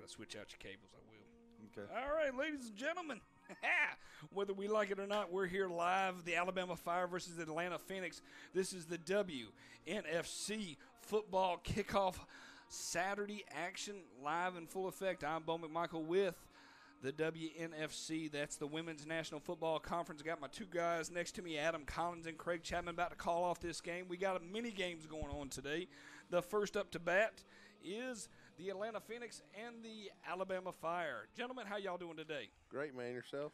got to switch out your cables, I will. Okay. All right, ladies and gentlemen. Whether we like it or not, we're here live. The Alabama Fire versus the Atlanta Phoenix. This is the WNFC football kickoff Saturday action live in full effect. I'm Bo McMichael with the WNFC. That's the Women's National Football Conference. I got my two guys next to me, Adam Collins and Craig Chapman, about to call off this game. We got many games going on today. The first up to bat is the Atlanta Phoenix and the Alabama Fire. Gentlemen, how y'all doing today? Great, man. Yourself?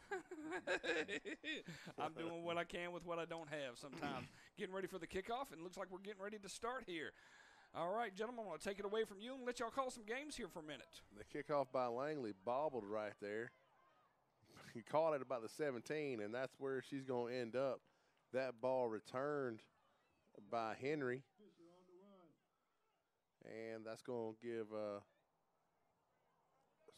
I'm doing what I can with what I don't have sometimes. Getting ready for the kickoff, and looks like we're getting ready to start here. All right, gentlemen, I'm going to take it away from you and let y'all call some games here for a minute. The kickoff by Langley bobbled right there. He caught it about the 17, and that's where she's going to end up. That ball returned by Henry. And that's going to give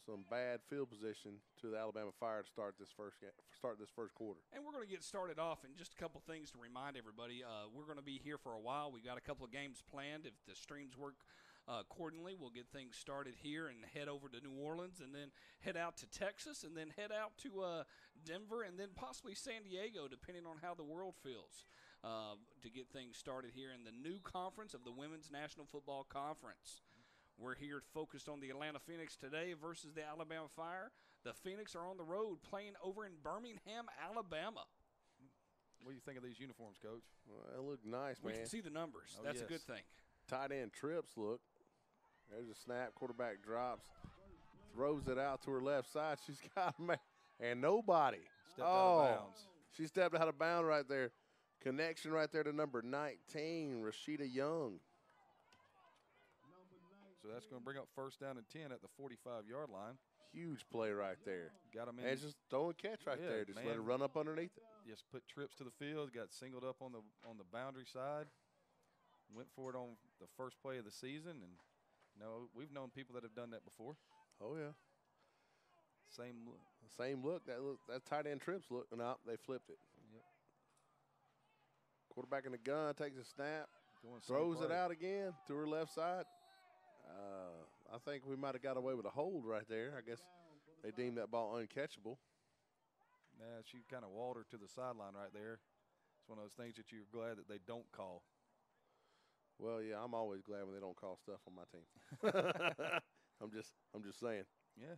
some bad field position to the Alabama Fire to start this first quarter. And we're going to get started off, and just a couple things to remind everybody. We're going to be here for a while. We've got a couple of games planned. If the streams work accordingly, we'll get things started here and head over to New Orleans, and then head out to Texas, and then head out to Denver, and then possibly San Diego, depending on how the world feels. To get things started here in the new conference of the Women's National Football Conference. We're here focused on the Atlanta Phoenix today versus the Alabama Fire. The Phoenix are on the road playing over in Birmingham, Alabama. What do you think of these uniforms, Coach? Well, they look nice, man. We can see the numbers. That's a good thing. Tight end trips, look. There's a snap. Quarterback drops. Throws it out to her left side. She's got a man. And nobody. Stepped out of bounds. She stepped out of bounds right there. Connection right there to number 19, Rashida Young. So that's going to bring up first down and 10 at the 45-yard line. Huge play right there. Got him in. And just throw and catch right there. Just let it run up underneath it. Just put trips to the field. Got singled up on the boundary side. Went for it on the first play of the season. And, we've known people that have done that before. Oh, yeah. Same look. Same look. That tight end trips look. No, they flipped it. Yep. Quarterback in the gun, takes a snap, throws it out again to her left side. I think we might have got away with a hold right there. I guess they deemed that ball uncatchable. Yeah, she kind of walled her to the sideline right there. It's one of those things that you're glad that they don't call. Well, yeah, I'm always glad when they don't call stuff on my team. I'm just saying. Yeah,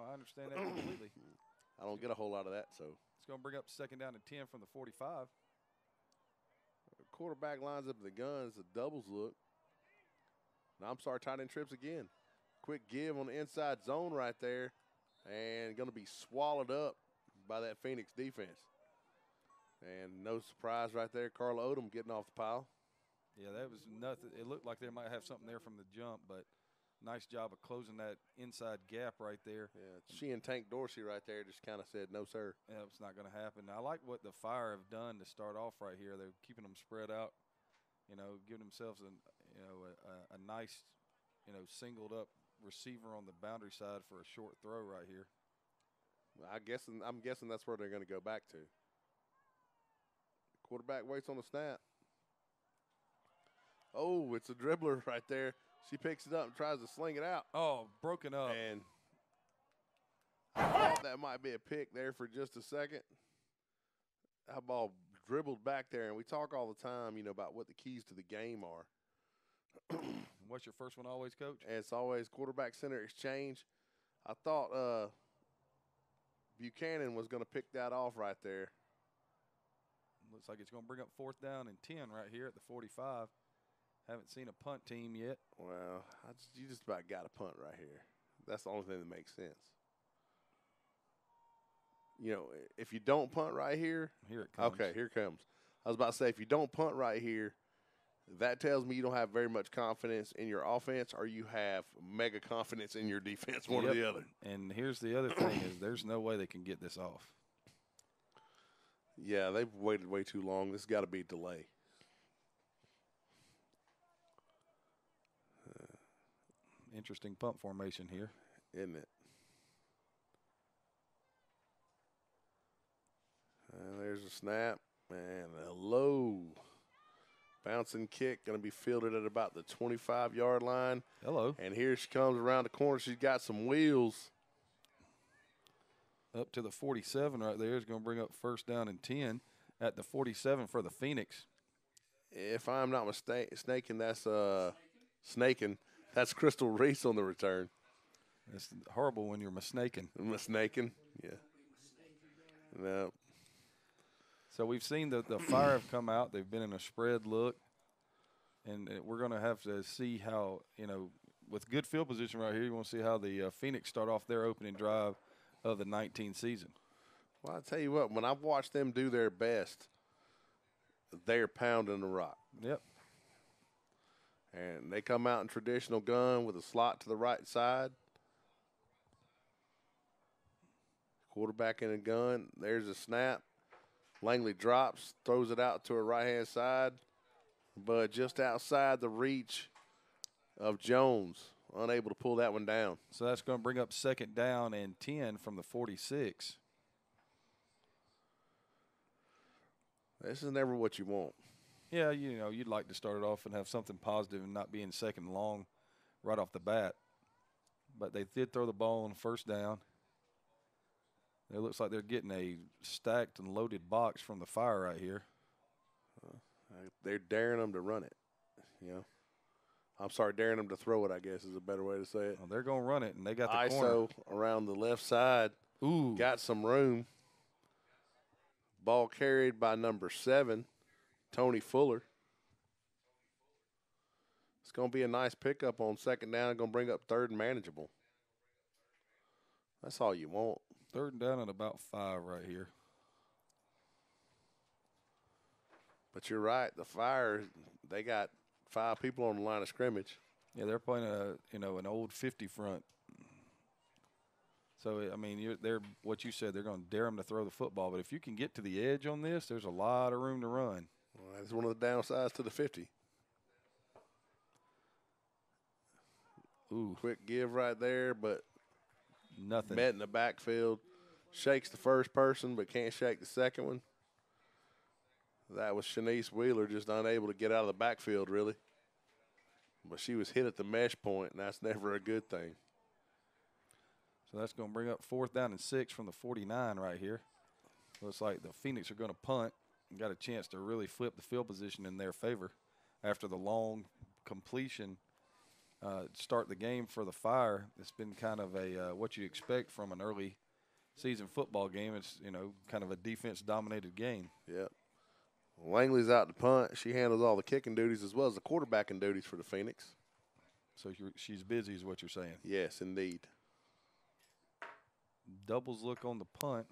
I understand that completely. I don't get a whole lot of that, so. It's going to bring up second down and 10 from the 45. Quarterback lines up the gun. It's a doubles look. Now, I'm sorry, tight end trips again. Quick give on the inside zone right there. And going to be swallowed up by that Phoenix defense. And no surprise right there, Carla Odom getting off the pile. Yeah, that was nothing. It looked like they might have something there from the jump, but nice job of closing that inside gap right there. Yeah, she and Tank Dorsey right there just kind of said, no, sir. Yeah, it's not going to happen. I like what the Fire have done to start off right here. They're keeping them spread out, giving themselves a nice, singled up receiver on the boundary side for a short throw right here. I'm guessing that's where they're going to go back to. Quarterback waits on the snap. Oh, it's a dribbler right there. She picks it up and tries to sling it out. Oh, broken up. And I thought that might be a pick there for just a second. That ball dribbled back there, and we talk all the time, about what the keys to the game are. What's your first one always, Coach? And it's always quarterback-center exchange. I thought Buchanan was going to pick that off right there. Looks like it's going to bring up fourth down and 10 right here at the 45. Haven't seen a punt team yet. Well, you just about got a punt right here. That's the only thing that makes sense. If you don't punt right here. Here it comes. Okay, here it comes. I was about to say, if you don't punt right here, that tells me you don't have very much confidence in your offense or you have mega confidence in your defense, one or the other. And here's the other thing is there's no way they can get this off. Yeah, they've waited way too long. This has got to be a delay. Interesting punt formation here. Isn't it? And there's a snap and a low Bouncing kick going to be fielded at about the 25-yard line. Hello. And here she comes around the corner. She's got some wheels. Up to the 47 right there is going to bring up first down and 10 at the 47 for the Phoenix. If I'm not mistaken, that's Crystal Reese on the return. It's horrible when you're mistaken. Mistaken, yeah. No. So we've seen the Fire have come out. They've been in a spread look. And we're going to have to see how, with good field position right here, you want to see how the Phoenix start off their opening drive of the 19 season. Well, I tell you what, when I've watched them do their best, they're pounding the rock. Yep. And they come out in traditional gun with a slot to the right side. Quarterback in a gun. There's a snap. Langley drops, throws it out to her right-hand side, but just outside the reach of Jones, unable to pull that one down. So that's going to bring up second down and 10 from the 46. This is never what you want. Yeah, you'd like to start it off and have something positive and not being second and long right off the bat. But they did throw the ball on first down. It looks like they're getting a stacked and loaded box from the Fire right here. They're daring them to run it, I'm sorry, daring them to throw it, I guess is a better way to say it. Well, they're going to run it, and they got the ISO corner. Around the left side. Ooh. Got some room. Ball carried by number 7, Tony Fuller. It's going to be a nice pickup on second down. Going to bring up third and manageable. That's all you want. Third and down at about 5 right here. But you're right. The Fire, they got 5 people on the line of scrimmage. Yeah, they're playing an old 50 front. So I mean, they're what you said. They're going to dare them to throw the football. But if you can get to the edge on this, there's a lot of room to run. Well, that's one of the downsides to the 50. Ooh, quick give right there, but nothing. met in the backfield. Shakes the first person, but can't shake the second one. That was Shanice Wheeler, just unable to get out of the backfield, really. But she was hit at the mesh point, and that's never a good thing. So that's going to bring up fourth down and 6 from the 49 right here. Looks like the Phoenix are going to punt and got a chance to really flip the field position in their favor after the long completion. Start the game for the Fire. It's been kind of a what you expect from an early season football game. It's, kind of a defense-dominated game. Yep. Langley's out to punt. She handles all the kicking duties as well as the quarterbacking duties for the Phoenix. So she's busy is what you're saying. Yes, indeed. Doubles look on the punt.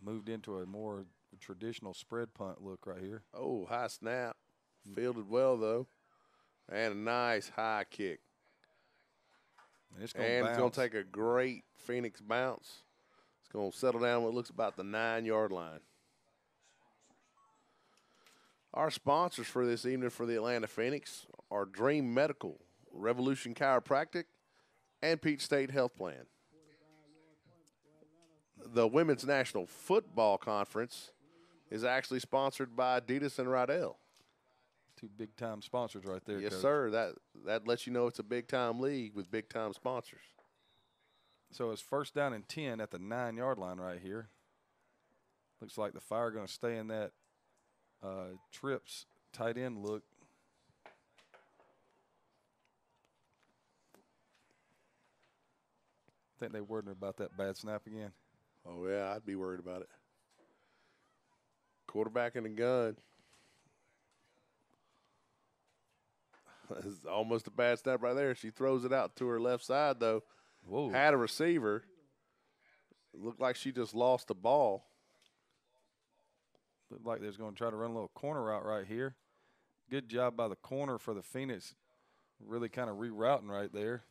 Moved into a more traditional spread punt look right here. Oh, high snap. Fielded well, though. And a nice high kick. And it's going to take a great Phoenix bounce. It's going to settle down what looks about the 9-yard line. Our sponsors for this evening for the Atlanta Phoenix are Dream Medical, Revolution Chiropractic, and Peach State Health Plan. The Women's National Football Conference is actually sponsored by Adidas and Rydell. 2 big-time sponsors right there, Yes, Coach. sir. That lets you know it's a big-time league with big-time sponsors. So it's first down and 10 at the 9-yard line right here. Looks like the Fire going to stay in that trips tight end look. I think they're worried about that bad snap again. Oh, yeah, I'd be worried about it. Quarterback in the gun. It's almost a bad snap right there. She throws it out to her left side, though. Whoa. Had a receiver. Looked like she just lost the ball. Looked like they're going to try to run a little corner route right here. Good job by the corner for the Phoenix. Really kind of rerouting right there.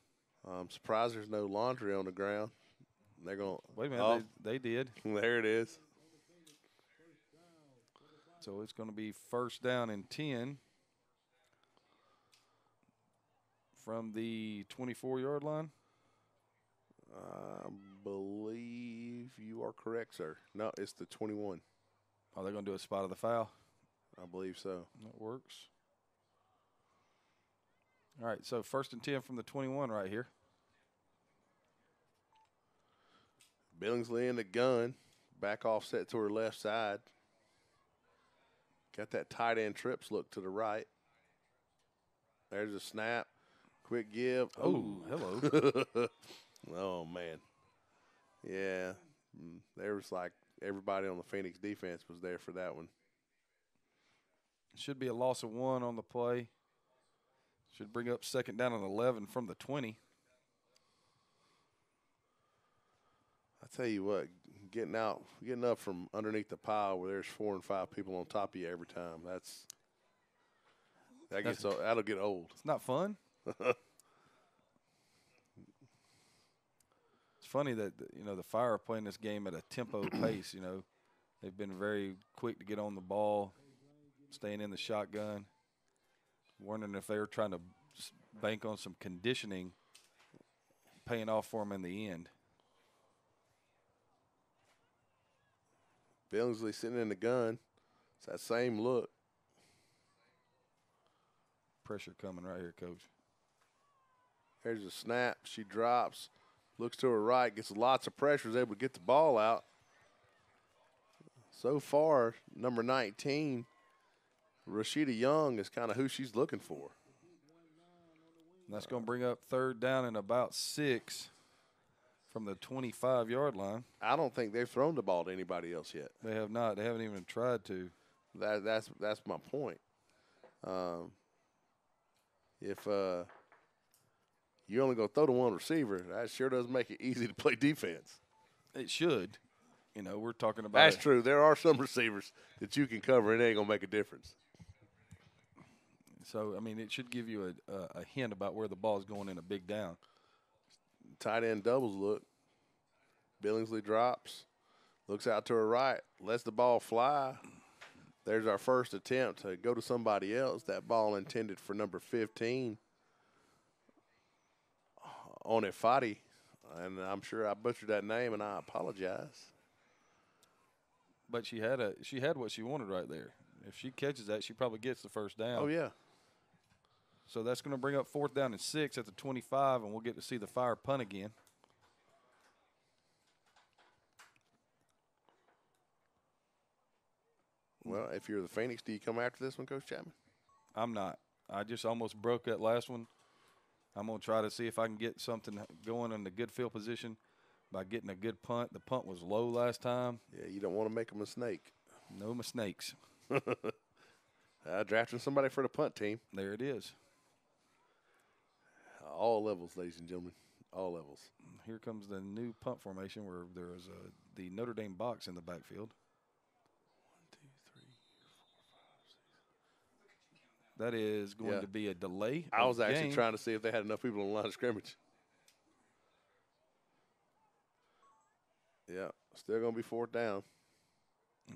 I'm surprised there's no laundry on the ground. They're going to – Wait a minute. They did. There it is. So it's going to be first down and 10 from the 24-yard line. I believe you are correct, sir. No, it's the 21. Are they going to do a spot of the foul? I believe so. That works. All right, so 1st and 10 from the 21 right here. Billingsley in the gun. Back offset to her left side. Got that tight end trips look to the right. There's a snap. Quick give. Oh, hello. Oh, man. Yeah. There was like everybody on the Phoenix defense was there for that one. Should be a loss of 1 on the play. Should bring up 2nd down and 11 from the 20. I tell you what, getting up from underneath the pile where there's 4 and 5 people on top of you every time. That'll get old. It's not fun. It's funny that the Fire are playing this game at a tempo pace. They've been very quick to get on the ball, staying in the shotgun. Wondering if they were trying to bank on some conditioning, paying off for them in the end. Billingsley sitting in the gun. It's that same look. Pressure coming right here, Coach. There's a snap. She drops. Looks to her right. Gets lots of pressure. Is able to get the ball out. So far, number 19, Rashida Young, is kind of who she's looking for. And that's going to bring up 3rd down and about 6 from the 25-yard line. I don't think they've thrown the ball to anybody else yet. They have not. They haven't even tried to. That's my point. If you only go throw to one receiver, that sure does make it easy to play defense. It should. We're talking about. That's true. There are some receivers that you can cover, and it ain't gonna make a difference. So it should give you a hint about where the ball is going in a big down. Tight end doubles look. Billingsley drops, looks out to her right, lets the ball fly. There's our first attempt to go to somebody else. That ball intended for number 15, Onefati. And I'm sure I butchered that name, and I apologize. But she had what she wanted right there. If she catches that, she probably gets the 1st down. Oh, yeah. So that's going to bring up 4th down and 6 at the 25, and we'll get to see the Fire punt again. Well, if you're the Phoenix, do you come after this one, Coach Chapman? I'm not. I just almost broke that last one. I'm going to try to see if I can get something going in a good field position by getting a good punt. The punt was low last time. Yeah, you don't want to make a mistake. No mistakes. Drafting somebody for the punt team. There it is. All levels, ladies and gentlemen. All levels. Here comes the new punt formation where there is the Notre Dame box in the backfield. 1, 2, 3, 4, 5, 6. That is going to be a delay. I was actually trying to see if they had enough people on the line of scrimmage. Yeah, still going to be 4th down.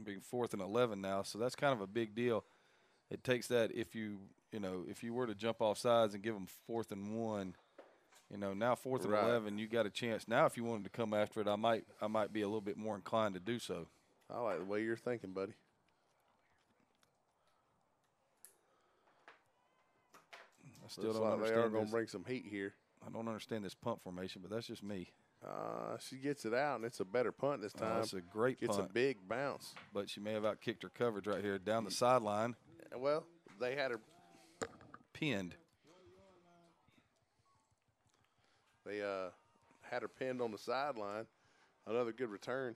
Being 4th and 11 now, so that's kind of a big deal. It takes that if you were to jump off sides and give them 4th and 1, now 4th and 11, you got a chance. Now, if you wanted to come after it, I might be a little bit more inclined to do so. I like the way you're thinking, buddy. I still don't understand. They are going to bring some heat here. I don't understand this punt formation, but that's just me. She gets it out, and it's a better punt this time. It's a great punt. It's a big bounce. But she may have outkicked her coverage right here down the sideline. Well, they had her pinned. They had her pinned on the sideline. Another good return.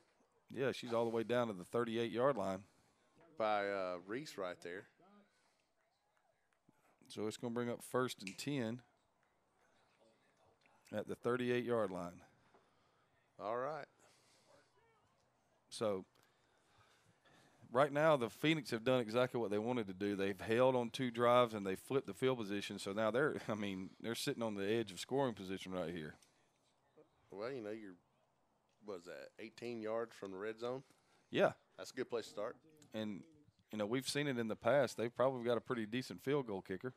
Yeah, she's all the way down to the 38-yard line. By Reese right there. So it's going to bring up 1st and 10 at the 38-yard line. All right. So right now the Phoenix have done exactly what they wanted to do. They've held on 2 drives and they flipped the field position. So now they're sitting on the edge of scoring position right here. Well, you're, 18 yards from the red zone? Yeah. That's a good place to start. And, we've seen it in the past. They've probably got a pretty decent field goal kicker.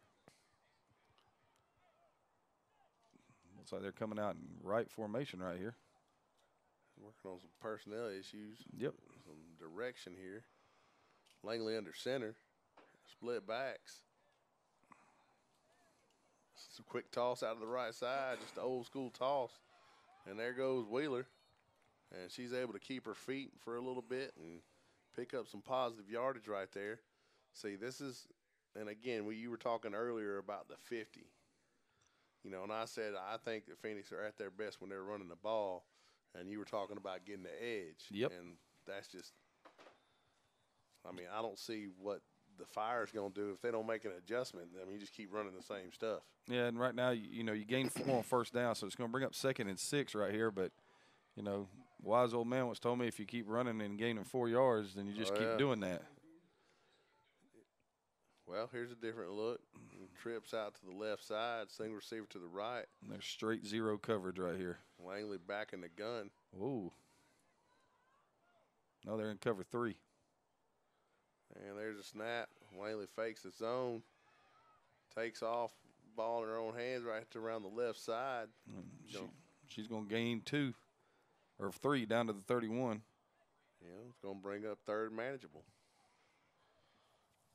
Looks like they're coming out in right formation right here. Working on some personnel issues. Yep. Some direction here. Langley under center. Split backs. Some quick toss out of the right side. Just an old school toss. And there goes Wheeler. And she's able to keep her feet for a little bit and pick up some positive yardage right there. See, this is, and again, you were talking earlier about the 50. You know, and I said I think the Phoenix are at their best when they're running the ball. And you were talking about getting the edge. Yep. And that's just, I mean, I don't see what the Fire's going to do if they don't make an adjustment. I mean, you just keep running the same stuff. Yeah, and right now, you know, you gain 4 on first down, so it's going to bring up 2nd and 6 right here. But, you know, wise old man once told me if you keep running and gaining 4 yards, then you just keep doing that. Well, here's a different look. Trips out to the left side, single receiver to the right. And there's straight zero coverage right here. Langley back in the gun. Ooh. No, they're in cover 3. And there's a snap. Langley fakes the zone. Takes off. Ball in her own hands right around the left side. She's going to gain 2 or 3 down to the 31. Yeah, it's going to bring up 3rd manageable.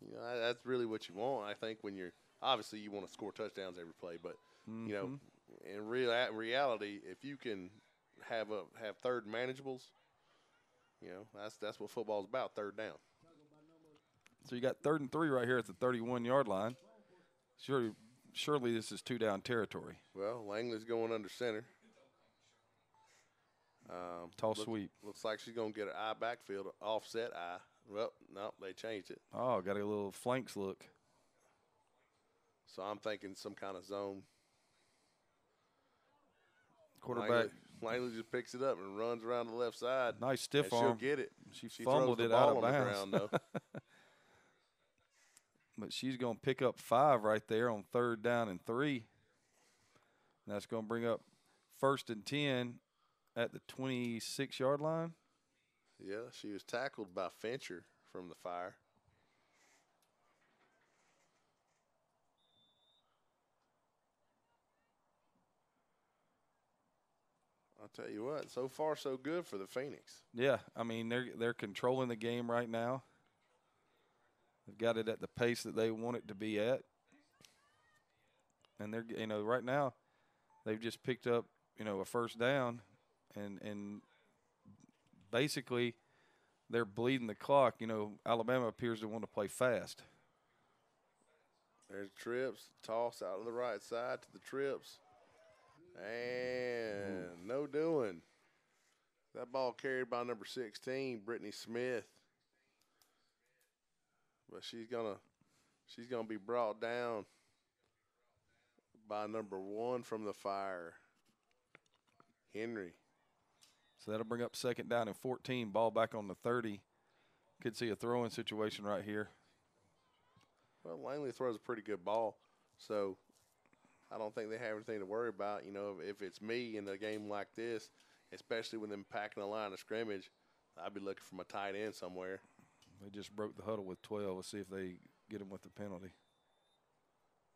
You know, that's really what you want. I think when you're – obviously you want to score touchdowns every play. But, you know, in reality, if you can have 3rd manageables, you know, that's what football's about, 3rd down. So you got 3rd and 3 right here at the 31-yard line. Surely this is 2-down territory. Well, Langley's going under center. Tall sweep. Looks like she's going to get an eye backfield, offset eye. Well, no, they changed it. Oh, got a little flanks look. So I'm thinking some kind of zone. Quarterback. Langley just picks it up and runs around the left side. Nice stiff arm. arm. She'll get it. She fumbled it out of bounds. Ground, though. But she's going to pick up 5 right there on 3rd down and 3. And that's going to bring up 1st and 10 at the 26-yard line. Yeah, she was tackled by Fincher from the Fire. I'll tell you what, so far so good for the Phoenix. Yeah, I mean they're controlling the game right now. They've got it at the pace that they want it to be at, and they're right now they've just picked up a 1st down, and basically they're bleeding the clock. Alabama appears to want to play fast. There's Trips, toss out of the right side to the Trips. And no doing. That ball carried by number 16, Brittany Smith. But she's gonna be brought down by number 1 from the Fire, Henry. So that'll bring up 2nd down and 14. Ball back on the 30. Could see a throwing situation right here. Well, Langley throws a pretty good ball, so I don't think they have anything to worry about. If it's me in a game like this, especially when they're packing a line of scrimmage, I'd be looking for my tight end somewhere. They just broke the huddle with 12. Let's see if they get him with the penalty.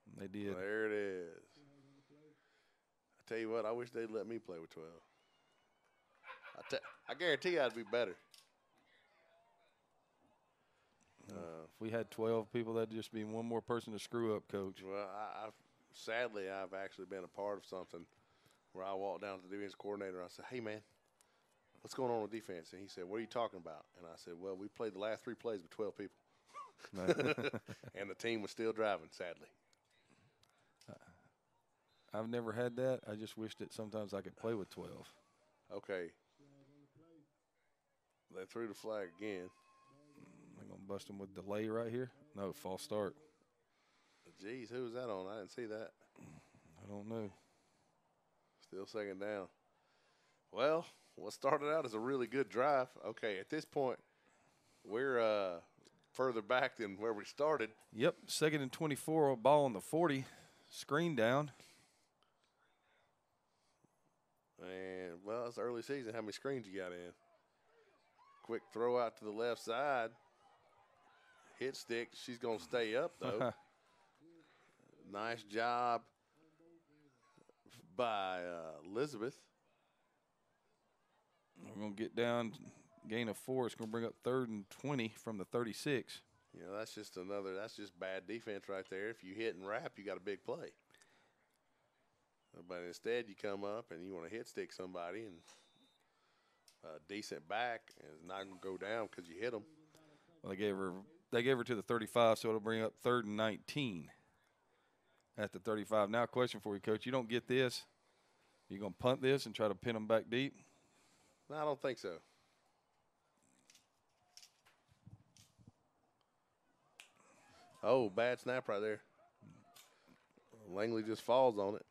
And they did. There it is. I tell you what, I wish they'd let me play with 12. I guarantee I'd be better. If we had 12 people, that'd just be one more person to screw up, Coach. Well, sadly, I've actually been a part of something where I walked down to the defense coordinator and I said, "Hey, man, what's going on with defense?" And he said, "What are you talking about?" And I said, "Well, we played the last 3 plays with 12 people." And the team was still driving, sadly. I've never had that. I just wish that sometimes I could play with 12. Okay. They threw the flag again. I'm going to bust them with delay right here. No, false start. Jeez, who was that on? I didn't see that. I don't know. Still 2nd down. Well, what started out as a really good drive. Okay, at this point, we're further back than where we started. Yep, 2nd and 24, ball on the 40, screen down. And, well, it's early season. How many screens you got in? Quick throw out to the left side. Hit stick. She's going to stay up, though. Nice job by Elizabeth. We're going to get down, gain of 4. It's going to bring up 3rd and 20 from the 36. You know, that's just bad defense right there. If you hit and wrap, you got a big play. But instead, you come up and you want to hit stick somebody, and a decent back is not going to go down because you hit them. Well, they gave her to the 35, so it'll bring up 3rd and 19 at the 35. Now, question for you, Coach. You don't get this. You going to punt this and try to pin them back deep? No, I don't think so. Oh, bad snap right there. Langley just falls on it.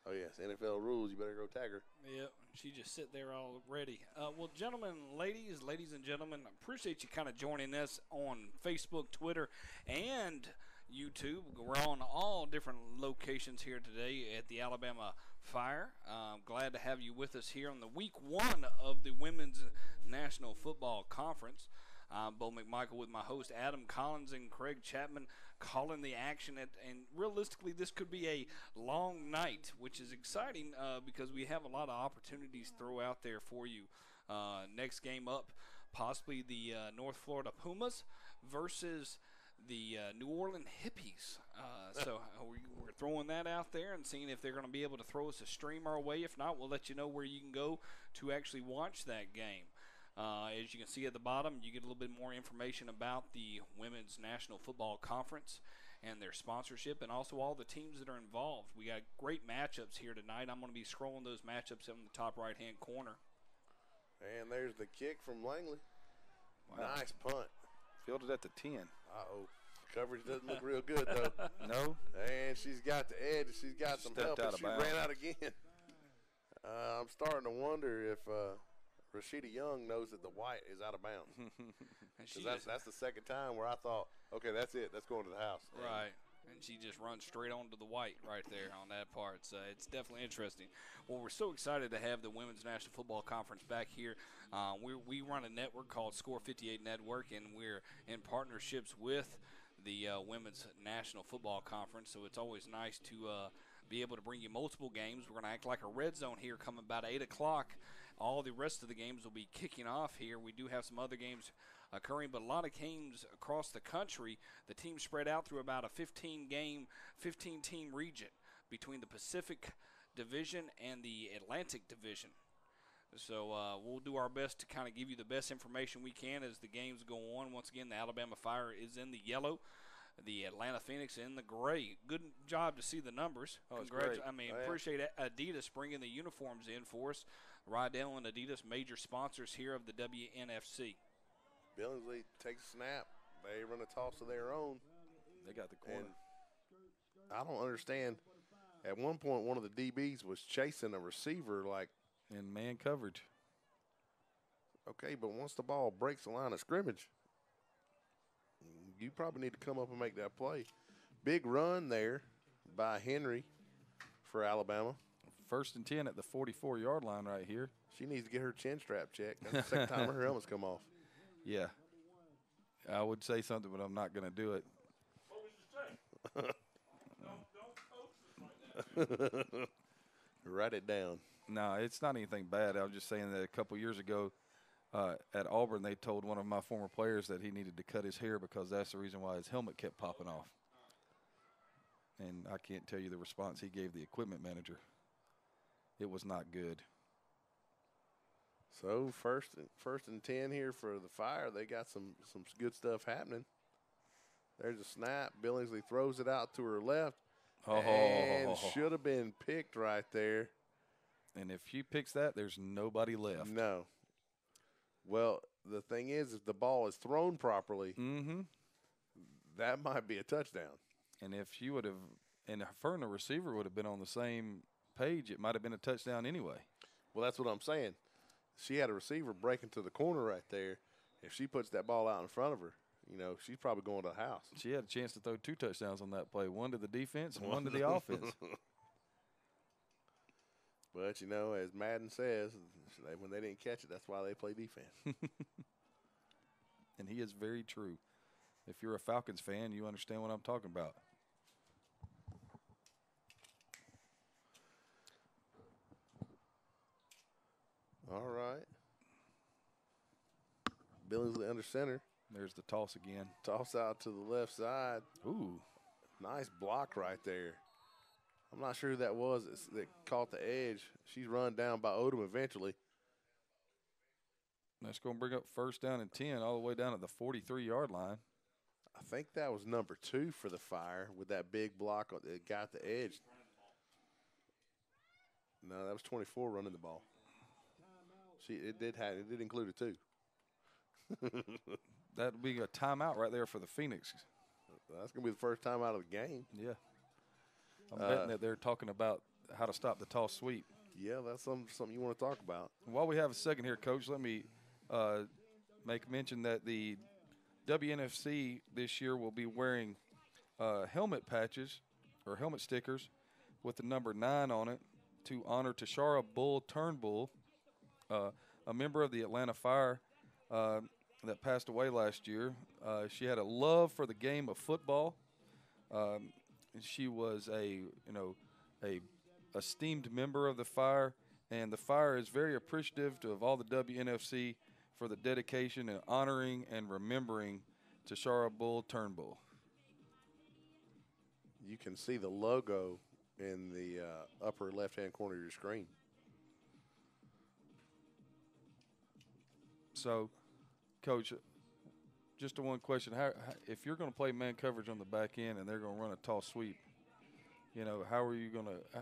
Oh, yes, NFL rules. You better go tag her. Yep, she just sit there already. Well, gentlemen, ladies and gentlemen, I appreciate you kind of joining us on Facebook, Twitter, and YouTube. We're on all different locations here today at the Alabama Fire. Glad to have you with us here on the week 1 of the Women's National Football Conference. Bo McMichael with my host Adam Collins and Craig Chapman calling the action. And realistically, this could be a long night, which is exciting because we have a lot of opportunities throw out there for you. Next game up, possibly the North Florida Pumas versus the New Orleans Hippies. So we're throwing that out there and seeing if they're going to be able to throw us a stream our way. If not, we'll let you know where you can go to actually watch that game. As you can see at the bottom, you get a little bit more information about the Women's National Football Conference and their sponsorship and also all the teams that are involved. We got great matchups here tonight. I'm going to be scrolling those matchups in the top right-hand corner. And there's the kick from Langley. Wow. Nice punt. Fielded at the 10. Uh-oh. Coverage doesn't look real good, though. No. And she's got the edge. She's got some help, and she ran out again. I'm starting to wonder if Rashida Young knows that the white is out of bounds. That's the second time where I thought, okay, that's it. That's going to the house. Right. And she just runs straight onto the white right there on that part. So it's definitely interesting. Well, we're so excited to have the Women's National Football Conference back here. We run a network called Score 58 Network, and we're in partnerships with the Women's National Football Conference. So it's always nice to be able to bring you multiple games. We're going to act like a red zone here coming about 8 o'clock. All the rest of the games will be kicking off here. We do have some other games occurring, but a lot of games across the country. The teams spread out through about a 15-team region between the Pacific Division and the Atlantic Division. So we'll do our best to kind of give you the best information we can as the games go on. Once again, the Alabama Fire is in the yellow, the Atlanta Phoenix in the gray. Good job to see the numbers. Oh, it's great. Appreciate Adidas bringing the uniforms in for us. Rydell and Adidas, major sponsors here of the WNFC. Billingsley takes a snap. They run a toss of their own. They got the corner. And I don't understand. At one point, one of the DBs was chasing a receiver like. In man coverage. Okay, but once the ball breaks the line of scrimmage, you probably need to come up and make that play. Big run there by Henry for Alabama. 1st and 10 at the 44-yard line right here. She needs to get her chin strap checked. That's the second time her helmet's come off. Yeah. I would say something, but I'm not going to do it. What would you say? Don't Write it down. No, it's not anything bad. I was just saying that a couple years ago at Auburn, they told one of my former players that he needed to cut his hair because that's the reason why his helmet kept popping off. And I can't tell you the response he gave the equipment manager. It was not good. So first and 10 here for the Fire. They got some good stuff happening. There's a snap. Billingsley throws it out to her left. And should have been picked right there. And if she picks that, there's nobody left. No. Well, the thing is, if the ball is thrown properly, that might be a touchdown. And if she would have, and her and the receiver would have been on the same page, it might have been a touchdown anyway. Well, that's what I'm saying. She had a receiver breaking to the corner right there. If she puts that ball out in front of her, she's probably going to the house. She had a chance to throw 2 touchdowns on that play, one to the defense and one to the offense. But, as Madden says, when they didn't catch it, that's why they play defense. And he is very true. If you're a Falcons fan, you understand what I'm talking about. All right. Billingsley under center. There's the toss again. Toss out to the left side. Ooh. Nice block right there. I'm not sure who that was that caught the edge. She's run down by Odom eventually. That's going to bring up first down and 10 all the way down at the 43-yard line. I think that was number 2 for the Fire with that big block that got the edge. No, that was 24 running the ball. It did include a 2. That would be a timeout right there for the Phoenix. That's going to be the first time out of the game. Yeah. I'm betting that they're talking about how to stop the toss sweep. Yeah, that's something you want to talk about. While we have a second here, Coach, let me make mention that the WNFC this year will be wearing helmet patches or helmet stickers with the number 9 on it to honor Tashara Bull Turnbull, a member of the Atlanta Fire that passed away last year. She had a love for the game of football. She was a esteemed member of the Fire, and the Fire is very appreciative of all the WNFC for the dedication and honoring and remembering Tashara Bull Turnbull. You can see the logo in the upper left-hand corner of your screen. So, Coach, just one question: how if you're going to play man coverage on the back end and they're going to run a toss sweep, how are you going to?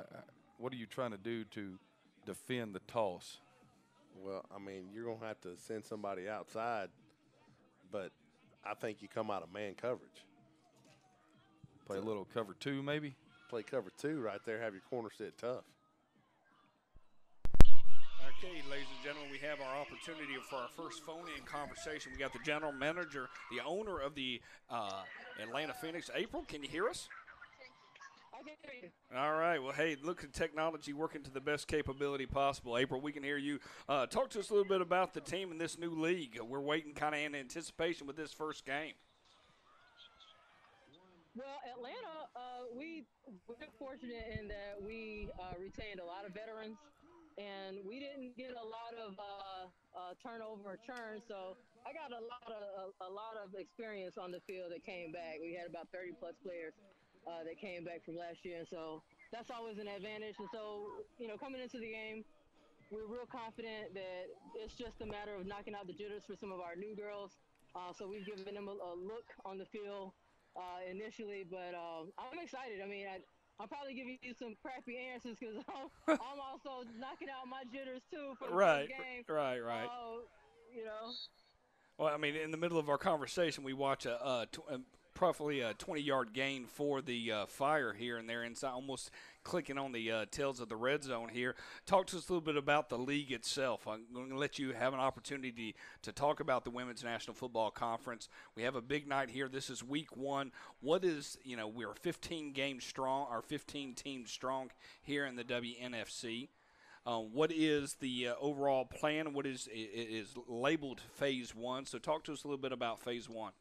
What are you trying to do to defend the toss? Well, I mean, you're going to have to send somebody outside, but I think you come out of man coverage. Play a little cover 2, maybe. Play cover 2 right there. Have your corner sit tough. Okay, ladies and gentlemen, we have our opportunity for our first phone-in conversation. We got the general manager, the owner of the Atlanta Phoenix. April, can you hear us? I can hear you. All right. Well, hey, look at technology working to the best capability possible. April, we can hear you. Talk to us a little bit about the team in this new league. We're waiting kind of in anticipation with this first game. Well, Atlanta, we're fortunate in that we retained a lot of veterans, and we didn't get a lot of turnover or churn. So I got a lot of experience on the field that came back. We had about 30 plus players that came back from last year, and so that's always an advantage. And so, coming into the game, we're real confident that it's just a matter of knocking out the jitters for some of our new girls. So we've given them a look on the field initially, but I'm excited. I mean, I'm probably giving you some crappy answers because I'm also knocking out my jitters too for the first game. Right. Well, I mean, in the middle of our conversation, we watch probably a 20-yard gain for the Fire here, and they're inside, almost clicking on the tails of the red zone here. Talk to us a little bit about the league itself. I'm going to let you have an opportunity to talk about the Women's National Football Conference. We have a big night here. This is week 1. What is, we're 15 games strong, or 15 teams strong here in the WNFC. What is the overall plan? What is labeled Phase 1? So talk to us a little bit about Phase 1.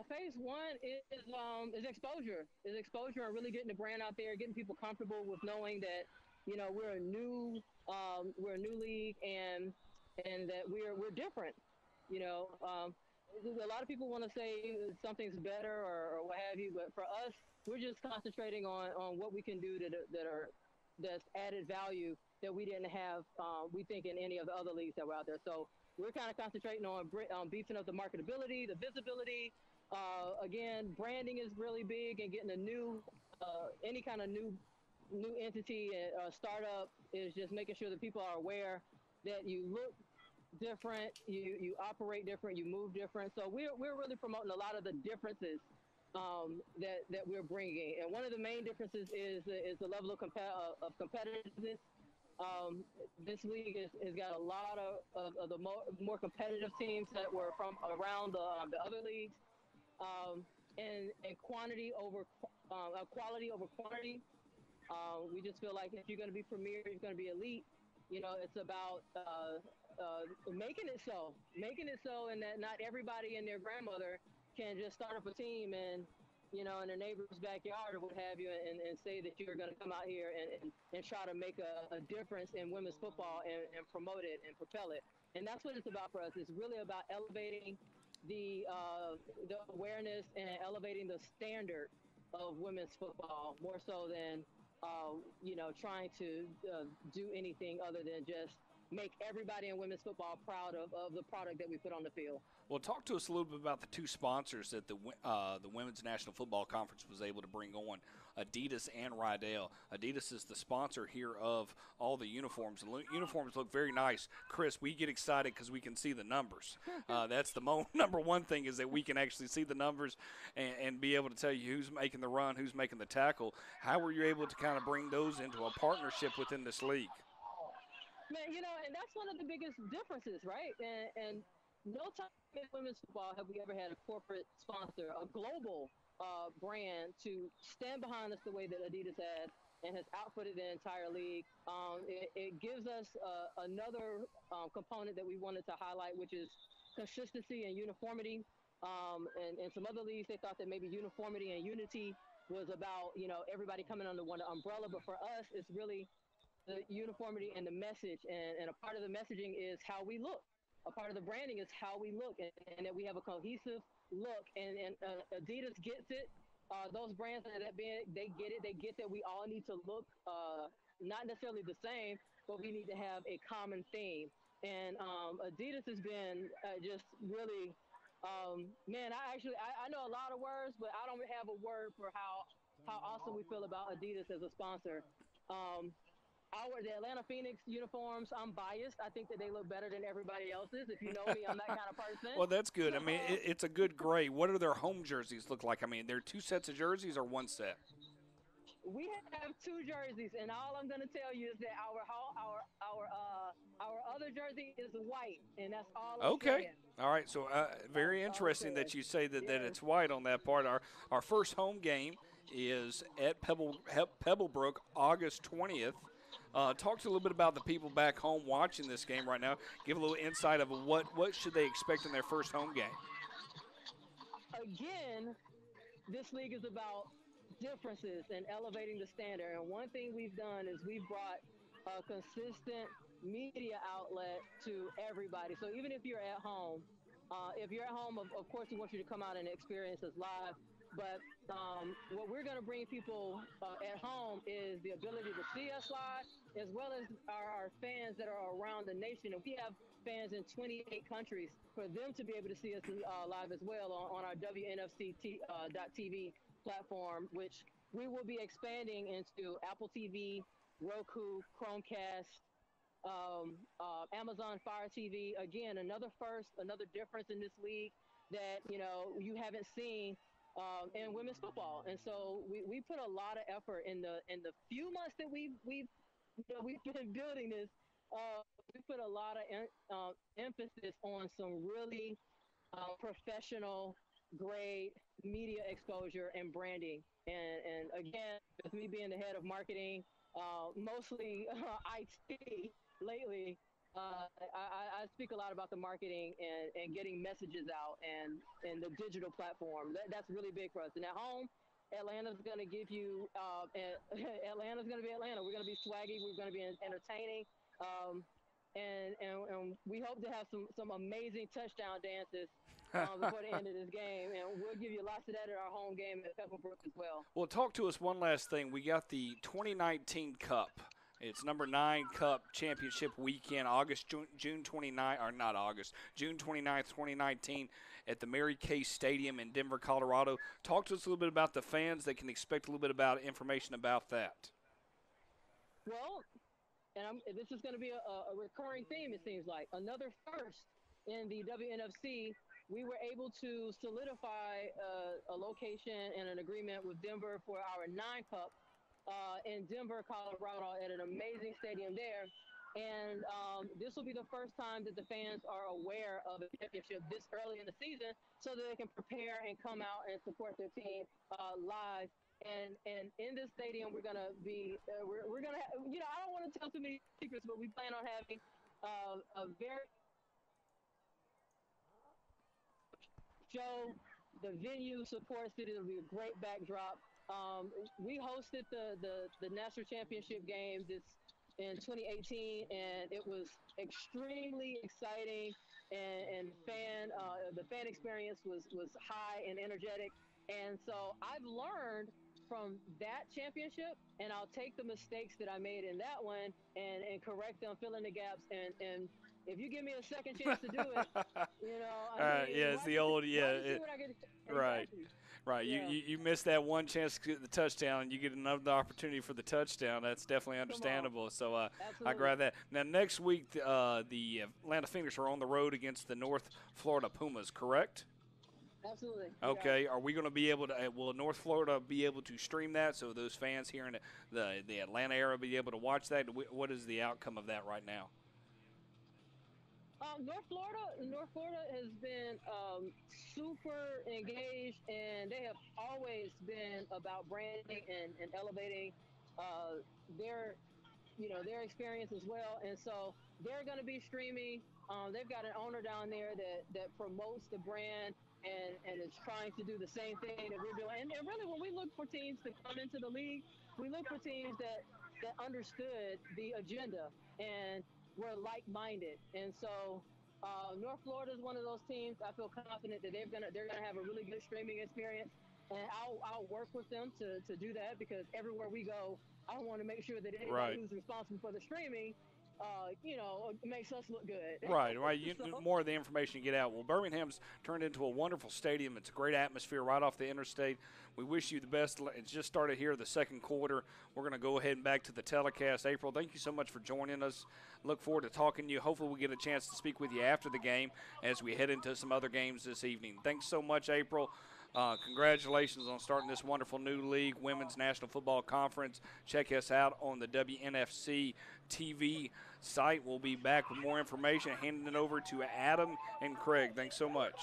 Phase 1 is exposure. Is exposure and really getting the brand out there, getting people comfortable with knowing that, we're a new league and that we're different. A lot of people want to say something's better or what have you, but for us, we're just concentrating on what we can do that's added value that we didn't have, we think, in any of the other leagues that were out there. So we're kind of concentrating on beefing up the marketability, the visibility. Again, branding is really big, and getting a new, any kind of new entity, startup is just making sure that people are aware that you look different, you operate different, you move different. So we're really promoting a lot of the differences that we're bringing. And one of the main differences is the level of competitiveness. This league has got a lot of the more competitive teams that were from around the other leagues, and quality over quantity. We just feel like if you're going to be premier, you're going to be elite. It's about making it so, and that not everybody and their grandmother can just start up a team and in their neighbor's backyard or what have you, and say that you're going to come out here and try to make a difference in women's football and promote it and propel it. And that's what it's about for us. It's really about elevating the awareness and elevating the standard of women's football more so than trying to do anything other than just make everybody in women's football proud of the product that we put on the field. Well, talk to us a little bit about the two sponsors that the Women's National Football Conference was able to bring on, Adidas and Rydell. Adidas is the sponsor here of all the uniforms. The uniforms look very nice. Chris, we get excited because we can see the numbers. That's the number one thing, is that we can actually see the numbers and be able to tell you who's making the run, who's making the tackle. How were you able to kind of bring those into a partnership within this league? Man, and that's one of the biggest differences, right? And no time in women's football have we ever had a corporate sponsor, a global brand to stand behind us the way that Adidas had and has outfitted the entire league. It gives us another component that we wanted to highlight, which is consistency and uniformity. And some other leagues, they thought that maybe uniformity and unity was about, everybody coming under one umbrella. But for us, it's really the uniformity and the message. And a part of the messaging is how we look. A part of the branding is how we look, and that we have a cohesive look. And Adidas gets it. Those brands that big, they get it. They get that we all need to look not necessarily the same, but we need to have a common theme. And Adidas has been just really, man, I know a lot of words, but I don't have a word for how awesome we feel about Adidas as a sponsor. The Atlanta Phoenix uniforms, I'm biased. I think that they look better than everybody else's. If you know me, I'm that kind of person. Well, that's good. I mean, it's a good gray. What do their home jerseys look like? I mean, they're two sets of jerseys or one set? We have two jerseys, and all I'm going to tell you is that our other jersey is white, and that's all I'm saying. All right. So very interesting that you say that it's white on that part. Our first home game is at Pebblebrook, August 20th. Talk to us a little bit about the people back home watching this game right now. Give a little insight of what should they expect in their first home game. Again, this league is about differences and elevating the standard. And one thing we've done is we've brought a consistent media outlet to everybody. So even if you're at home, of course, we want you to come out and experience us live. But what we're going to bring people at home is the ability to see us live, as well as our fans that are around the nation. And we have fans in 28 countries, for them to be able to see us live as well on our WNFC.TV platform, which we will be expanding into Apple TV, Roku, Chromecast, Amazon Fire TV. Again, another first, another difference in this league that you haven't seen in women's football. And so we put a lot of effort in the few months that we've been building this. We put a lot of emphasis on some really professional grade media exposure and branding. And again, with me being the head of marketing, mostly IT lately, I speak a lot about the marketing and getting messages out and the digital platform. That's really big for us. And at home, Atlanta's going to give you Atlanta's going to be Atlanta. We're going to be swaggy. We're going to be entertaining. And we hope to have some amazing touchdown dances before the end of this game. And we'll give you lots of that at our home game at Pebblebrook as well. Well, talk to us one last thing. We got the 2019 Cup. It's number 9 Cup Championship weekend, June 29th, 2019, at the Mary Kay Stadium in Denver, Colorado. Talk to us a little bit about the fans that can expect a little bit about information about that. Well, this is going to be a recurring theme, it seems like. Another first in the WNFC. We were able to solidify a location and an agreement with Denver for our 9 Cup. In Denver, Colorado, at an amazing stadium there. And this will be the first time that the fans are aware of a championship this early in the season, so that they can prepare and come out and support their team live. And in this stadium, we're going to be, we're going to, I don't want to tell too many secrets, but we plan on having a very show The venue supports it. It'll be a great backdrop. We hosted the national championship game this in 2018, and it was extremely exciting. And the fan experience was high and energetic. And so I've learned from that championship, and I'll take the mistakes that I made in that one and correct them, fill in the gaps, and if you give me a second chance to do it, I mean, Yeah, it's the old, why you see what I get? right. Exactly. Right, Yeah. you missed that one chance to get the touchdown. You get another opportunity for the touchdown. That's definitely Come on. understandable. So I Absolutely. grab that. Now next week, the Atlanta Phoenix are on the road against the North Florida Pumas. Correct? Absolutely. Okay. Are we going to be able to? Will North Florida be able to stream that so those fans here in the Atlanta area be able to watch that? What is the outcome of that right now? North Florida has been super engaged, and they have always been about branding and elevating uh, their their experience as well. And so they're going to be streaming. They've got an owner down there that promotes the brand and is trying to do the same thing that we're doing. And really, when we look for teams to come into the league, we look for teams that understood the agenda and were like-minded. And so North Florida is one of those teams. I feel confident that they're gonna have a really good streaming experience, and I'll work with them to do that, because everywhere we go, I want to make sure that anybody Right. who's responsible for the streaming, makes us look good. Right. So- More of the information you get out. Well, Birmingham's turned into a wonderful stadium. It's a great atmosphere right off the interstate. We wish you the best. It's just started here, the second quarter. We're going to go ahead and back to the telecast. April, thank you so much for joining us. Look forward to talking to you. Hopefully we get a chance to speak with you after the game as we head into some other games this evening. Thanks so much, April. Congratulations on starting this wonderful new league, Women's National Football Conference. Check us out on the WNFC TV site. We'll be back with more information, handing it over to Adam and Craig. Thanks so much.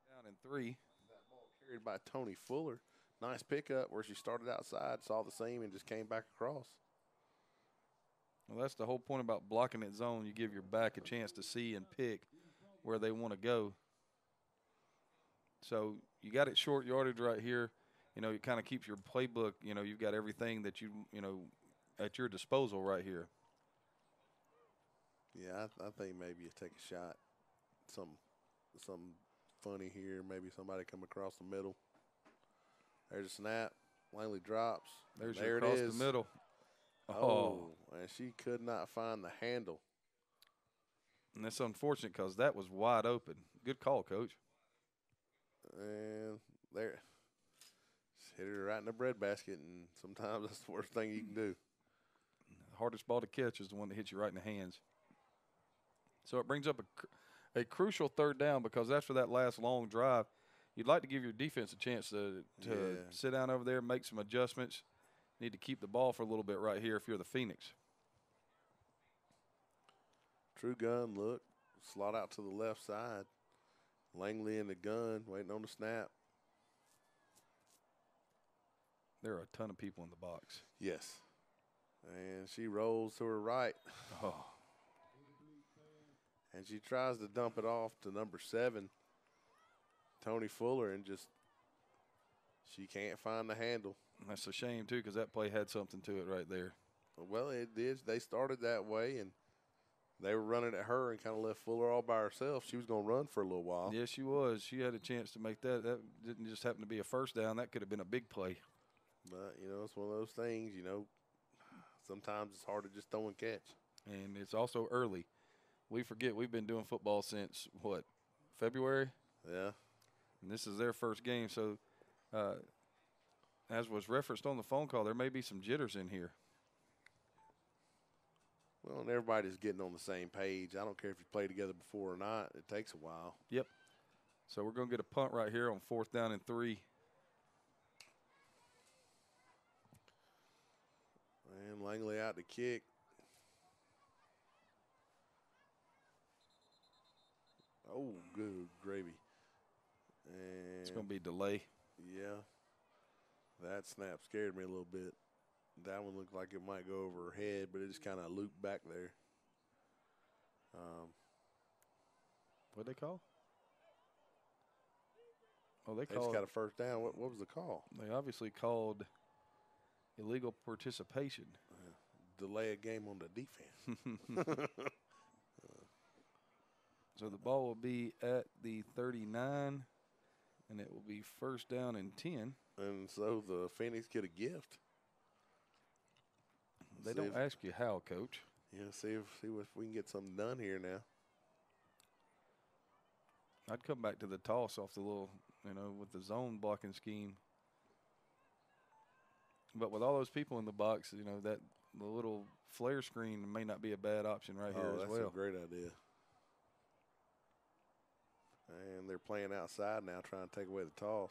Down in 3. That ball carried by Tony Fuller. Nice pickup where she started outside, saw the seam, and just came back across. Well, that's the whole point about blocking that zone. You give your back a chance to see and pick where they want to go. So you got it short yardage right here. It kind of keeps your playbook. You've got everything that you at your disposal right here. Yeah, I think maybe you take a shot. Something funny here. Maybe somebody come across the middle. There's a snap. Langley drops. There it across is. the middle. Oh, and she could not find the handle. And that's unfortunate because that was wide open. Good call, Coach. And there. Just hit her right in the breadbasket, and sometimes that's the worst thing you can do. The hardest ball to catch is the one that hits you right in the hands. So it brings up a crucial third down, because after that last long drive, you'd like to give your defense a chance to sit down over there, make some adjustments. Need to keep the ball for a little bit right here if you're the Phoenix. True gun look. Slot out to the left side. Langley in the gun, waiting on the snap. There are a ton of people in the box. Yes. And she rolls to her right. Oh. And she tries to dump it off to number 7, Tony Fuller, and she can't find the handle. And that's a shame, too, because that play had something to it right there. Well, it did. They started that way, and they were running at her and kind of left Fuller all by herself. She was going to run for a little while. Yes, she was. She had a chance to make that. That didn't just happen to be a first down. That could have been a big play. But, it's one of those things, sometimes it's hard to just throw and catch. And it's also early. We forget we've been doing football since, February? Yeah. And this is their first game. So, as was referenced on the phone call, there may be some jitters in here. Well, and everybody's getting on the same page. I don't care if you play together before or not. It takes a while. Yep. So we're going to get a punt right here on 4th down and 3. And Langley out to kick. Oh, good gravy. And It's going to be delay. yeah, that snap scared me a little bit. That one looked like it might go over her head, but it just kind of looped back there. What'd they call? Oh, They just got a first down. What was the call? They obviously called illegal participation. Delay a game on the defense. So the ball will be at the 39, and it will be 1st down and 10. And so the Phoenix get a gift. They don't ask you how, Coach. Yeah, see if we can get something done here now. I'd come back to the toss off the little, with the zone blocking scheme. But with all those people in the box, that the little flare screen may not be a bad option right here as well. That's a great idea. And they're playing outside now, trying to take away the toss.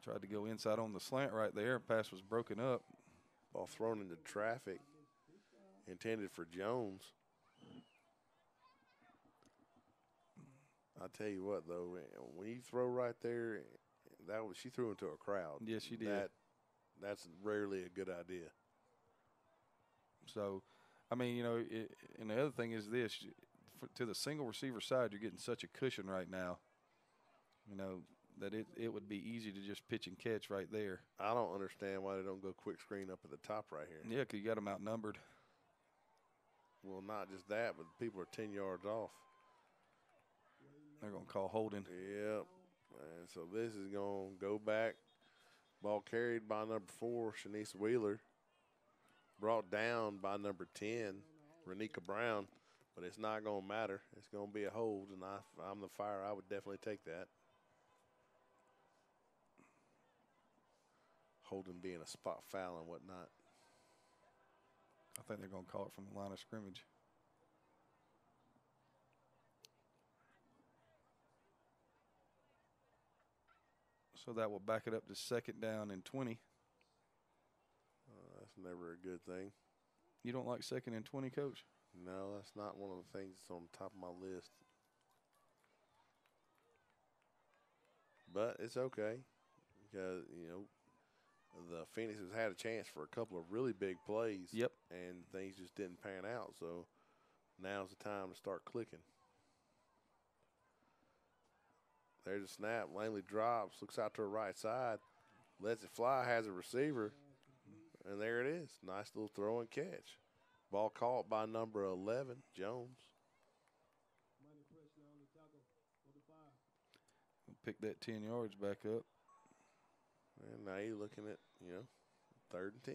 Tried to go inside on the slant right there. Pass was broken up. Ball thrown into traffic. Intended for Jones. I tell you what, though, when you throw right there, she threw into a crowd. Yes, she did. That's rarely a good idea. So, and the other thing is this: to the single receiver side, you're getting such a cushion right now. That it would be easy to just pitch and catch right there. I don't understand why they don't go quick screen up at the top right here. Yeah, because you got them outnumbered. Well, not just that, but people are 10 yards off. They're going to call holding. Yep. And so this is going to go back. Ball carried by number 4, Shanice Wheeler. Brought down by number 10, Renika Brown. But it's not going to matter. It's going to be a hold, and if I'm the Fire, I would definitely take that. Holding being a spot foul and whatnot. I think they're going to call it from the line of scrimmage. So that will back it up to 2nd down and 20. That's never a good thing. You don't like 2nd and 20, Coach? No, that's not one of the things that's on the top of my list. But it's okay because, the Phoenix has had a chance for a couple of really big plays. Yep. And things just didn't pan out. So now's the time to start clicking. There's a snap. Langley drops, looks out to her right side, lets it fly, has a receiver, and there it is. Nice little throw and catch. Ball caught by number 11, Jones. Pick that 10 yards back up. And now you're looking at, 3rd and 10.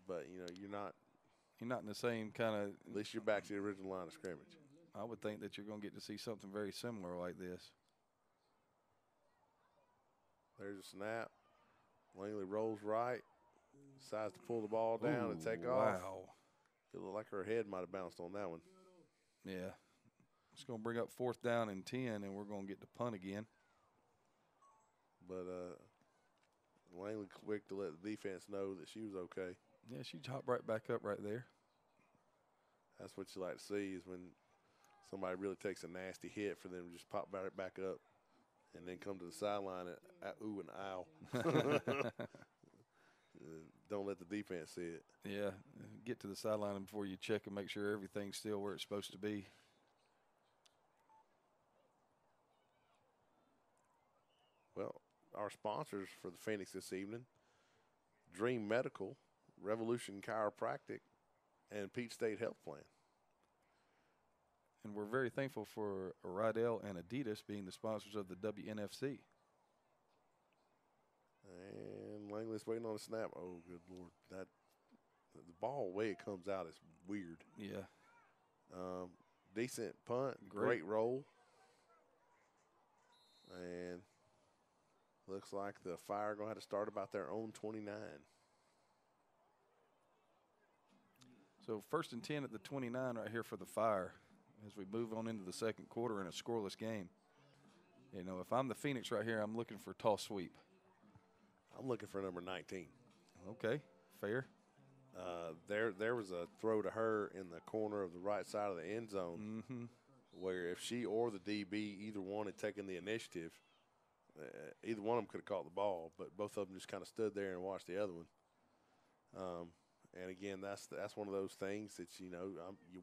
But, you're not. You're not in the same kind of. At least you're back to the original line of scrimmage. I would think that you're going to get to see something very similar like this. There's a snap. Langley rolls right. Decides to pull the ball down and take off. Wow. It looked like her head might have bounced on that one. Yeah. It's going to bring up 4th down and 10, and we're going to get to punt again. But Langley quick to let the defense know that she was okay. Yeah, she hopped right back up right there. That's what you like to see is when somebody really takes a nasty hit for them to just pop right back up and then come to the sideline at ooh and ow. Don't let the defense see it. Yeah, get to the sideline before you check and make sure everything's still where it's supposed to be. Well, our sponsors for the Phoenix this evening, Dream Medical, Revolution Chiropractic, and Peach State Health Plan. And we're very thankful for Rydell and Adidas being the sponsors of the WNFC. And Langley's waiting on a snap. Oh, good Lord. The ball, the way it comes out is weird. Yeah. Decent punt. Great roll. And looks like the Fire going to have to start about their own 29. So 1st and 10 at the 29 right here for the Fire as we move on into the second quarter in a scoreless game. You know, if I'm the Phoenix right here, I'm looking for a toss sweep. I'm looking for number 19. Okay, fair. There was a throw to her in the corner of the right side of the end zone where if she or the DB, either one had taken the initiative, either one of them could have caught the ball, but both of them just kind of stood there and watched the other one. And again, that's one of those things that you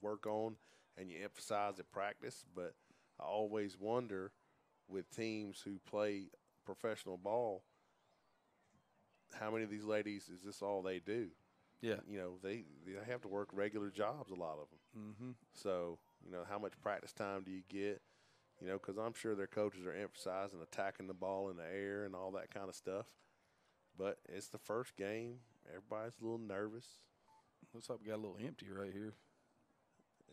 work on and you emphasize at practice. But I always wonder with teams who play professional ball, how many of these ladies is this all they do? Yeah, they have to work regular jobs, a lot of them. So how much practice time do you get? Because I'm sure their coaches are emphasizing attacking the ball in the air and all that kind of stuff. But it's the first game. Everybody's a little nervous. Looks like we got a little empty right here.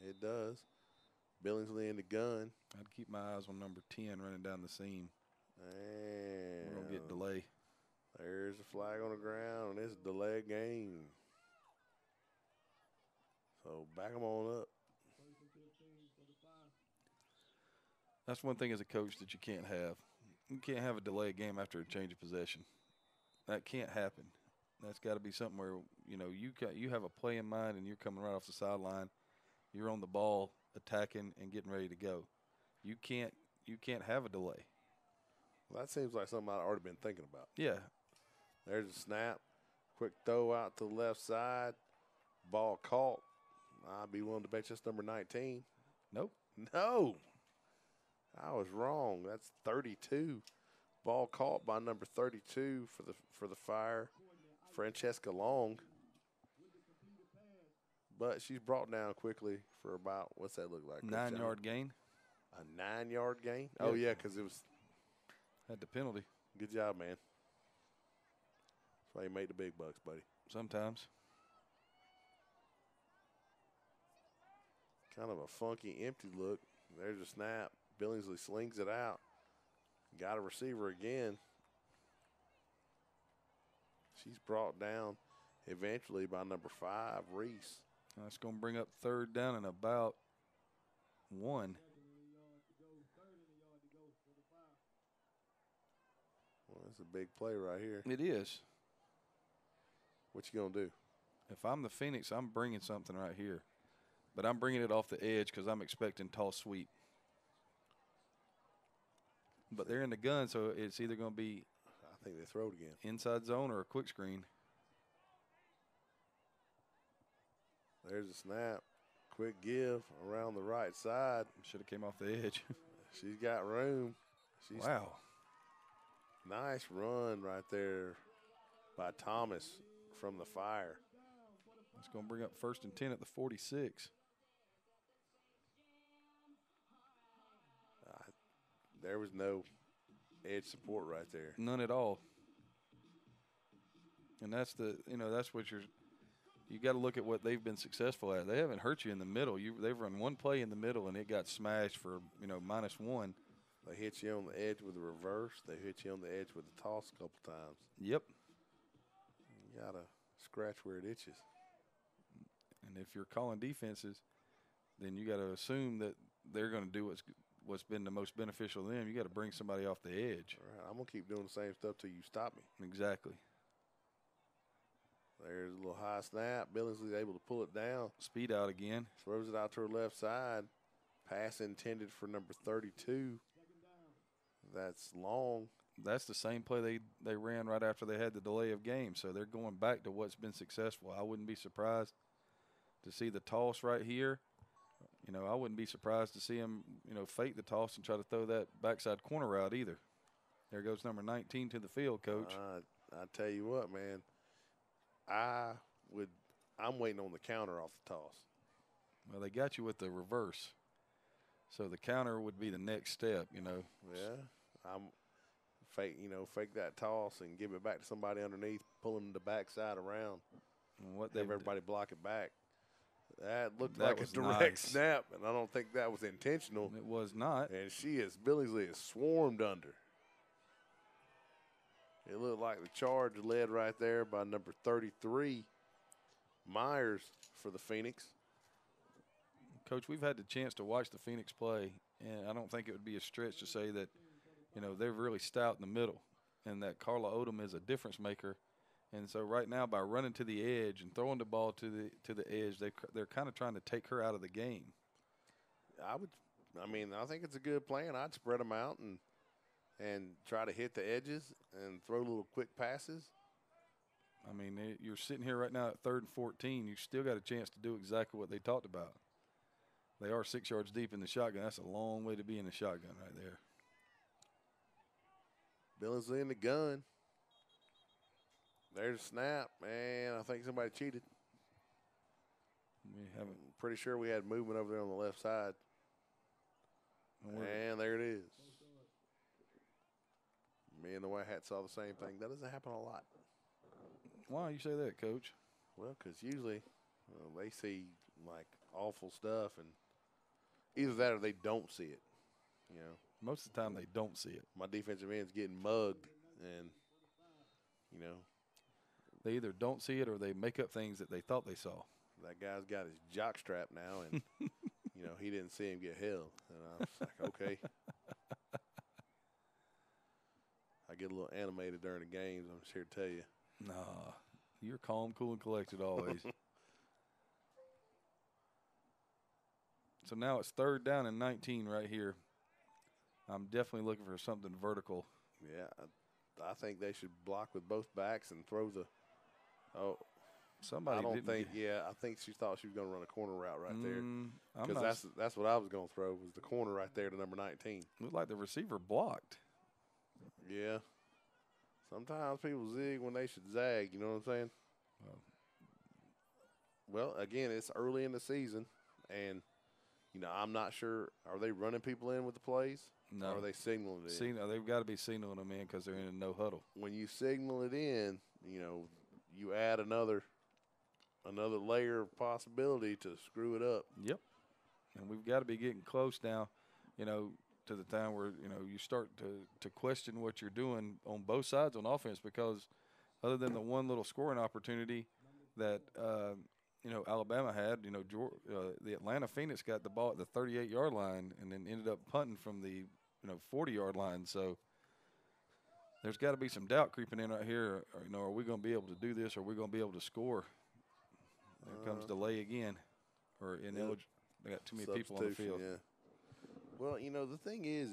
It does. Billingsley in the gun. I'd keep my eyes on number 10 running down the seam. And we're going to get delay. There's a flag on the ground, and it's a delay game. So back them on up. That's one thing as a coach that you can't have. You can't have a delay game after a change of possession. That can't happen. That's got to be something where, you have a play in mind and you're coming right off the sideline. You're on the ball, attacking and getting ready to go. You can't have a delay. Well, that seems like something I've already been thinking about. Yeah. There's a snap. Quick throw out to the left side. Ball caught. I'd be willing to bet just number 19. Nope. No. I was wrong. That's 32. Ball caught by number 32 for the Fire, Francesca Long. But she's brought down quickly for about, what's that look like? 9-yard gain. A 9-yard gain? Yeah. Oh, yeah, because it was. Had the penalty. Good job, man. That's why you made the big bucks, buddy. Sometimes. Kind of a funky, empty look. There's a snap. Billingsley slings it out. Got a receiver again. She's brought down eventually by number 5, Reese. That's going to bring up 3rd down and about 1. Well, that's a big play right here. It is. What you going to do? If I'm the Phoenix, I'm bringing something right here. But I'm bringing it off the edge because I'm expecting toss sweep. But they're in the gun, so it's either going to be I think they throw it again. Inside zone or a quick screen. There's a snap. Quick give around the right side. Should have came off the edge. She's got room. Wow. Nice run right there by Thomas from the Fire. It's going to bring up 1st and 10 at the 46. There was no edge support right there. None at all. And that's that's what you got to look at what they've been successful at. They haven't hurt you in the middle. They've run one play in the middle and it got smashed for, -1. They hit you on the edge with a reverse. They hit you on the edge with a toss a couple times. Yep. You got to scratch where it itches. And if you're calling defenses, then you got to assume that they're going to do what's been the most beneficial to them. You got to bring somebody off the edge. All right, I'm going to keep doing the same stuff till you stop me. Exactly. There's a little high snap. Billingsley's able to pull it down. Speed out again. Throws it out to her left side. Pass intended for number 32. That's Long. That's the same play they ran right after they had the delay of game. So they're going back to what's been successful. I wouldn't be surprised to see the toss right here. I wouldn't be surprised to see him, fake the toss and try to throw that backside corner route either. There goes number 19 to the field, Coach. I tell you what, man. I'm waiting on the counter off the toss. Well, they got you with the reverse. So the counter would be the next step, Yeah. I'm fake that toss and give it back to somebody underneath, pulling the backside around. And what Have they've everybody block it back. That looked That like a was direct nice. snap, and I don't think that was intentional. It was not. And Billingsley is swarmed under. It looked like the charge led right there by number 33, Myers for the Phoenix. Coach, we've had the chance to watch the Phoenix play, and I don't think it would be a stretch to say that, they're really stout in the middle and that Carla Odom is a difference maker. And so right now, by running to the edge and throwing the ball to the edge, they're kind of trying to take her out of the game. I think it's a good plan. I'd spread them out and try to hit the edges and throw little quick passes. I mean, you're sitting here right now at 3rd and 14. You still got a chance to do exactly what they talked about. They are 6 yards deep in the shotgun. That's a long way to be in the shotgun right there. Billingsley in the gun. There's a snap, and I think somebody cheated. I'm pretty sure we had movement over there on the left side. And there it is. Me and the white hat saw the same thing. That doesn't happen a lot. Why you say that, Coach? Well, because usually they see, like, awful stuff, and either that or they don't see it, Most of the time they don't see it. My defensive end's getting mugged, and, They either don't see it or they make up things that they thought they saw. that guy's got his jock strap now, and, he didn't see him get held. And I was like, okay. I get a little animated during the games, I'm just here to tell you. Nah, you're calm, cool, and collected always. So now it's 3rd down and 19 right here. I'm definitely looking for something vertical. Yeah, I think they should block with both backs and throw the somebody. I think she thought she was going to run a corner route right there. Because that's what I was going to throw was the corner right there to number 19. Looked like the receiver blocked. Yeah. Sometimes people zig when they should zag, you know what I'm saying? Well, again, it's early in the season, and, I'm not sure. Are they running people in with the plays? No. Or are they signaling it in? They've got to be signaling them in because they're in a no huddle. When you signal it in, you add another layer of possibility to screw it up. Yep. And we've got to be getting close now, to the time where, you start to question what you're doing on both sides on offense, because other than the one little scoring opportunity that, Alabama had, the Atlanta Phoenix got the ball at the 38-yard line and then ended up punting from the, 40-yard line. So there's got to be some doubt creeping in right here. Are we going to be able to do this? Or are we going to be able to score? There comes delay again. They got too many people on the field. Yeah. Well, the thing is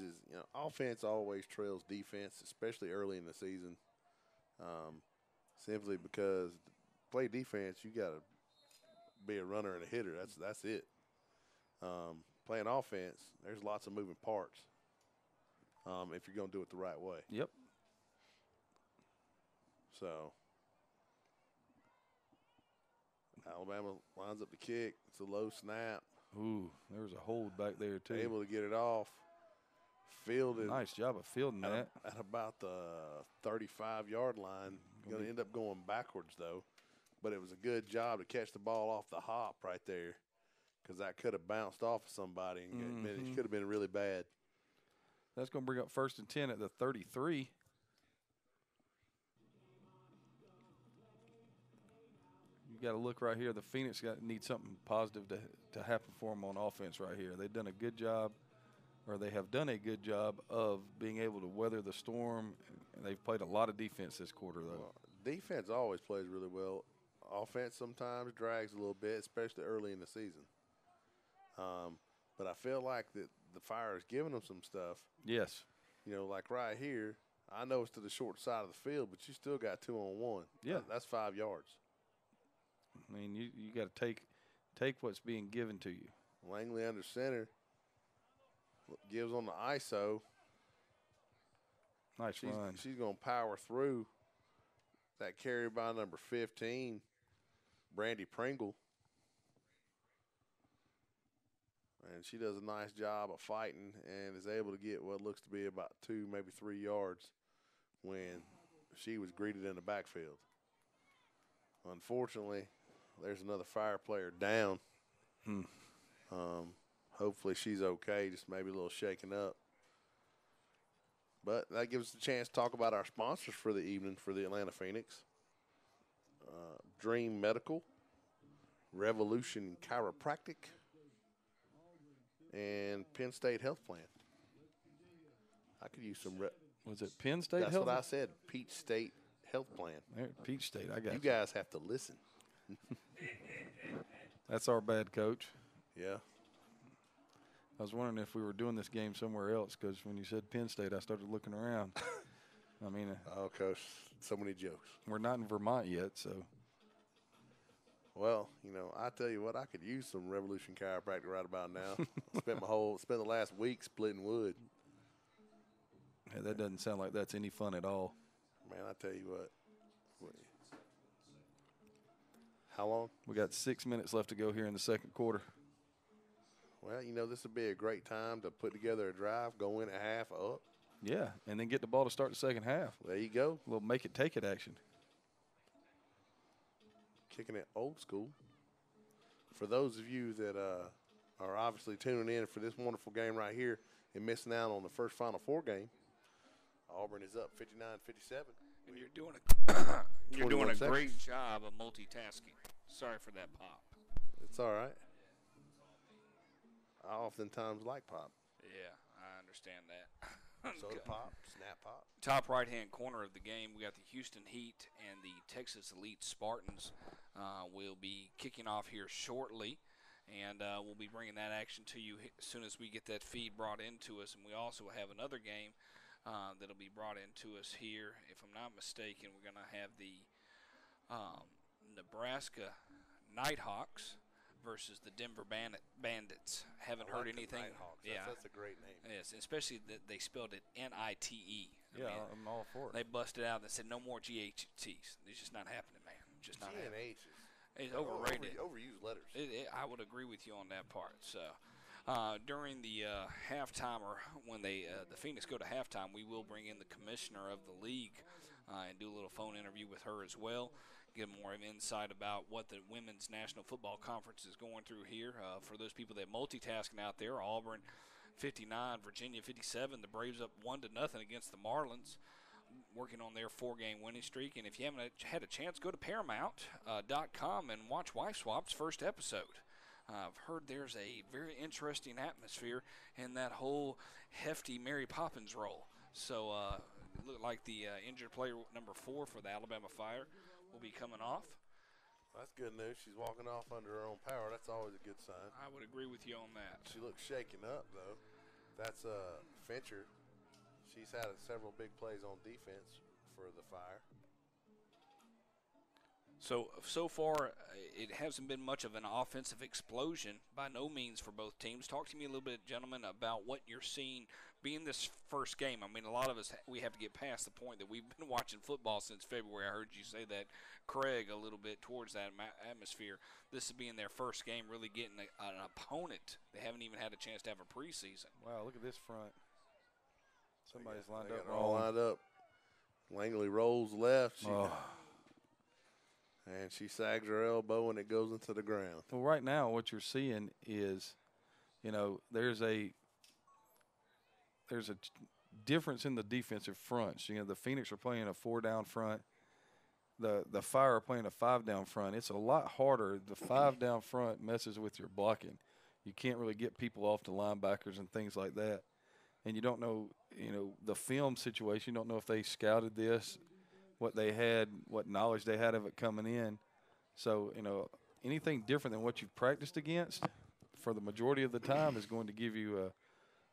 offense always trails defense, especially early in the season, simply because to play defense, you got to be a runner and a hitter. That's it. Playing offense, there's lots of moving parts if you're going to do it the right way. Yep. So Alabama lines up the kick. It's a low snap. Ooh, there was a hold back there, too. Able to get it off. Fielded. Nice job of fielding that. At about the 35-yard line. Going to end up going backwards, though. But it was a good job to catch the ball off the hop right there, because that could have bounced off of somebody, and it could have been really bad. That's going to bring up 1st and 10 at the 33. You got to look right here. The Phoenix need something positive to happen for them on offense right here. They've done a good job, or they have done a good job of being able to weather the storm. And they've played a lot of defense this quarter, though. Well, defense always plays really well. Offense sometimes drags a little bit, especially early in the season. But I feel like that the Fire is giving them some stuff. Yes. Like right here, I know it's to the short side of the field, but you still got 2-on-1. Yeah. That's 5 yards. I mean, you got to take what's being given to you. Langley under center. Gives on the ISO. Nice run. She's going to power through that carry by number 15, Brandy Pringle. And she does a nice job of fighting and is able to get what looks to be about 2, maybe 3 yards when she was greeted in the backfield. Unfortunately, there's another Fire player down. Hopefully she's okay, just maybe a little shaken up. But that gives us a chance to talk about our sponsors for the evening for the Atlanta Phoenix. Dream Medical, Revolution Chiropractic, and Penn State Health Plan. I could use some. Was it Penn State That's Health? what I said. Peach State Health Plan. There, Peach State, I got you. You guys have to listen. That's our bad coach. Yeah. I was wondering if we were doing this game somewhere else because when you said Penn State, I started looking around. I mean, oh, Coach, so many jokes. We're not in Vermont yet, so. Well, you know, I tell you what, I could use some Revolution Chiropractic right about now. spent the last week splitting wood. Yeah, that doesn't sound like that's any fun at all. Man, I tell you what. How long? We got 6 minutes left to go here in the second quarter. Well, you know, this would be a great time to put together a drive, go in at half, up. Yeah, and then get the ball to start the second half. There you go. A little make it, take it action. Kicking it old school. For those of you that are obviously tuning in for this wonderful game right here and missing out on the first Final Four game, Auburn is up 59-57. And you're doing a great job of multitasking. Sorry for that pop. It's all right. I oftentimes like pop. Yeah, I understand that. Soda pop, snap pop. Top right-hand corner of the game, we got the Houston Heat and the Texas Elite Spartans will be kicking off here shortly. And we'll be bringing that action to you as soon as we get that feed brought into us. And we also have another game that'll be brought into us here. If I'm not mistaken, we're going to have the Nebraska Nighthawks versus the Denver Bandits. Haven't heard anything. Nighthawks. Yeah, that's a great name. Yes, especially that they spelled it N-I-T-E. Yeah, I'm all for it. They busted out and said no more GHTs. It's just not happening, man. Just not happening. It's overrated. Overused letters. I would agree with you on that part. So during the halftime, or when the Phoenix go to halftime, we will bring in the commissioner of the league and do a little phone interview with her as well. Get more of insight about what the Women's National Football Conference is going through here. For those people that multitasking out there, Auburn 59, Virginia 57. The Braves up 1-0 against the Marlins, working on their 4-game winning streak. And if you haven't had a chance, go to Paramount.com and watch Wife Swap's first episode. I've heard there's a very interesting atmosphere in that whole hefty Mary Poppins role. So it looked like the injured player number 4 for the Alabama Fire will be coming off. That's good news. She's walking off under her own power. That's always a good sign. I would agree with you on that. She looks shaken up, though. That's Fincher. She's had several big plays on defense for the Fire. So far, it hasn't been much of an offensive explosion, by no means, for both teams. Talk to me a little bit, gentlemen, about what you're seeing being this first game. I mean, a lot of us, we have to get past the point that we've been watching football since February. I heard you say that, Craig, a little bit towards that atmosphere. This is being their first game, really getting an opponent. They haven't even had a chance to have a preseason. Wow, look at this front. Somebody's lined They up got all wrong. lined up. Langley rolls left. Oh. And she sags her elbow, and it goes into the ground. Well, right now what you're seeing is, you know, there's a difference in the defensive fronts. You know, the Phoenix are playing a 4-down front. The Fire are playing a 5-down front. It's a lot harder. The 5-down front messes with your blocking. You can't really get people off the linebackers and things like that. And you don't know, you know, the film situation. You don't know if they scouted this, what they had, what knowledge they had of it coming in. So, you know, anything different than what you've practiced against for the majority of the time is going to give you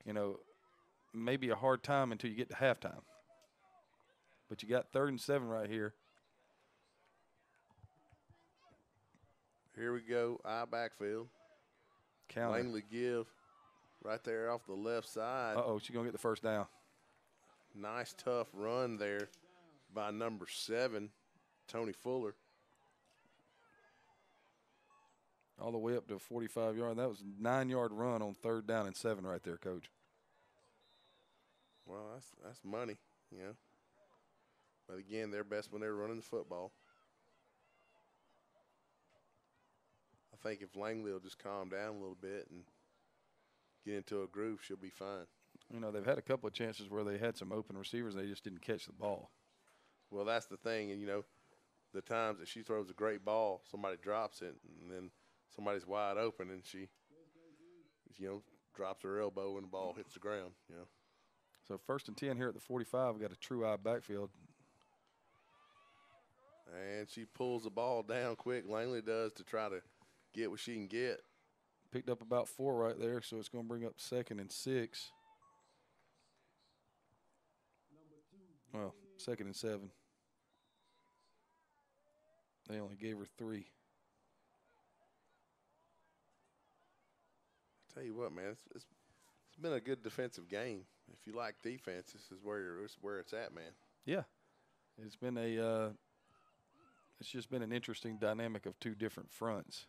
you know, maybe a hard time until you get to halftime. But you got 3rd and 7 right here. Here we go, I backfield. Counter. Langley give right there off the left side. Uh-oh, she's going to get the first down. Nice, tough run there by number 7, Tony Fuller. All the way up to 45 yard. That was a 9-yard run on 3rd down and 7 right there, Coach. Well, that's money, you know. But again, they're best when they're running the football. I think if Langley will just calm down a little bit and get into a groove, she'll be fine. You know, they've had a couple of chances where they had some open receivers. They just didn't catch the ball. Well, that's the thing. And, you know, the times that she throws a great ball, somebody drops it, and then somebody's wide open and she, drops her elbow and the ball hits the ground, So 1st and 10 here at the 45. We got a true eye backfield. And she pulls the ball down quick. Langley does, to try to get what she can get. Picked up about 4 right there, so it's going to bring up 2nd and 6. Well, 2nd and 7. They only gave her 3. Tell you what, man, it's been a good defensive game. If you like defense, this is where it's at, man. Yeah, it's been it's just been an interesting dynamic of 2 different fronts.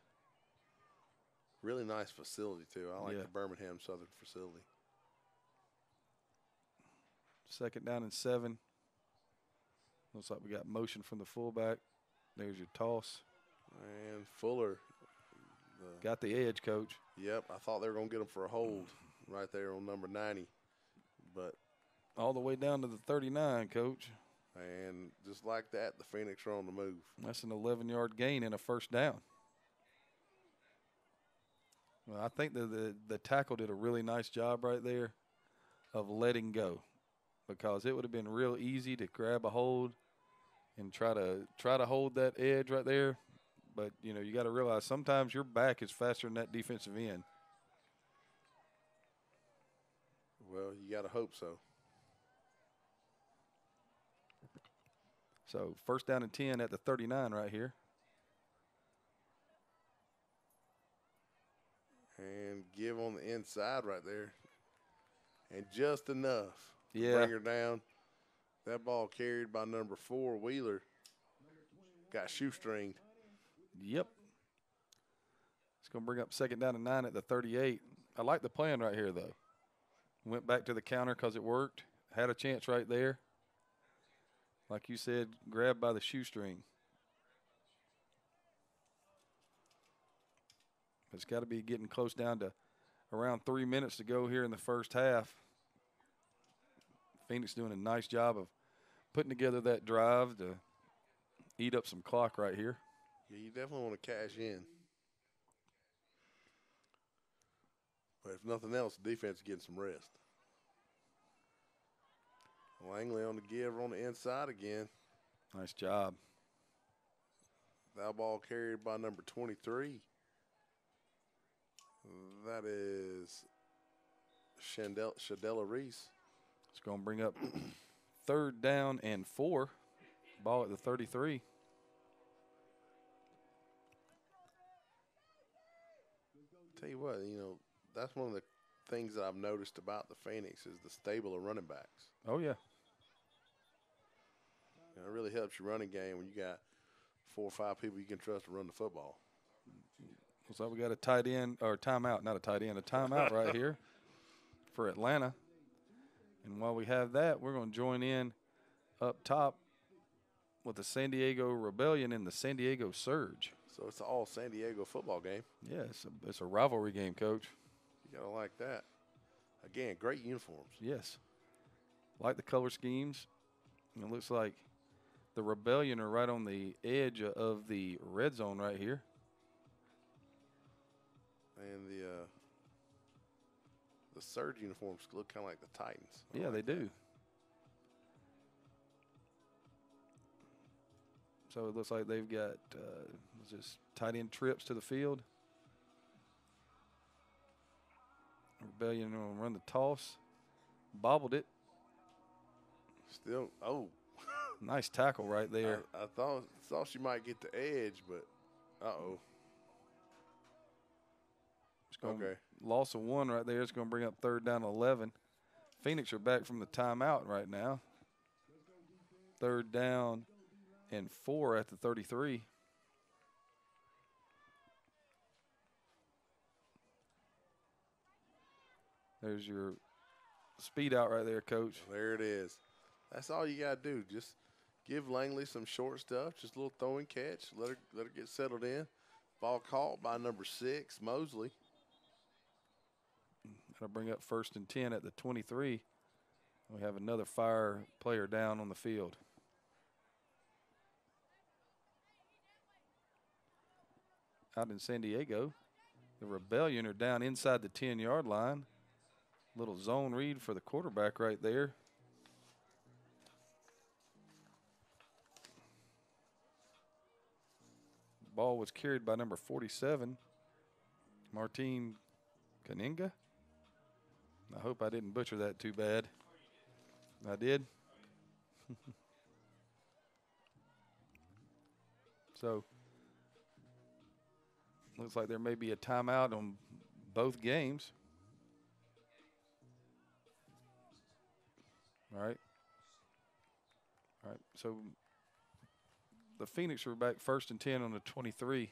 Really nice facility too. I like Yeah. the Birmingham Southern facility. 2nd down and 7. Looks like we got motion from the fullback. There's your toss. And Fuller. Got the edge, coach. Yep, I thought they were going to get him for a hold right there on number 90. But All the way down to the 39, coach. and just like that, the Phoenix are on the move. That's an 11-yard gain and a 1st down. Well, I think the tackle did a really nice job right there of letting go, because it would have been real easy to grab a hold and try to hold that edge right there. But, you got to realize sometimes your back is faster than that defensive end. Well, you got to hope so. So 1st down and 10 at the 39 right here. And give on the inside right there. And just enough to Yeah. bring her down. That ball carried by number 4, Wheeler. Got shoestringed. Yep. It's going to bring up 2nd down and 9 at the 38. I like the plan right here, though. Went back to the counter because it worked. Had a chance right there. Like you said, grabbed by the shoestring. It's got to be getting close down to around 3 minutes to go here in the first half. Phoenix doing a nice job of putting together that drive to eat up some clock right here. Yeah, you definitely want to cash in. But if nothing else, the defense is getting some rest. Langley on the give on the inside again. Nice job. That ball carried by number 23. That is Shadella Reese. It's going to bring up 3rd down and 4. Ball at the 33. Tell you what, that's one of the things that I've noticed about the Phoenix is the stable of running backs. Oh, yeah. It really helps your running game when you got 4 or 5 people you can trust to run the football. Looks like we got a tight end, or timeout, not a tight end, a timeout right here for Atlanta. And while we have that, we're going to join in up top with the San Diego Rebellion and the San Diego Surge. So it's an all San Diego football game. Yeah, it's a rivalry game, Coach. You got to like that. Again, great uniforms. Yes. Like the color schemes. And it looks like the Rebellion are right on the edge of the red zone right here. And the Surge uniforms look kind of like the Titans. Yeah, they do. So it looks like they've got just tight end trips to the field. Rebellion will run the toss. Bobbled it. Still, Nice tackle right there. I thought she might get the edge, but uh-oh. Okay. Loss of 1 right there. It's going to bring up 3rd down 11. Phoenix are back from the timeout right now. 3rd down and 4 at the 33. There's your speed out right there, Coach. There it is. That's all you got to do. Just give Langley some short stuff, just a little throw and catch. Let her get settled in. Ball caught by number 6, Mosley. That'll bring up 1st and 10 at the 23. We have another Fire player down on the field. out in San Diego. The Rebellion are down inside the 10-yard line. Little zone read for the quarterback right there. Ball was carried by number 47, Martin Kaninga. I hope I didn't butcher that too bad. I did. So, looks like there may be a timeout on both games. All right. So, the Phoenix are back 1st and 10 on the 23.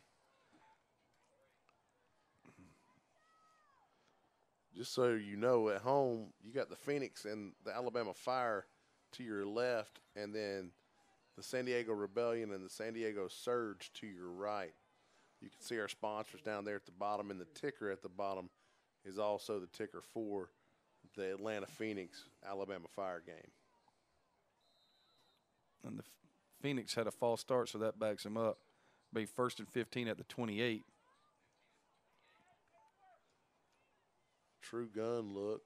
Just so you know, at home, you got the Phoenix and the Alabama Fire to your left, and then the San Diego Rebellion and the San Diego Surge to your right. You can see our sponsors down there at the bottom, and the ticker at the bottom is also the ticker for the Atlanta Phoenix Alabama Fire game. And the Phoenix had a false start, so that backs them up. Be 1st and 15 at the 28. True gun look.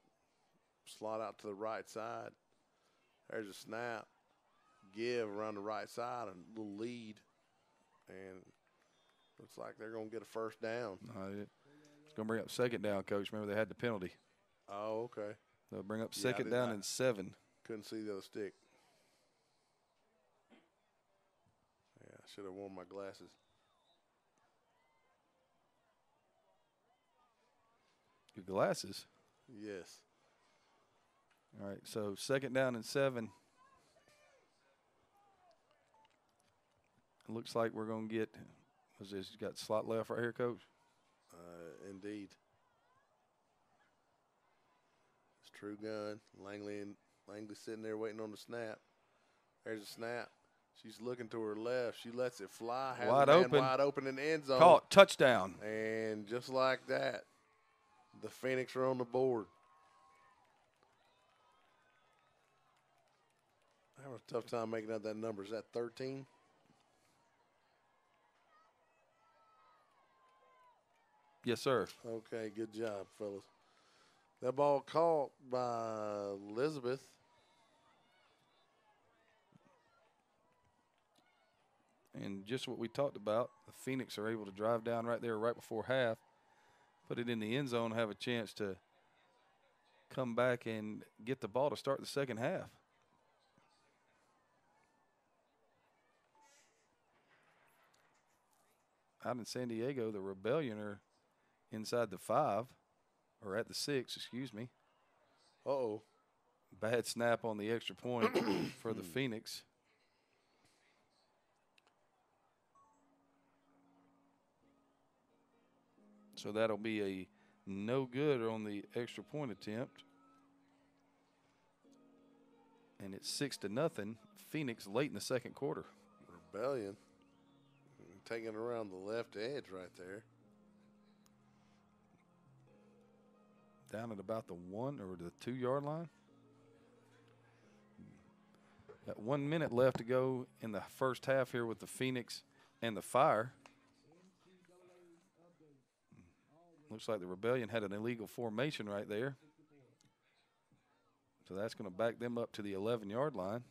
Slot out to the right side. There's a snap. Give around the right side, a little lead. And looks like they're going to get a first down. It's going to bring up 2nd down, Coach. Remember, they had the penalty. Oh, okay. They'll bring up 2nd down and 7. Couldn't see the other stick. Yeah, I should have worn my glasses. Your glasses? Yes. All right, so 2nd down and 7. It looks like we're going to get, what's this, you got slot left right here, Coach? Indeed. It's true gun. Langley sitting there waiting on the snap. There's a snap. She's looking to her left. She lets it fly. Has Wide a man open. Wide open in the end zone. Caught, touchdown. And just like that, the Phoenix are on the board. I have a tough time making out that number. Is that 13? Yes, sir. Okay, good job, fellas. That ball caught by Elizabeth. And just what we talked about, the Phoenix are able to drive down right there right before half, put it in the end zone, have a chance to come back and get the ball to start the second half. Out in San Diego, the Rebellion are inside the 5, or at the 6, excuse me. Uh-oh. Bad snap on the extra point for the Phoenix. So that'll be a no good on the extra point attempt. And it's 6-0. Phoenix late in the second quarter. Rebellion taking it around the left edge right there. Down at about the 1 or the 2-yard line. Got 1 minute left to go in the first half here with the Phoenix and the Fire. Looks like the Rebellion had an illegal formation right there. So that's going to back them up to the 11-yard line.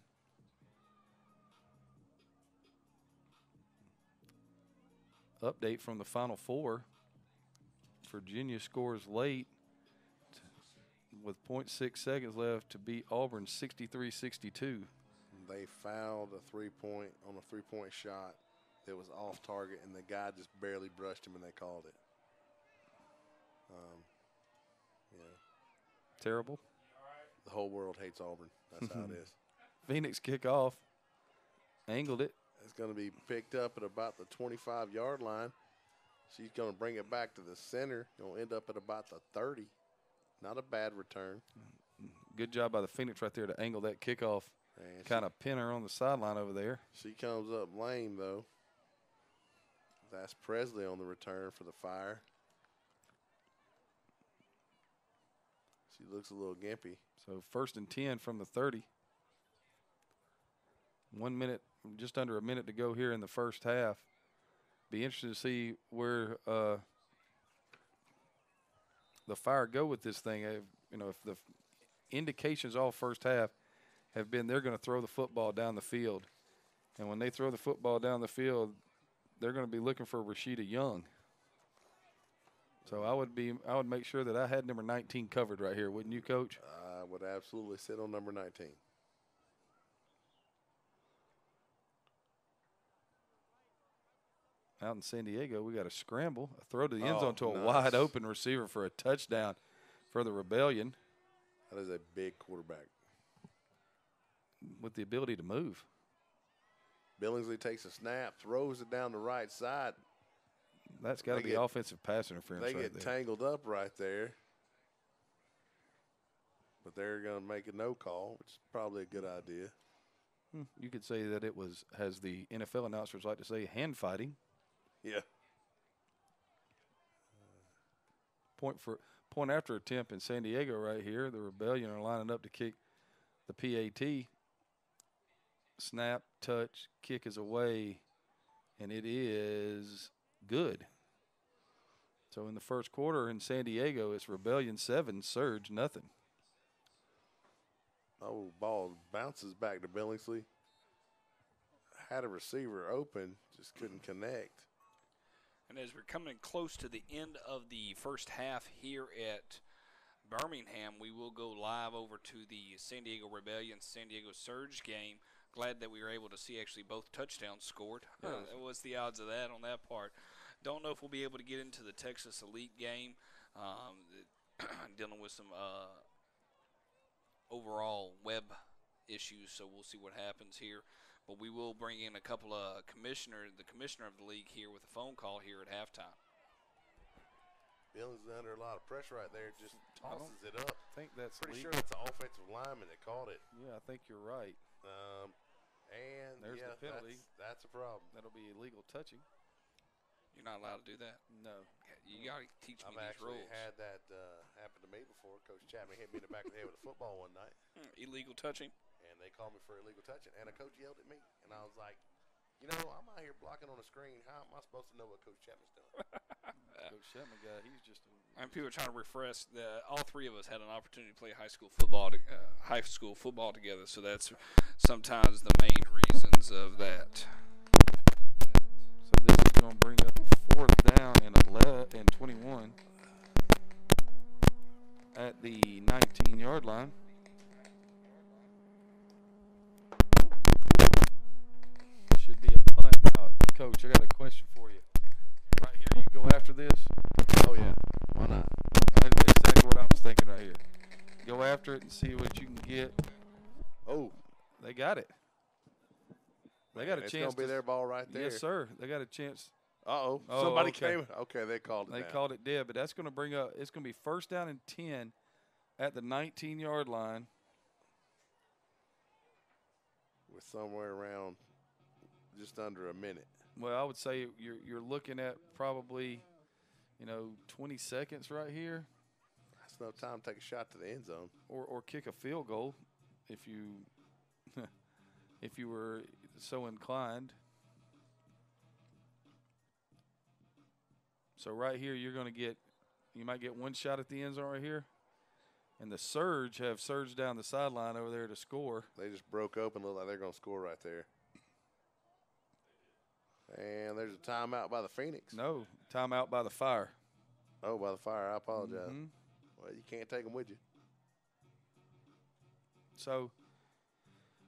Update from the Final Four. Virginia scores late with 0.6 seconds left to beat Auburn 63-62. They fouled a three-point shot that was off target, and the guy just barely brushed him, and they called it. Yeah. Terrible. The whole world hates Auburn. That's how it is. Phoenix kickoff. Angled it. It's going to be picked up at about the 25-yard line. She's going to bring it back to the center. Going to end up at about the 30. Not a bad return. Good job by the Phoenix right there to angle that kickoff. Kind of pin her on the sideline over there. She comes up lame, though. That's Presley on the return for the Fire. She looks a little gimpy. So 1st and 10 from the 30. 1 minute, just under a minute to go here in the first half. Be interested to see where the Fire go with this thing. You know, if the indications all first half have been they're going to throw the football down the field, and when they throw the football down the field, they're going to be looking for Rashida Young. So I would make sure that I had number 19 covered right here, wouldn't you, Coach? I would absolutely sit on number 19. Out in San Diego, we got a scramble, a throw to the end Oh, zone to a nice. wide open receiver for a touchdown for the Rebellion That is a big quarterback. with the ability to move. Billingsley takes a snap, throws it down the right side. That's got to They be get- offensive pass interference They right get there. tangled up right there. But they're going to make a no call, which is probably a good idea. You could say that it was, as the NFL announcers like to say, hand fighting. Yeah. Point after attempt in San Diego right here. The Rebellion are lining up to kick the PAT. Snap, touch, kick is away, and it is good. So in the first quarter in San Diego, it's Rebellion 7, Surge nothing. Oh, ball bounces back to Billingsley. Had a receiver open, just couldn't connect. And as we're coming close to the end of the first half here at Birmingham, we will go live over to the San Diego Rebellion, San Diego Surge game. Glad that we were able to see actually both touchdowns scored. Yeah. What's the odds of that on that part? Don't know if we'll be able to get into the Texas Elite game. Dealing with some overall web issues, so we'll see what happens here. But we will bring in a couple of the commissioner of the league here with a phone call here at halftime. Billingsley under a lot of pressure right there, just tosses it up. I think that's Pretty legal. sure that's the offensive lineman that caught it. Yeah, I think you're right. And There's the penalty. That's a problem. That'll be illegal touching. You're not allowed to do that. No. You got to teach me I've these actually rules. had that happen to me before. Coach Chapman hit me in the back of the head with a football one night, Illegal touching. and they called me for illegal touching. And a coach yelled at me, and I was like, you know, I'm out here blocking on the screen. How am I supposed to know what Coach Chapman's doing? Coach Shetman guy, he's just And people are trying to refresh. All three of us had an opportunity to play high school football together. So that's sometimes the main reasons of that. So this is going to bring up fourth down and 21 at the 19-yard line. Should be a punt now. Coach, I got a question for you. Right here, you go after this. Oh, yeah. Why not? That's exactly what I was thinking right here. Go after it and see what you can get. Oh, They got it. They got a it's chance. going to be to- their ball right there. Yes, sir. They got a chance. Uh-oh. Oh, Somebody okay. came. Okay, they called it They down. called it dead, but that's going to bring up. It's going to be first down and 10 at the 19-yard line. With somewhere around just under a minute. Well, I would say you're looking at probably, 20 seconds right here, That's no time to take a shot to the end zone. or kick a field goal, if you if you were so inclined. So right here, you might get one shot at the end zone right here, and the Surge have surged down the sideline over there to score. They just broke open, look like they're going to score right there. And there's a timeout by the Phoenix. No, timeout by the Fire. Oh, by the Fire. I apologize. Mhm. Well, you can't take them with you. So,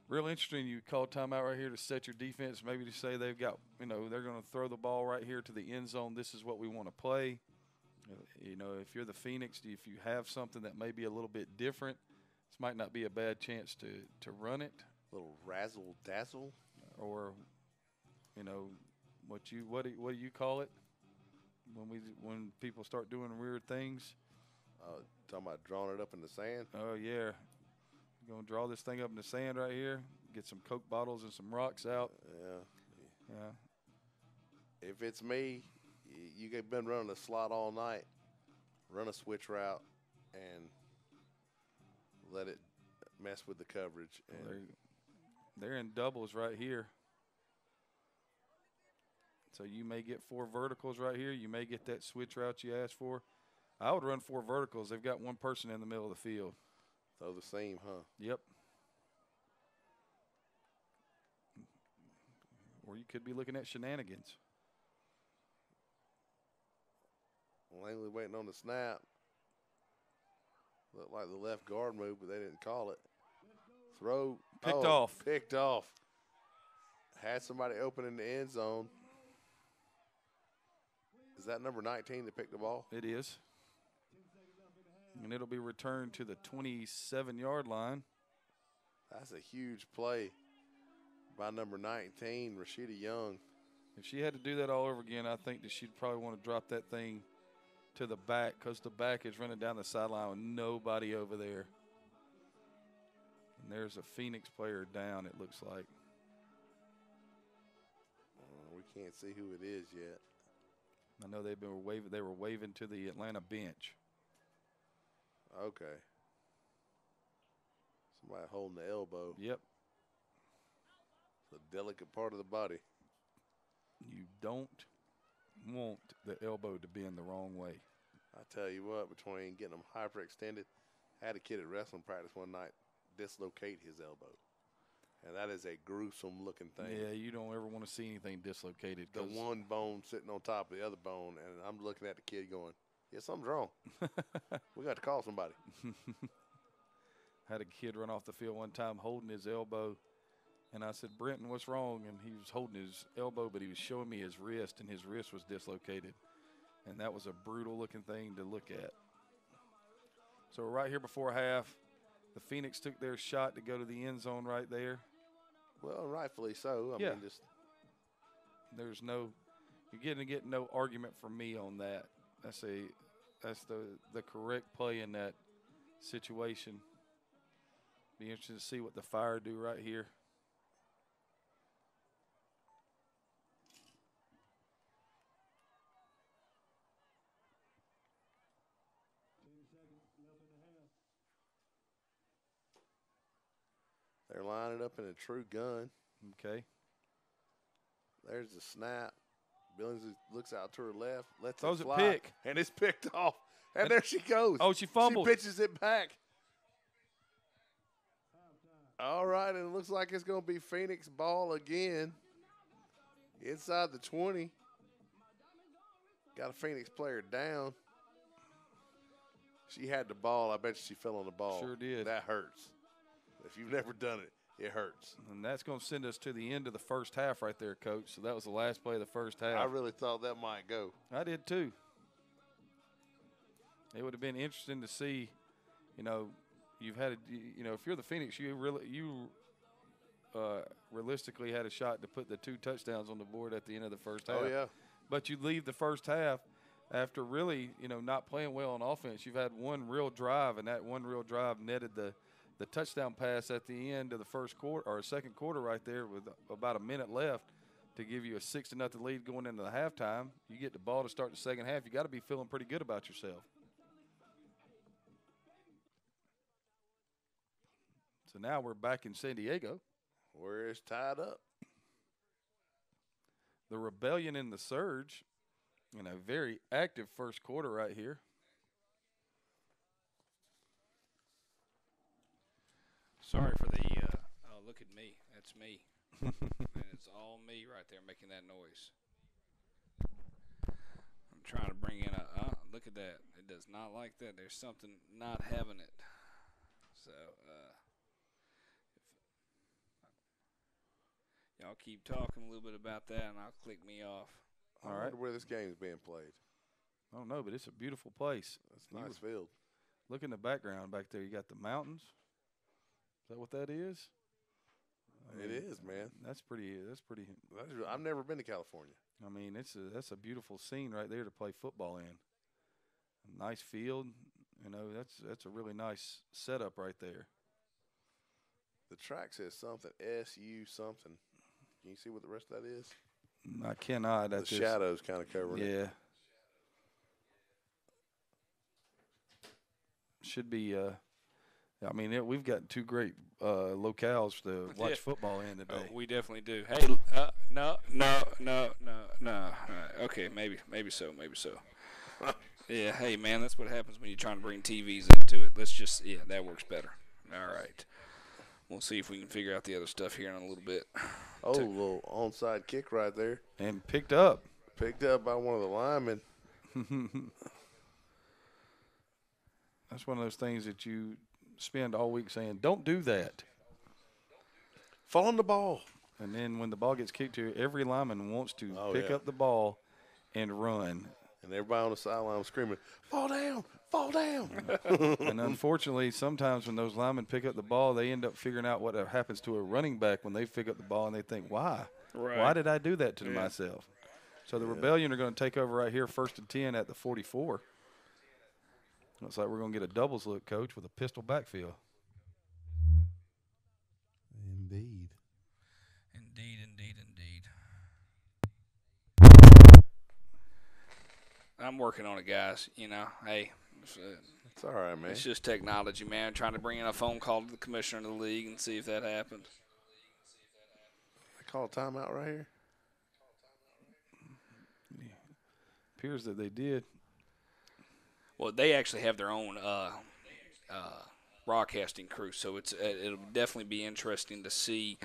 real interesting. You call timeout right here to set your defense. Maybe to say they've got, they're going to throw the ball right here to the end zone. This is what we want to play. If you're the Phoenix, if you have something that may be a little bit different, this might not be a bad chance to run it. A little razzle dazzle. Or, what do you call it when people start doing weird things? Talking about drawing it up in the sand. Oh yeah, you're gonna draw this thing up in the sand right here. Get some Coke bottles and some rocks out. Yeah. If it's me, you have been running a slot all night. Run a switch route and let it mess with the coverage. And They're in doubles right here. So you may get 4 verticals right here. You may get that switch route you asked for. I would run 4 verticals. They've got one person in the middle of the field. Throw the seam, huh? Yep. Or you could be looking at shenanigans. Langley waiting on the snap. Looked like the left guard move, but they didn't call it. Throw. Picked off. Picked off. Had somebody open in the end zone. Is that number 19 that picked the ball? It is. And it'll be returned to the 27-yard line. That's a huge play by number 19, Rashida Young. If she had to do that all over again, I think that she'd probably want to drop that thing to the back because the back is running down the sideline with nobody over there. And there's a Phoenix player down, it looks like. We can't see who it is yet. I know they were waving to the Atlanta bench. Okay. Somebody holding the elbow. Yep. It's a delicate part of the body. You don't want the elbow to be in the wrong way. I tell you what, between getting them hyperextended, I had a kid at wrestling practice one night dislocate his elbow. And that is a gruesome looking thing. Yeah, you don't ever want to see anything dislocated. The one bone sitting on top of the other bone, and I'm looking at the kid going, yeah, something's wrong. We got to call somebody. Had a kid run off the field one time holding his elbow, and I said, Brenton, what's wrong? And he was holding his elbow, but he was showing me his wrist, and his wrist was dislocated. And that was a brutal-looking thing to look at. So right here before half, the Phoenix took their shot to go to the end zone right there. Well, rightfully so. I mean, just there's no – you're going to get no argument from me on that. That's the correct play in that situation. Be interested to see what the Fire do right here. They're lining up in a true gun. Okay. There's the snap. Billings looks out to her left, lets Throws it it fly, pick. and it's picked off. And there she goes. Oh, she fumbled. She pitches it back. All right, and it looks like it's going to be Phoenix ball again. Inside the 20. Got a Phoenix player down. She had the ball. I bet you she fell on the ball. Sure did. That hurts. If you've never done it, it hurts. And that's going to send us to the end of the first half right there, Coach. So that was the last play of the first half. I really thought that might go. I did too. It would have been interesting to see, you've had if you're the Phoenix, you realistically had a shot to put the 2 touchdowns on the board at the end of the first half. Oh, yeah. But you leave the first half after really, not playing well on offense. You've had one real drive, and that one real drive netted the touchdown pass at the end of the first quarter or second quarter right there with about a minute left to give you a 6-0 lead going into the halftime. You get the ball to start the second half. You got to be feeling pretty good about yourself. So now we're back in San Diego. Where it's tied up. The Rebellion and the Surge in a very active first quarter right here. Sorry for the oh, look at me. That's me. And it's all me right there making that noise. I'm trying to bring in look at that. It does not like that. There's something not having it. So, y'all keep talking a little bit about that, and I'll click me off. I wonder where this game is being played. I don't know, but it's a beautiful place. It's a nice field. Look in the background back there. You got the mountains. Is that what that is? It is, man. That's pretty. I've never been to California. I mean, that's a beautiful scene right there to play football in. A nice field. That's a really nice setup right there. The track says something, SU something. Can you see what the rest of that is? I cannot. The shadows kind of covering it. Yeah. Should be. We've got 2 great locales to watch football in today. We definitely do. Hey, No. Okay, maybe so. Yeah, hey man, that's what happens when you're trying to bring TVs into it. That works better. All right, we'll see if we can figure out the other stuff here in a little bit. Oh, a little onside kick right there. And picked up. Picked up by one of the linemen. That's one of those things that you spend all week saying, don't do that. Fall on the ball. And then when the ball gets kicked to you, every lineman wants to pick yeah. up the ball and run. And everybody on the sideline was screaming, fall down, fall down. And unfortunately, sometimes when those linemen pick up the ball, they end up figuring out what happens to a running back when they pick up the ball, and they think, why? Right. Why did I do that to myself? So the Rebellion are going to take over right here, 1st and 10 at the 44. Looks like we're going to get a doubles look, Coach, with a pistol backfield. Indeed. I'm working on it, guys. Hey, It's all right, man. it's just technology, man. Trying to bring in a phone call to the commissioner of the league and see if that happens. They call a timeout right here. Appears that they did. Well, they actually have their own broadcasting crew, so it'll definitely be interesting to see.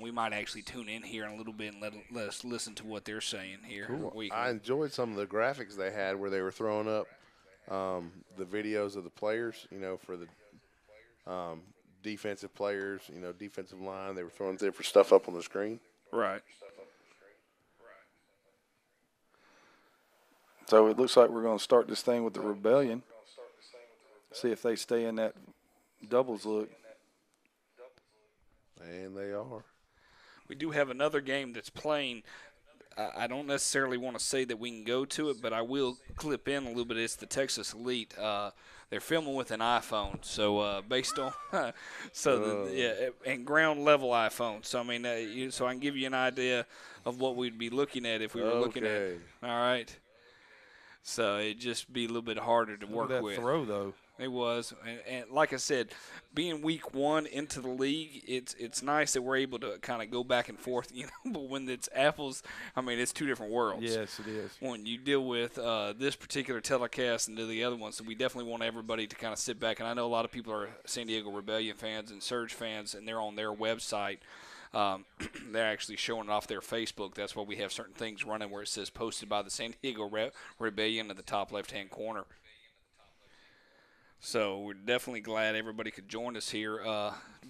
We might actually tune in here in a little bit and let us listen to what they're saying here. Cool. I enjoyed some of the graphics they had where they were throwing up the videos of the players, for the defensive players, defensive line. They were throwing different stuff up on the screen. Right. So it looks like we're going to start this thing with the Rebellion. See if they stay in that doubles look. And they are. We do have another game that's playing. I don't necessarily want to say that we can go to it, but I will clip in a little bit. It's the Texas Elite. They're filming with an iPhone, so based on and ground level iPhone. So I mean, so I can give you an idea of what we'd be looking at if we were looking at it. All right. So it'd just be a little bit harder to work that with. Throw though. It was, and like I said, being week one into the league, it's nice that we're able to kind of go back and forth, But when it's apples, I mean, it's two different worlds. Yes, it is. When you deal with this particular telecast and do the other ones, so we definitely want everybody to kind of sit back. And I know a lot of people are San Diego Rebellion fans and Surge fans, and they're on their website. They're actually showing it off their Facebook. That's why we have certain things running where it says posted by the San Diego Rebellion at the top left-hand corner. So we're definitely glad everybody could join us here,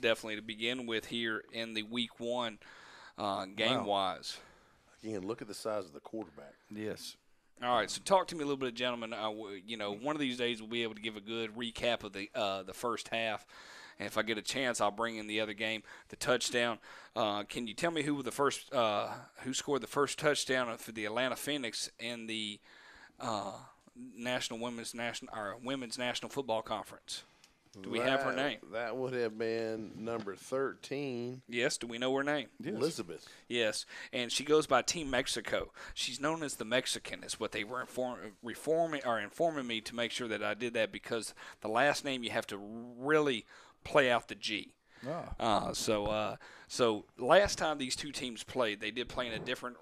definitely to begin with here in the week one game-wise. Again, look at the size of the quarterback. Yes. All right, so talk to me a little bit, gentlemen. One of these days we'll be able to give a good recap of the first half. And if I get a chance, I'll bring in the other game, the touchdown. Can you tell me who scored the first touchdown for the Atlanta Phoenix in the Women's National Football Conference? Do we have her name? That would have been number 13. Yes. Do we know her name? Yes. Elizabeth. Yes. And she goes by Team Mexico. She's known as the Mexican, is what they were informing me to make sure that I did that, because the last name you have to really play out the G. So last time these two teams played, they did play in a different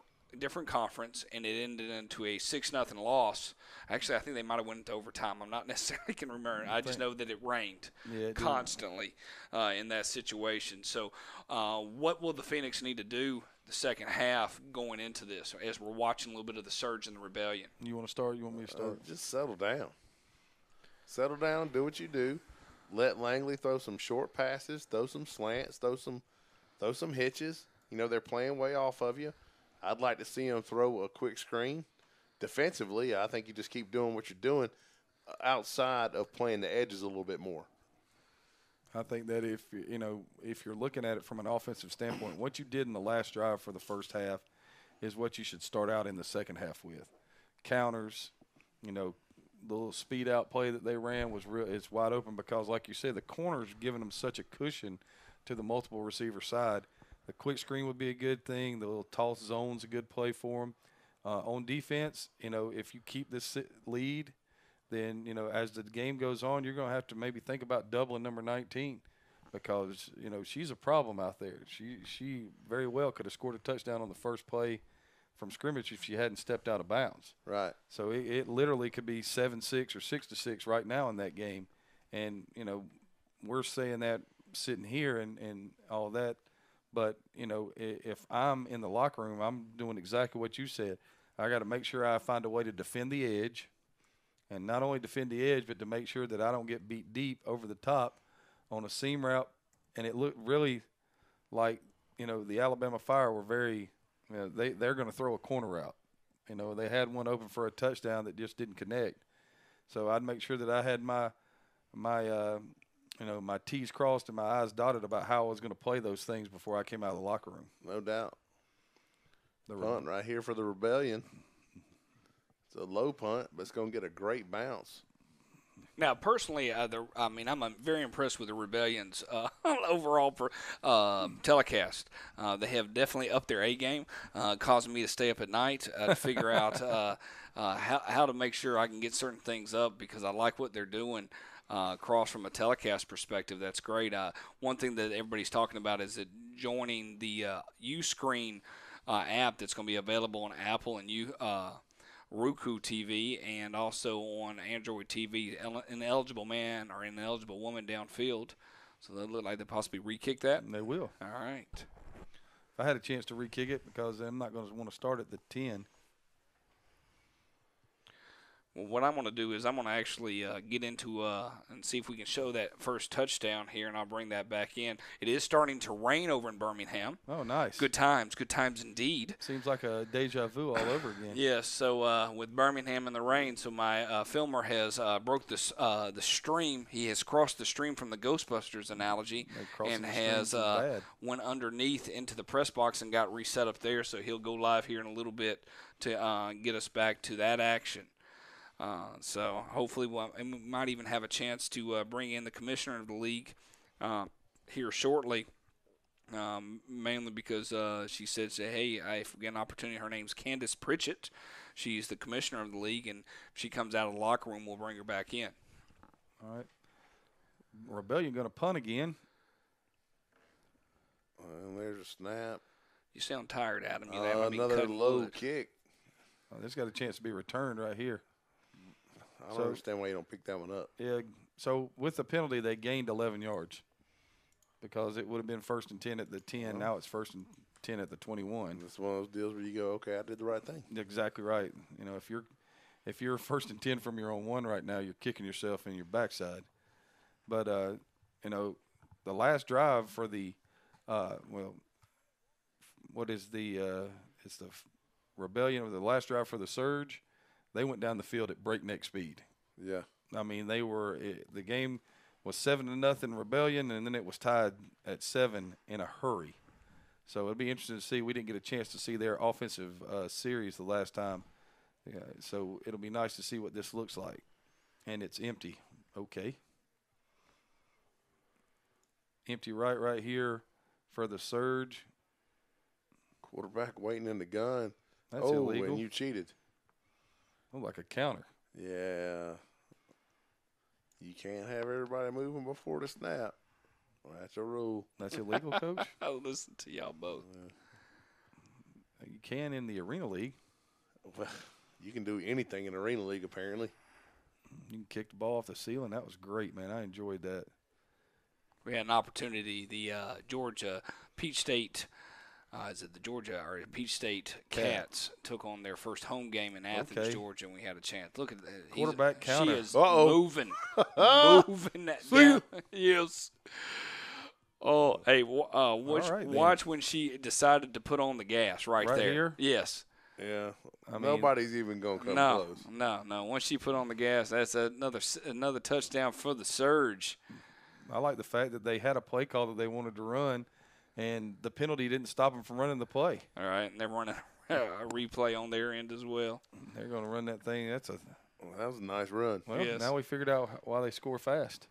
conference, and it ended into a 6-0 loss. Actually, I think they might have went into overtime. I'm not necessarily can remember. I just know that it rained constantly in that situation. So what will the Phoenix need to do the second half going into this, as we're watching a little bit of the Surge and the Rebellion? You want to start? You want me to start? Just settle down. Settle down, do what you do. Let Langley throw some short passes, throw some slants, throw some hitches. They're playing way off of you. I'd like to see him throw a quick screen. Defensively, I think you just keep doing what you're doing outside of playing the edges a little bit more. I think that if you're looking at it from an offensive standpoint, what you did in the last drive for the first half is what you should start out in the second half with. Counters, the little speed out play that they ran was real. It's wide open because, like you said, the corner's giving them such a cushion to the multiple receiver side. The quick screen would be a good thing. The little toss zone's a good play for them. On defense, if you keep this lead, then, as the game goes on, you're going to have to maybe think about doubling number 19 because, you know, she's a problem out there. She very well could have scored a touchdown on the first play from scrimmage if she hadn't stepped out of bounds. Right. So it literally could be 7-6 or 6-6 right now in that game. And, you know, we're saying that sitting here and all that. But, you know, if I'm in the locker room, I'm doing exactly what you said. I got to make sure I find a way to defend the edge, and not only defend the edge, but to make sure that I don't get beat deep over the top on a seam route. And it looked really like, you know, the Alabama Fire were very, you know, they're going to throw a corner route. You know, they had one open for a touchdown that just didn't connect. So I'd make sure that I had my T's crossed and my I's dotted about how I was going to play those things before I came out of the locker room. No doubt. The punt right here for the Rebellion. It's a low punt, but it's going to get a great bounce. Now, personally, I'm very impressed with the Rebellion's overall telecast. They have definitely upped their A game, causing me to stay up at night to figure out how to make sure I can get certain things up, because I like what they're doing. Across from a telecast perspective, that's great. One thing that everybody's talking about is that joining the Uscreen app that's going to be available on Apple and Roku TV, and also on Android TV, an eligible man or an eligible woman downfield. So they look like they possibly re-kick that. And they will. All right. If I had a chance to re-kick it, because I'm not going to want to start at the 10. Well, what I'm going to do is I'm going to actually get into and see if we can show that first touchdown here, and I'll bring that back in. It is starting to rain over in Birmingham. Oh, nice. Good times indeed. Seems like a deja vu all over again. Yes, so with Birmingham and the rain, so my filmer has broke the stream. He has crossed the stream from the Ghostbusters analogy and has went underneath into the press box and got reset up there, so he'll go live here in a little bit to get us back to that action. So hopefully we might even have a chance to bring in the commissioner of the league here shortly, mainly because she said, hey, if we get an opportunity, her name's Candace Pritchett. She's the commissioner of the league, and if she comes out of the locker room, we'll bring her back in. All right. Rebellion going to punt again. And there's a snap. You sound tired, Adam. Another low kick. Oh, this got a chance to be returned right here. I don't understand why you don't pick that one up. Yeah, so with the penalty, they gained 11 yards because it would have been 1st and 10 at the 10. Now it's 1st and 10 at the 21. It's one of those deals where you go, okay, I did the right thing. Exactly right. You know, if you're 1st and 10 from your own 1 right now, you're kicking yourself in your backside. But, you know, the last drive for the it's the Rebellion, or the last drive for the Surge. They went down the field at breakneck speed. Yeah. I mean, the game was 7-0 Rebellion, and then it was tied at 7 in a hurry. So it'll be interesting to see. We didn't get a chance to see their offensive series the last time. Yeah, so it'll be nice to see what this looks like. And it's empty. Okay. Empty right here for the Surge. Quarterback waiting in the gun. That's illegal. And you cheated. Oh, like a counter. Yeah. You can't have everybody moving before the snap. Well, that's a rule. That's illegal, Coach? Oh, listen to y'all both. You can in the Arena League. Well, you can do anything in the Arena League, apparently. You can kick the ball off the ceiling. That was great, man. I enjoyed that. We had an opportunity. The Georgia Peach State Peach State Cats took on their first home game in Athens, Georgia, and we had a chance. Look at that. Quarterback counter. She is moving that down. Yes. Oh, hey, watch when she decided to put on the gas right there. Here? Yes. Yeah. Nobody's even going to come close. No. Once she put on the gas, that's another touchdown for the Surge. I like the fact that they had a play call that they wanted to run, and the penalty didn't stop them from running the play. All right, and they're running a replay on their end as well. They're going to run that thing. That was a nice run. Well, yes. Now we figured out why they score fast.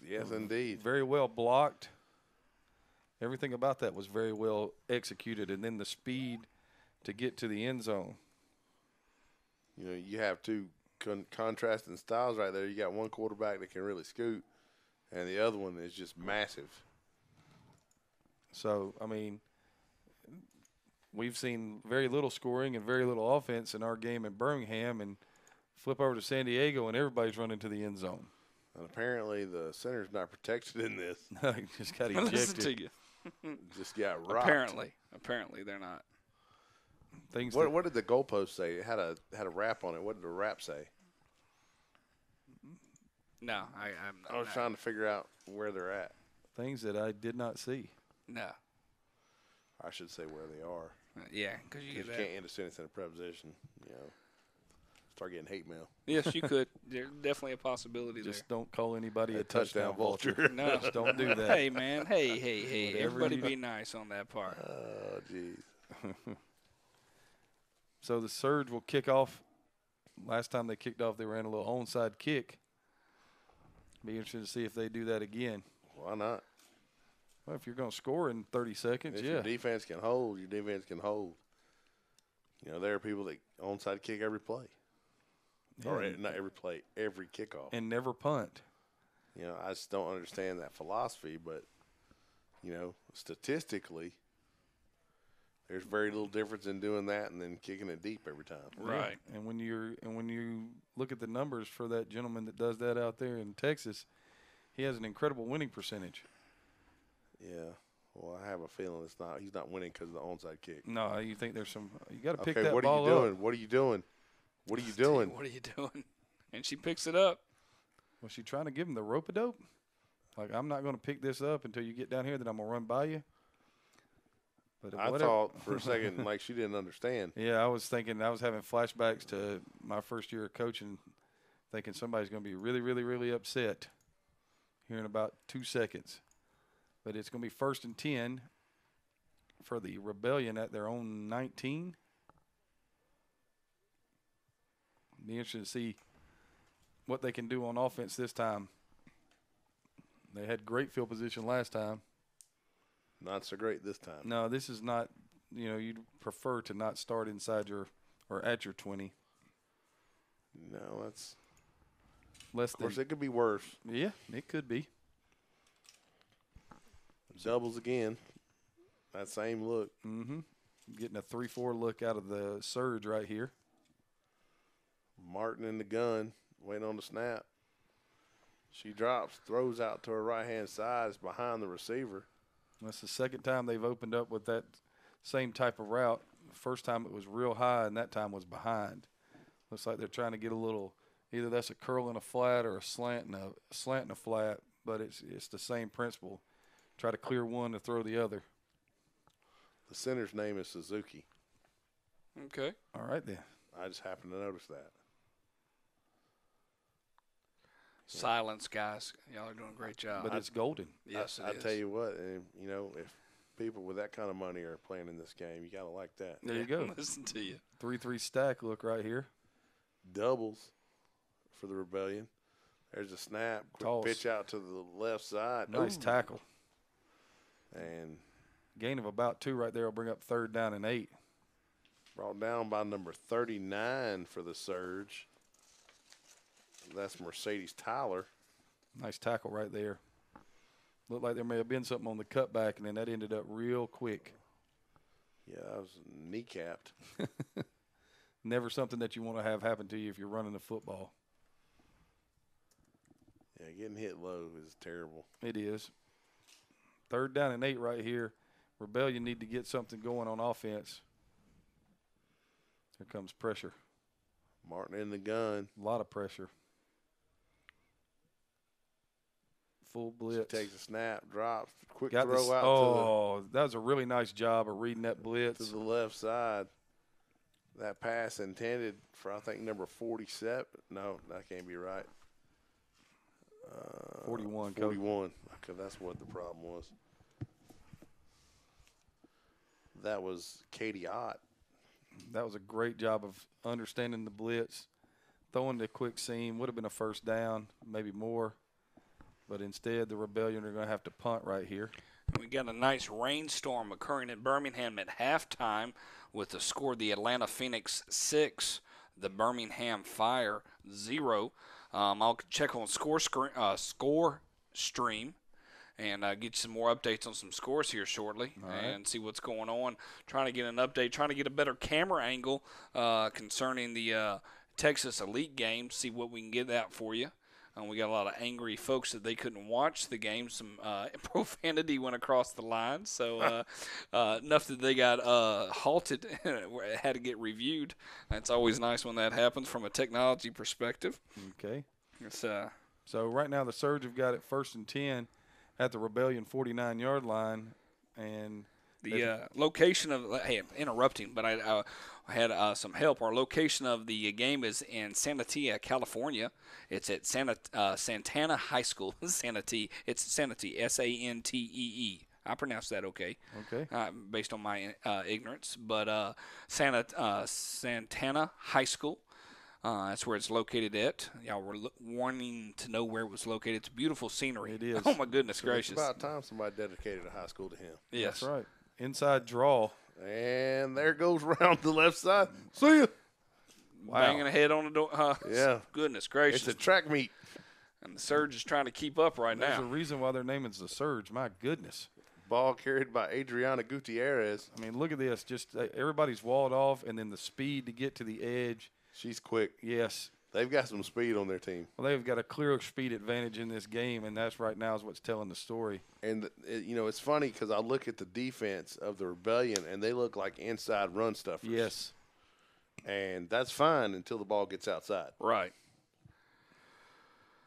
Yes, indeed. Very well blocked. Everything about that was very well executed, and then the speed to get to the end zone. You know, you have two contrasting styles right there. You got one quarterback that can really scoot, and the other one is just massive. So, I mean, we've seen very little scoring and very little offense in our game in Birmingham, and flip over to San Diego, and everybody's running to the end zone. And apparently the center's not protected in this. He just got Listen ejected. to you. Just got rocked. Apparently they're not. Things What did the goalpost say? It had a wrap on it. What did the wrap say? No, I was trying to figure out where they're at. things that I did not see. No. I should say where they are. Yeah, because you You get that. can't end a sentence in a preposition. You know, start getting hate mail. Yes, you could. There's definitely a possibility Just don't call anybody a touchdown touchdown vulture. vulture. there. No, Just don't do that. Hey, man. Hey. Whatever Everybody you- be nice on that part. Oh, jeez. So the Surge will kick off. Last time they kicked off, they ran a little onside kick. Be interested to see if they do that again. Why not? Well, if you're going to score in 30 seconds, If yeah. your defense can hold, your defense can hold. You know, there are people that onside kick every play. Or Yeah. not every play, every kickoff. And never punt. You know, I just don't understand that philosophy, but, you know, statistically, there's very little difference in doing that and then kicking it deep every time. Right. Yeah. And when you look at the numbers for that gentleman that does that out there in Texas, he has an incredible winning percentage. Yeah. Well, I have a feeling he's not winning because of the onside kick. No, you think there's some – you got to pick Okay, that what ball are you up. doing? What are you doing? What are you doing? What are you doing? And she picks it up. Was she trying to give him the rope-a-dope? Like, I'm not going to pick this up until you get down here, then I'm going to run by you? But I whatever. thought for a second like she didn't understand. Yeah, I was thinking – I was having flashbacks to my first year of coaching, thinking somebody's going to be really, really, really upset here in about 2 seconds. But it's going to be 1st and 10 for the Rebellion at their own 19. Be interesting to see what they can do on offense this time. They had great field position last time. Not so great this time. No, this is not, you'd prefer to not start inside your or at your 20. No, that's Less of course than, it could be worse. yeah, it could be. Doubles again. That same look. Mm-hmm. Getting a 3-4 look out of the Surge right here. Martin in the gun, waiting on the snap. She drops, throws out to her right-hand side. It's behind the receiver. That's the second time they've opened up with that same type of route. First time it was real high, and that time was behind. Looks like they're trying to get a little, either that's a curl and a flat or a slant and a flat, but it's the same principle. Try to clear one to throw the other. The center's name is Suzuki. Okay. All right then. I just happened to notice that. Silence, guys. Y'all are doing a great job. But it's golden. Yes, I it is. tell you what, and if people with that kind of money are playing in this game, you got to like that. There you go. Listen to you. 3-3 stack look right here. Doubles for the Rebellion. There's a snap. Quick Toss. pitch out to the left side. Nice Ooh. tackle. And Gain of about 2 right there will bring up 3rd down and 8. brought down by number 39 for the Surge. That's Mercedes Tyler. Nice tackle right there. Looked like there may have been something on the cutback, and then that ended up real quick. Yeah, that was kneecapped. Never something that you want to have happen to you if you're running the football. Yeah, getting hit low is terrible. It is. 3rd down and 8 right here. Rebellion need to get something going on offense. Here comes pressure. Martin in the gun. A lot of pressure. Full blitz. She takes a snap, drops, quick Got throw this. out Oh, that was a really nice job of reading that blitz. to the left side. That pass intended for, I think, number 47. No, that can't be right. 41, Coach. 41. Okay, that's what the problem was. That was Katie Ott. That was a great job of understanding the blitz, throwing the quick seam. Would have been a 1st down, maybe more. But instead, the Rebellion are going to have to punt right here. We got a nice rainstorm occurring in Birmingham at halftime with the score the Atlanta Phoenix 6, the Birmingham Fire 0. I'll check on score stream, and get you some more updates on some scores here shortly and see what's going on. Trying to get an update, trying to get a better camera angle concerning the Texas Elite game, see what we can get out for you. We got a lot of angry folks that they couldn't watch the game. Some profanity went across the line, so enough that they got halted and had to get reviewed. That's always nice when that happens from a technology perspective. Okay. It's, so right now the Surge have got it 1st and 10 at the Rebellion 49-yard line, and the location of – hey, I'm interrupting, but I had some help. Our location of the game is in Santee, California. It's at Santana High School. Santee. It's Santee, Santee. I pronounced that okay. Okay. Based on my ignorance. But Santana High School. That's where it's located at. Y'all were wanting to know where it was located. It's beautiful scenery. It is. Oh, my goodness gracious. It's about time somebody dedicated a high school to him. Yes. That's right. Inside draw. And there goes around the left side. See ya. Wow. Banging a head on the door. Yeah. Goodness gracious. It's a track meet. And the Surge is trying to keep up right There's now. a reason why their name is the Surge. My goodness. Ball carried by Adriana Gutierrez. I mean, look at this. Just everybody's walled off, and then the speed to get to the edge. She's quick. Yes. They've got some speed on their team. Well, they've got a clear speed advantage in this game, and that's right now is what's telling the story. And, it's funny because I look at the defense of the Rebellion, and they look like inside run stuffers. Yes. And that's fine until the ball gets outside. Right.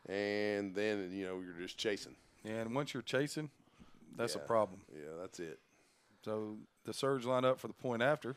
And then, you're just chasing. And once you're chasing, that's a Yeah. problem. Yeah, that's it. So the Surge line up for the point after.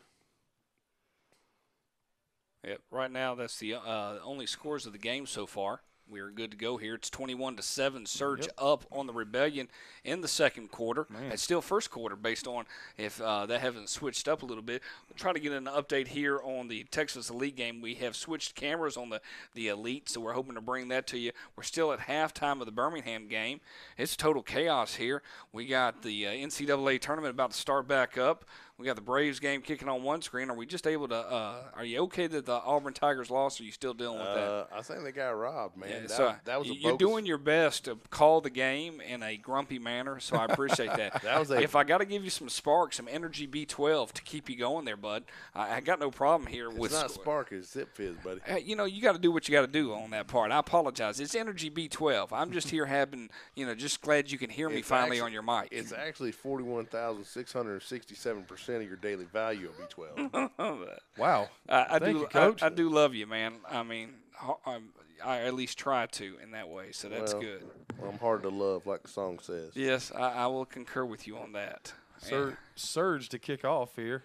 Yep. Right now, that's the only scores of the game so far. We're good to go here. It's 21-7. Surge up on the Rebellion in the second quarter. Man. It's still first quarter based on if that hasn't switched up a little bit. We'll try to get an update here on the Texas Elite game. We have switched cameras on the Elite, so we're hoping to bring that to you. We're still at halftime of the Birmingham game. It's total chaos here. We got the NCAA tournament about to start back up. We got the Braves game kicking on one screen. Are we just able to are you okay that the Auburn Tigers lost, or are you still dealing with that? I think they got robbed, man. Yeah, that was a you're bogus. doing your best to call the game in a grumpy manner, so I appreciate that. If I got to give you some spark, some energy B12 to keep you going there, bud, I got no problem here with. It's not spark, it's Zip Fizz, buddy. You got to do what you got to do on that part. I apologize. It's energy B12. I'm just here having, just glad you can hear me finally on your mic. It's actually 41,667% of your daily value of B12. Wow. Thank you, Coach. I do love you, man. I mean, I at least try to in that way, so that's good. Well, I'm hard to love, like the song says. Yes, I will concur with you on that. Surge to kick off here.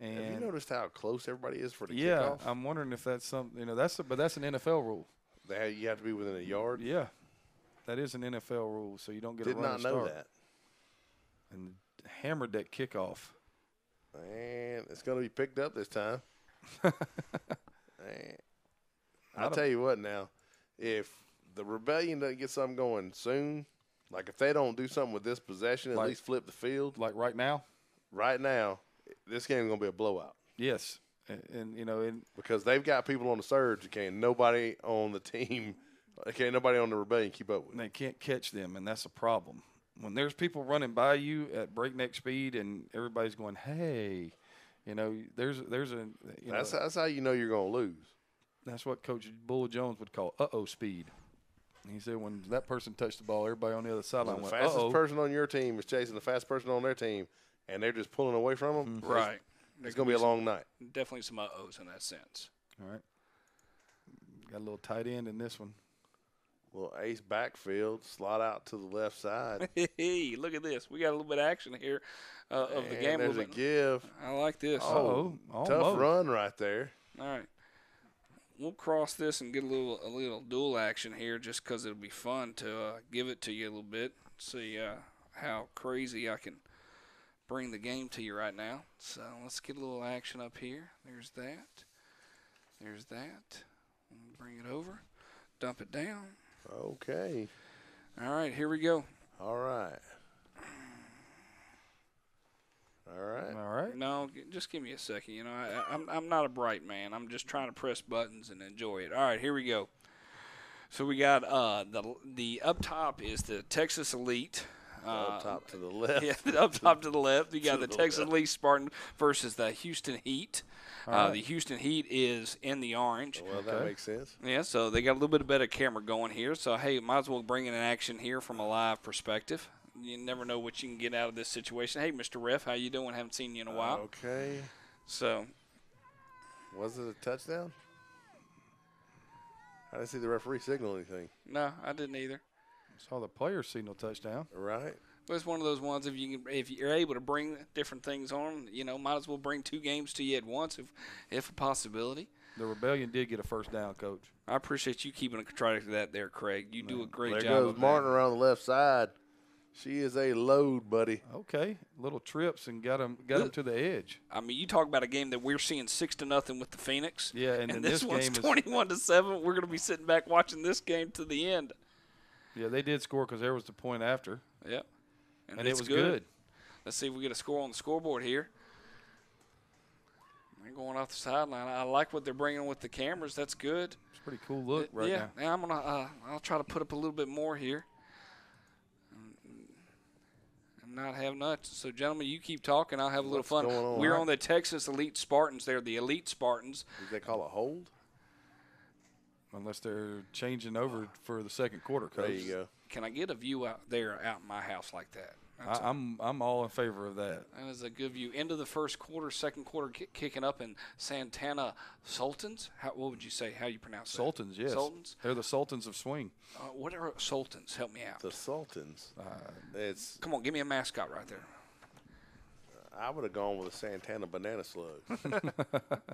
And have you noticed how close everybody is for the yeah, kickoff? I'm wondering if that's something. But that's an NFL rule. You have to be within a yard. Yeah, that is an NFL rule, so you don't get Did a running not know start. that. And hammered that kickoff. And it's going to be picked up this time. I'll tell you what now, if the Rebellion doesn't get something going soon, like if they don't do something with this possession, at least flip the field. Like right now? Right now, this game's going to be a blowout. Yes. And because they've got people on the Surge, can't nobody on the team, can't nobody on the Rebellion keep up with. They can't catch them, and that's a problem. When there's people running by you at breakneck speed and everybody's going, hey, there's a that's how you know you're going to lose. That's what Coach Bull Jones would call speed. He said when that person touched the ball, everybody on the other sideline went, the fastest person on your team is chasing the fast person on their team, and they're just pulling away from them. Right. It's going to be a long night. Definitely some uh-ohs in that sense. All right. Got a little tight end in this one. Little ace backfield, slot out to the left side. Hey, look at this. We got a little bit of action here of the game. There's a give. I like this. Tough run right there. All right. We'll cross this and get a little dual action here just because it'll be fun to give it to you a little bit. See how crazy I can bring the game to you right now. So let's get a little action up here. There's that. There's that. Bring it over. Dump it down. Okay. All right, here we go. All right. No, just give me a second. I'm not a bright man. I'm just trying to press buttons and enjoy it. All right, here we go. So we got the up top is the Texas Elite. Up top to the left. Yeah, up top to the left. You got the the Texas left. Elite Spartan versus the Houston Heat. right. The Houston Heat is in the orange. Well, that makes sense. Yeah, so they got a little bit of better camera going here. So, hey, might as well bring in an action here from a live perspective. You never know what you can get out of this situation. Hey, Mr. Ref, how you doing? Haven't seen you in a while. Okay. So, Was it a touchdown? I didn't see the referee signal anything. no, I didn't either. Saw the player signal touchdown. Right. But it's one of those ones if you're able to bring different things on, might as well bring 2 games to you at once if a possibility. The Rebellion did get a first down, Coach. I appreciate you keeping a track of that there, Craig. You do a great There job goes of Martin that. around the left side. She is a load, buddy. Okay, little trips and got him to the edge. I mean, you talk about a game that we're seeing 6-0 with the Phoenix. Yeah, and then this this one's game is 21-7. We're going to be sitting back watching this game to the end. yeah they did score because there was the point after, Yep. and it it's was good. Let's see if we get a score on the scoreboard here. They're going off the sideline. I like what they're bringing with the cameras. That's good. It's a pretty cool look right now. Yeah, I'm gonna. I'll try to put up a little bit more here. And not have nuts. So, gentlemen, you keep talking. I'll have a little What's fun. going on? We're on the Texas Elite Spartans. They're the Elite Spartans. Did they call a hold? Unless they're changing over for the second quarter, Coach. There you go. Can I get a view out there out in my house like that? I'm all in favor of that. That is a good view. End of the first quarter, second quarter kicking up in Santana Sultans. What would you say? How you pronounce that? Sultans, yes. Sultans? They're the Sultans of swing. What are Sultans? Help me out. The Sultans. It's. Come on, give me a mascot right there. I would have gone with a Santana banana slug.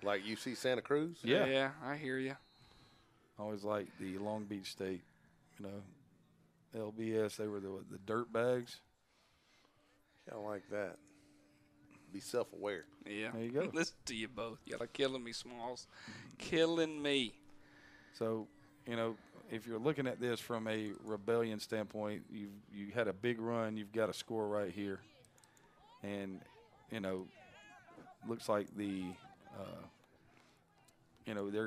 Like you see Santa Cruz? Yeah. Yeah, I hear you. Always like the Long Beach State, LBS. They were the dirt bags. I like that. Be self-aware. Yeah. There you go. Listen to you both. Y'all are killing me, Smalls. Killing me. So, if you're looking at this from a Rebellion standpoint, you had a big run. You've got a score right here, and looks like they're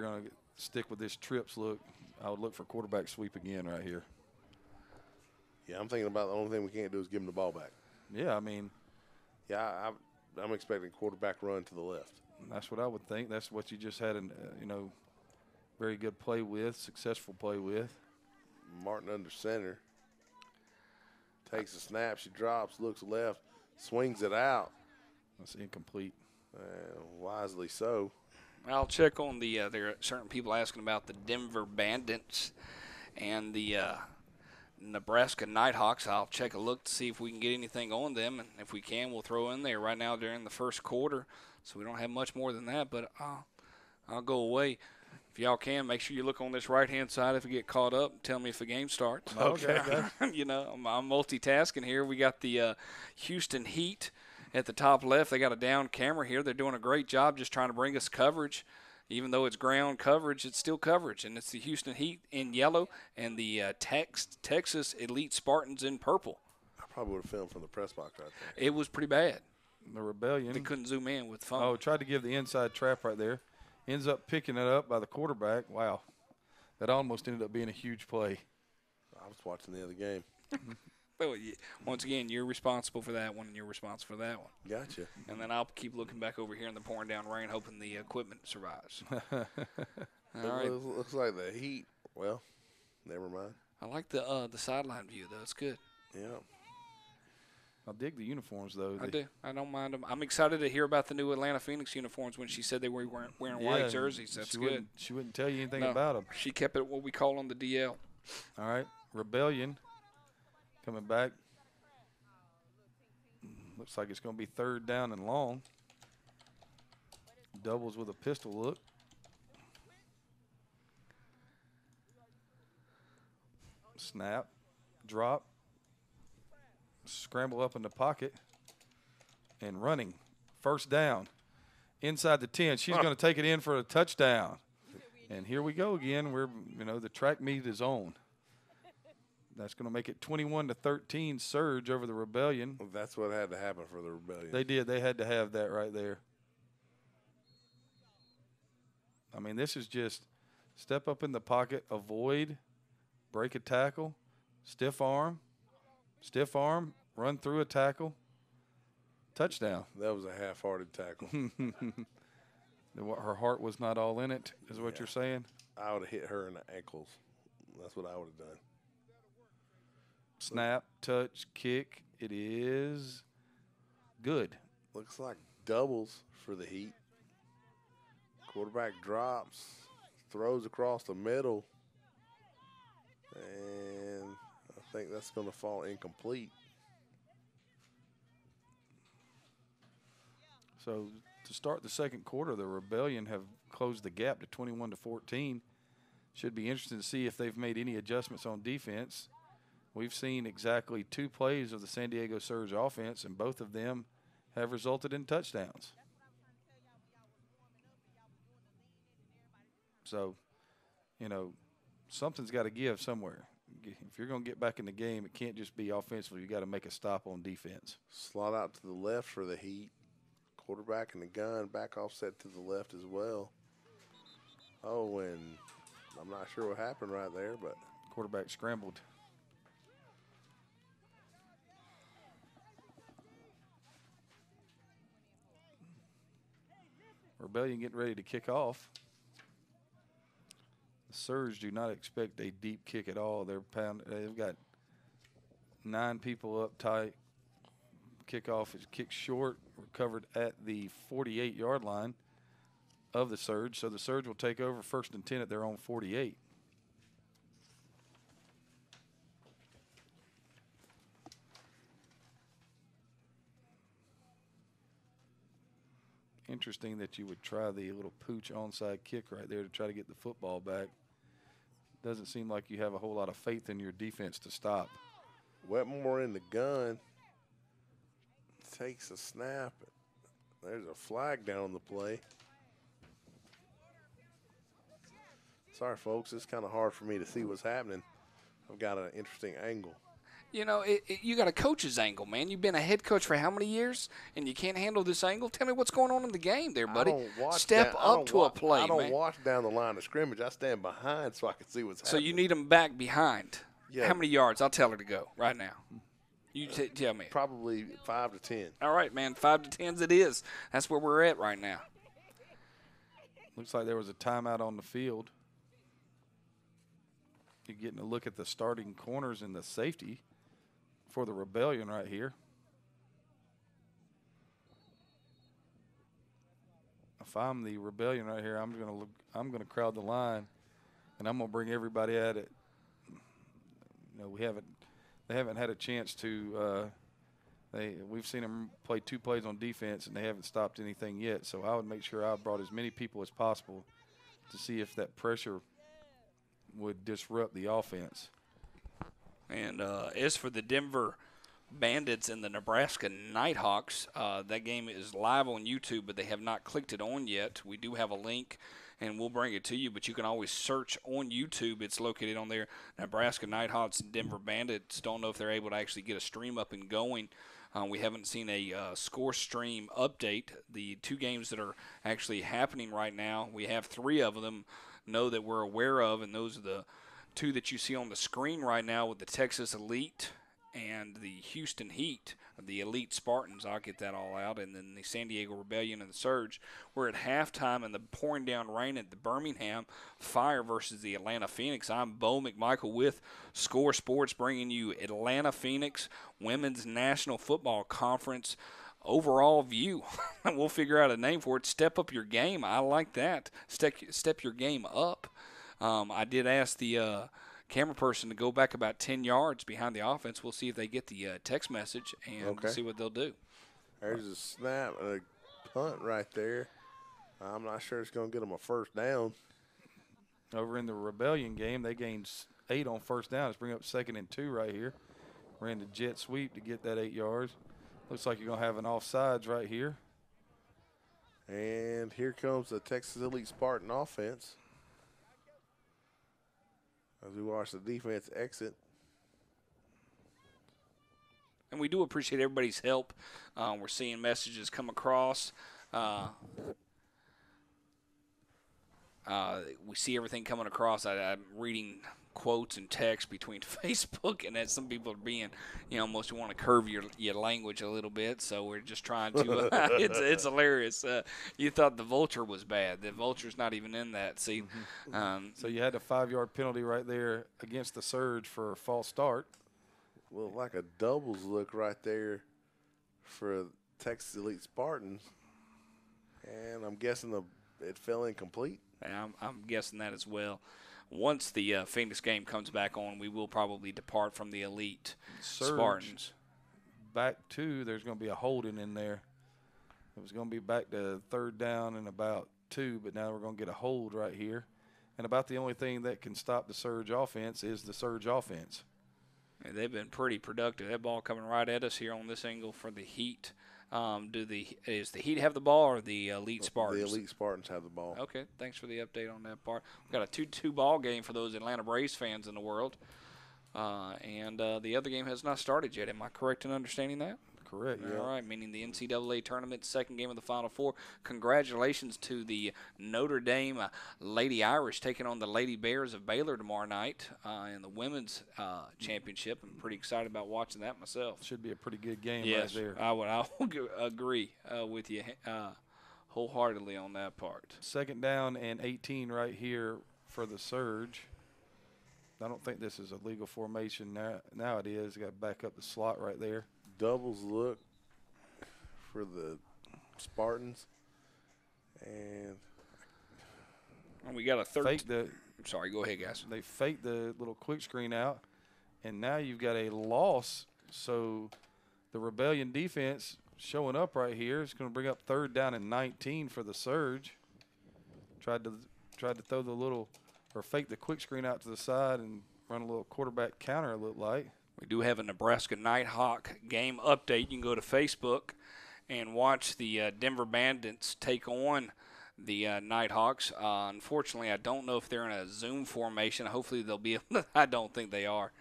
going to stick with this trips look. I would look for quarterback sweep again right here. Yeah, I'm thinking about the only thing we can't do is give them the ball back. Yeah, I mean, Yeah, I'm expecting quarterback run to the left. that's what I would think. That's what you just had, very good play with, successful play with. Martin under center. Takes a snap. She drops, looks left, swings it out. That's incomplete. Wisely so. I'll check on there are certain people asking about the Denver Bandits and the Nebraska Nighthawks. I'll check a look to see if we can get anything on them, and if we can, we'll throw in there right now during the first quarter. So we don't have much more than that, but I'll go away. If y'all can, make sure you look on this right-hand side if you get caught up. Tell me if the game starts. Okay. I'm multitasking here. We got the Houston Heat at the top left. They got a down camera here. They're doing a great job just trying to bring us coverage. Even though it's ground coverage, it's still coverage. And it's the Houston Heat in yellow and the Texas Elite Spartans in purple. I probably would have filmed from the press box right there. It was pretty bad. The Rebellion. They couldn't zoom in with the phone. Oh, tried to give the inside trap right there. Ends up picking it up by the quarterback. Wow. That almost ended up being a huge play. I was watching the other game. Well, once again, you're responsible for that one, and you're responsible for that one. Gotcha. And then I'll keep looking back over here in the pouring down rain, hoping the equipment survives. All right. Looks like the Heat. Well, never mind. I like the sideline view, though. It's good. Yeah. I dig the uniforms, though. I do. I don't mind them. I'm excited to hear about the new Atlanta Phoenix uniforms when she said they were wearing white jerseys. That's good. She wouldn't tell you anything No. about them. She kept it what we call on the DL. All right. Rebellion coming back. Looks like it's going to be third down and long. Doubles with a pistol look. Snap. Drop. Scramble up in the pocket. And running. First down. Inside the 10. She's going to take it in for a touchdown. And here we go again. We're, the track meet is on. That's going to make it 21-13 surge over the Rebellion. That's what had to happen for the Rebellion. They did. They had to have that right there. I mean, this is just step up in the pocket, avoid break a tackle, stiff arm, run through a tackle, touchdown. That was a half-hearted tackle. Her heart was not all in it, is what you're saying? I would have hit her in the ankles. That's what I would have done. Snap, touch, kick. It is good. Looks like doubles for the Heat. Quarterback drops, throws across the middle, and I think that's going to fall incomplete. So to start the second quarter, the Rebellion have closed the gap to 21-14. Should be interesting to see if they've made any adjustments on defense. We've seen exactly 2 plays of the San Diego Surge offense, and both of them have resulted in touchdowns. So, something's got to give somewhere. If you're going to get back in the game, it can't just be offensively. You got to make a stop on defense. Slot out to the left for the Heat. Quarterback in the gun, back offset to the left as well. Oh, and I'm not sure what happened right there, but quarterback scrambled. Rebellion getting ready to kick off. The Surge do not expect a deep kick at all. They've got 9 people up tight. Kickoff is kicked short, recovered at the 48-yard line of the Surge. So the Surge will take over 1st and 10 at their own 48. Interesting that you would try the little pooch onside kick right there to try to get the football back. Doesn't seem like you have a whole lot of faith in your defense to stop. Wetmore in the gun. Takes a snap. There's a flag down on the play. Sorry, folks. It's kind of hard for me to see what's happening. I've got an interesting angle. You got a coach's angle, man. You've been a head coach for how many years, and you can't handle this angle? Tell me what's going on in the game there, buddy. Step up to a play, man. I don't watch down the line of scrimmage. I stand behind so I can see what's happening. So you need them back behind. Yeah. How many yards? I'll tell her to go right now. You tell me. Probably 5 to 10. All right, man. 5 to 10s it is. That's where we're at right now. Looks like there was a timeout on the field. You're getting a look at the starting corners and the safety for the Rebellion right here. If I'm the Rebellion right here, I'm gonna crowd the line, and I'm gonna bring everybody at it. They haven't had a chance to. We've seen them play 2 plays on defense, and they haven't stopped anything yet. So I would make sure I brought as many people as possible to see if that pressure would disrupt the offense. And as for the Denver Bandits and the Nebraska Nighthawks, that game is live on YouTube, but they have not clicked it on yet. We do have a link, and we'll bring it to you, but you can always search on YouTube. It's located on there. Nebraska Nighthawks and Denver Bandits. Don't know if they're able to actually get a stream up and going. We haven't seen a score stream update. The 2 games that are actually happening right now, we have 3 of them that we're aware of, and those are the 2 that you see on the screen right now with the Texas Elite and the Houston Heat, the Elite Spartans. I'll get that all out. And then the San Diego Rebellion and the Surge. We're at halftime in the pouring down rain at the Birmingham Fire versus the Atlanta Phoenix. I'm Bo McMichael with Score Sports, bringing you Atlanta Phoenix Women's National Football Conference overall view. We'll figure out a name for it. Step up your game. I like that. Step your game up. I did ask the camera person to go back about 10 yards behind the offense. We'll see if they get the text message and see what they'll do. There's a snap and a punt right there. I'm not sure it's going to get them a first down. Over in the Rebellion game, they gained 8 on first down. Let's bring up 2nd and 2 right here. Ran the jet sweep to get that 8 yards. Looks like you're going to have an offsides right here. And here comes the Texas Elite Spartan offense as we watch the defense exit. And we do appreciate everybody's help. We're seeing messages come across. We see everything coming across. I'm reading quotes and text between Facebook and that. Some people are being, almost want to curve your language a little bit. So we're just trying to. It's hilarious. You thought the vulture was bad. The vulture's not even in that. See, so you had a 5-yard penalty right there against the Surge for a false start. Well, like a doubles look right there for Texas Elite Spartans, and I'm guessing it fell incomplete. I'm guessing that as well. Once the Phoenix game comes back on, we will probably depart from the Elite Spartans. Back to, there's going to be a holding in there. It was going to be back to 3rd down and about 2, but now we're going to get a hold right here. And about the only thing that can stop the Surge offense is the Surge offense. And they've been pretty productive. That ball coming right at us here on this angle for the Heat. Does the Heat have the ball or the Elite Spartans? The Elite Spartans have the ball. Okay, thanks for the update on that part. We've got a 2-2 ball game for those Atlanta Braves fans in the world. And the other game has not started yet. Am I correct in understanding that? Correct, yeah. All right, meaning the NCAA tournament, second game of the Final Four. Congratulations to the Notre Dame Lady Irish taking on the Lady Bears of Baylor tomorrow night in the women's championship. I'm pretty excited about watching that myself. Should be a pretty good game yes, right there. I would agree with you wholeheartedly on that part. 2nd down and 18 right here for the Surge. I don't think this is a legal formation now it is. Got to back up the slot right there. Doubles look for the Spartans, and we got a third. Sorry, go ahead, guys. They faked the little quick screen out, and now you've got a loss. So the Rebellion defense showing up right here. It's going to bring up 3rd down and 19 for the Surge. Tried to throw the little or fake the quick screen out to the side and run a little quarterback counter. It looked like. We do have a Nebraska Nighthawk game update. You can go to Facebook and watch the Denver Bandits take on the Nighthawks. Unfortunately, I don't know if they're in a Zoom formation. Hopefully they'll be able to. I don't think they are.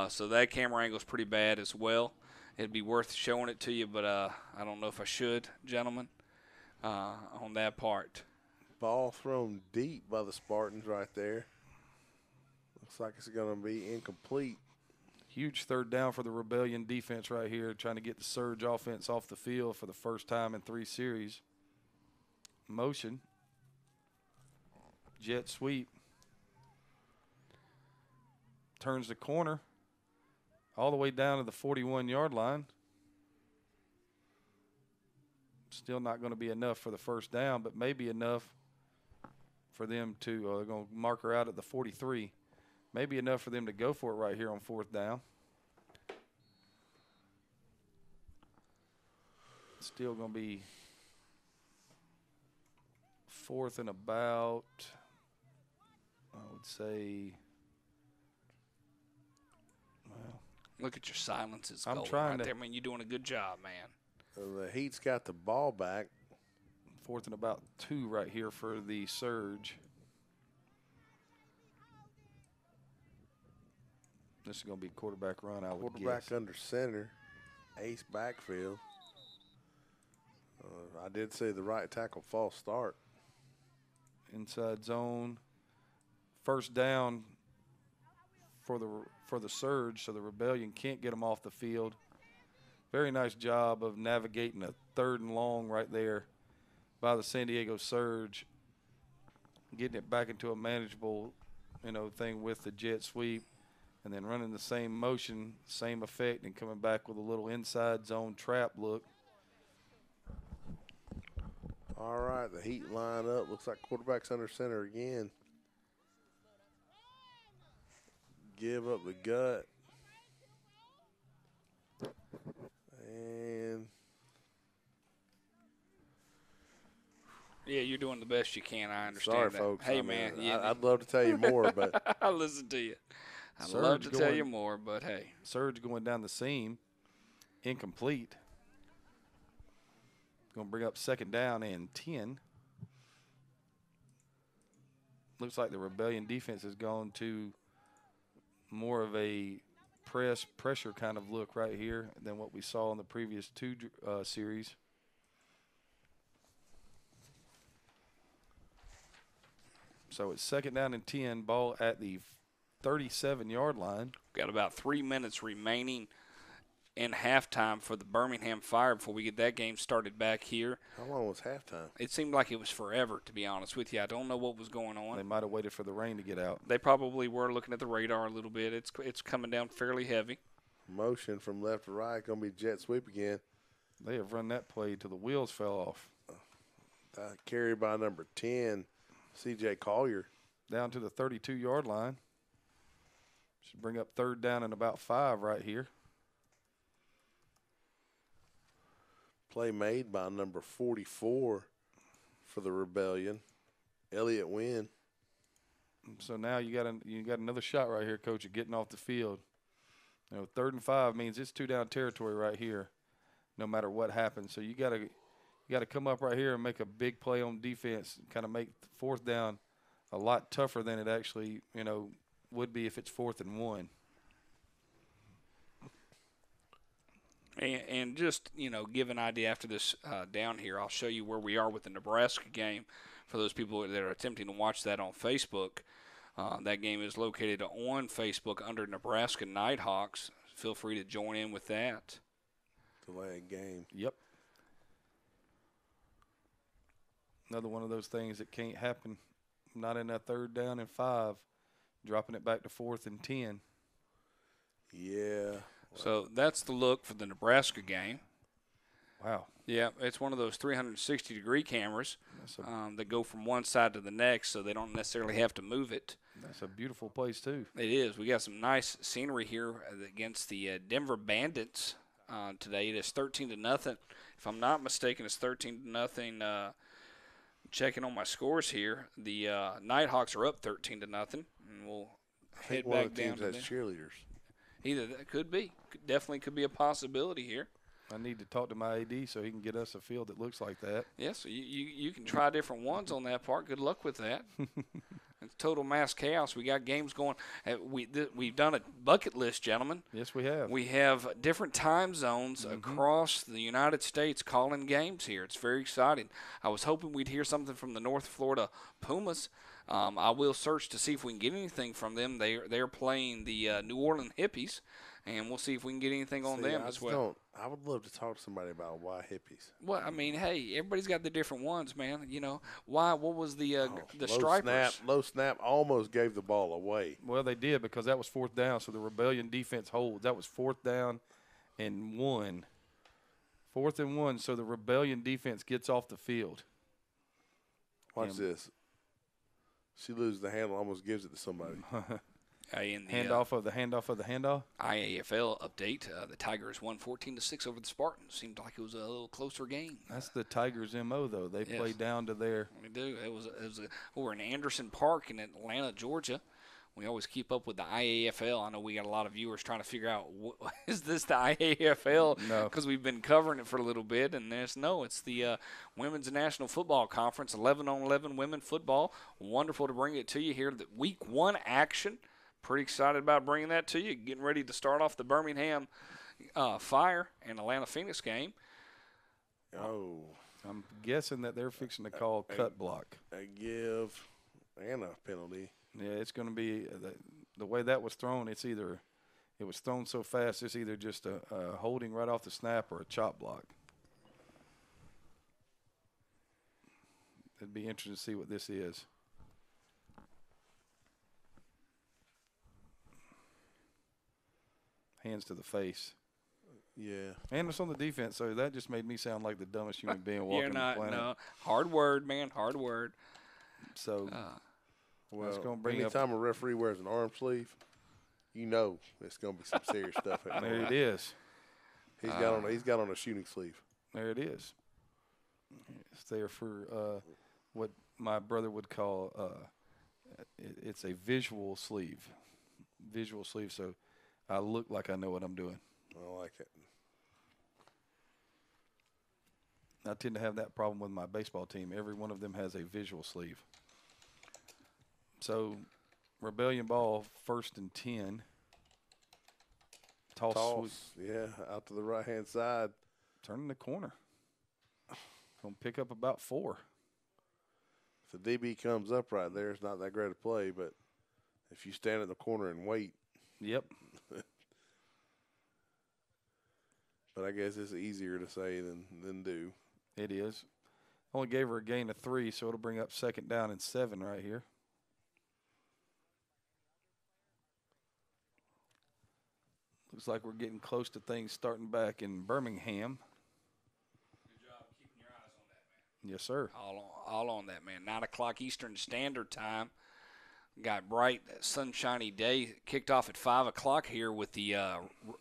So that camera angle is pretty bad as well. It'd be worth showing it to you, but I don't know if I should, gentlemen, on that part. Ball thrown deep by the Spartans right there. Looks like it's going to be incomplete. Huge 3rd down for the Rebellion defense right here, trying to get the Surge offense off the field for the first time in 3 series. Motion. Jet sweep. Turns the corner all the way down to the 41-yard line. Still not going to be enough for the first down, but maybe enough for them to they're going to mark her out at the 43. Maybe enough for them to go for it right here on 4th down. Still going to be 4th and about, I would say, well. Look at your silences I'm going trying right to, there. I mean, you're doing a good job, man. The Heat's got the ball back. 4th and about 2 right here for the Surge. This is going to be quarterback run, I would Quarterback guess. under center, ace backfield. I did say the right tackle false start. Inside zone. 1st down for the Surge, so the Rebellion can't get them off the field. Very nice job of navigating a 3rd and long right there by the San Diego Surge, getting it back into a manageable, thing with the jet sweep, and then running the same motion, same effect, and coming back with a little inside zone trap look. All right, the Heat line up. Looks like quarterback's under center again. Give up the gut. And yeah, you're doing the best you can. I understand sorry, that. folks. Hey, man. I'd love to tell you more, but I'll listen to you. I'd Surge love to tell going- you more, but hey. Surge going down the seam, incomplete. Going to bring up 2nd down and 10. Looks like the Rebellion defense has gone to more of a pressure kind of look right here than what we saw in the previous 2 series. So it's 2nd down and 10, ball at the 37-yard line. Got about 3 minutes remaining in halftime for the Birmingham Fire before we get that game started back here. How long was halftime? It seemed like it was forever, to be honest with you. I don't know what was going on. They might have waited for the rain to get out. They probably were looking at the radar a little bit. It's coming down fairly heavy. Motion from left to right. Going to be jet sweep again. They have run that play till the wheels fell off. Carried by number 10, C.J. Collier. Down to the 32-yard line. Should bring up 3rd down and about 5 right here. Play made by number 44 for the Rebellion, Elliott Wynn. So now you got another shot right here, Coach, of getting off the field. 3rd and 5 means it's 2 down territory right here, no matter what happens. So you got to come up right here and make a big play on defense, kind of make 4th down a lot tougher than it actually would be if it's 4th and 1. And just, give an idea after this down here, I'll show you where we are with the Nebraska game for those people that are attempting to watch that on Facebook. That game is located on Facebook under Nebraska Nighthawks. Feel free to join in with that. Delayed game. Yep. Another one of those things that can't happen. Not in that 3rd down and 5. Dropping it back to 4th and 10. Yeah. So that's the look for the Nebraska game. Wow. Yeah, it's one of those 360-degree cameras that go from one side to the next, so they don't necessarily have to move it. That's a beautiful place, too. It is. We got some nice scenery here against the Denver Bandits today. It is 13-0. If I'm not mistaken, it's 13-0. Checking on my scores here, the Nighthawks are up 13-0, and we'll head back down to one of the teams has cheerleaders. Either that could be. Definitely could be a possibility here. I need to talk to my AD so he can get us a field that looks like that. Yes, yeah, so you can try different ones on that part. Good luck with that. It's total mass chaos. We got games going. We've done a bucket list, gentlemen. Yes, we have. We have different time zones across the United States calling games here. It's very exciting. I was hoping we'd hear something from the North Florida Pumas. I will search to see if we can get anything from them. They're playing the New Orleans Hippies, and we'll see if we can get anything on them as well. I would love to talk to somebody about why Hippies. Well, I mean, hey, everybody's got the different ones, man. Why? What was the Stripers? Low snap almost gave the ball away. Well, they did because that was 4th down, so the Rebellion defense holds. That was 4th down and 1. 4th and 1, so the Rebellion defense gets off the field. Watch this. She loses the handle, almost gives it to somebody. In the handoff of the handoff. IAFL update: the Tigers won 14-6 over the Spartans. Seemed like it was a little closer game. That's the Tigers' MO, though. They play down to their. They do. It was over in Anderson Park in Atlanta, Georgia. We always keep up with the IAFL. I know we got a lot of viewers trying to figure out, is this the IAFL? No. Because we've been covering it for a little bit, and it's the Women's National Football Conference, 11-on-11 women football. Wonderful to bring it to you here. The Week 1 action. Pretty excited about bringing that to you. Getting ready to start off the Birmingham Fire and Atlanta Phoenix game. Oh. I'm guessing that they're fixing to call cut block. A give and a penalty. Yeah, it's going to be the way that was thrown. It was thrown so fast. It's either just a holding right off the snap or a chop block. It'd be interesting to see what this is. Hands to the face. Yeah. And it's on the defense, so that just made me sound like the dumbest human being walking the planet. No. Hard word, man. Hard word. So. Well, it's gonna bring anytime a referee wears an arm sleeve, it's going to be some serious stuff. There it is. He's got on a shooting sleeve. There it is. It's there for what my brother would call it's a visual sleeve. Visual sleeve, so I look like I know what I'm doing. I like it. I tend to have that problem with my baseball team. Every one of them has a visual sleeve. So, Rebellion ball, 1st and 10. Toss. Yeah, out to the right-hand side. Turning the corner. Going to pick up about 4. If the DB comes up right there, it's not that great a play, but if you stand in the corner and wait. Yep. But I guess it's easier to say than do. It is. Only gave her a gain of 3, so it'll bring up 2nd down and 7 right here. Looks like we're getting close to things starting back in Birmingham. Good job keeping your eyes on that, man. Yes, sir. All on that, man. 9 o'clock Eastern Standard Time. Got bright, sunshiny day. Kicked off at 5 o'clock here with the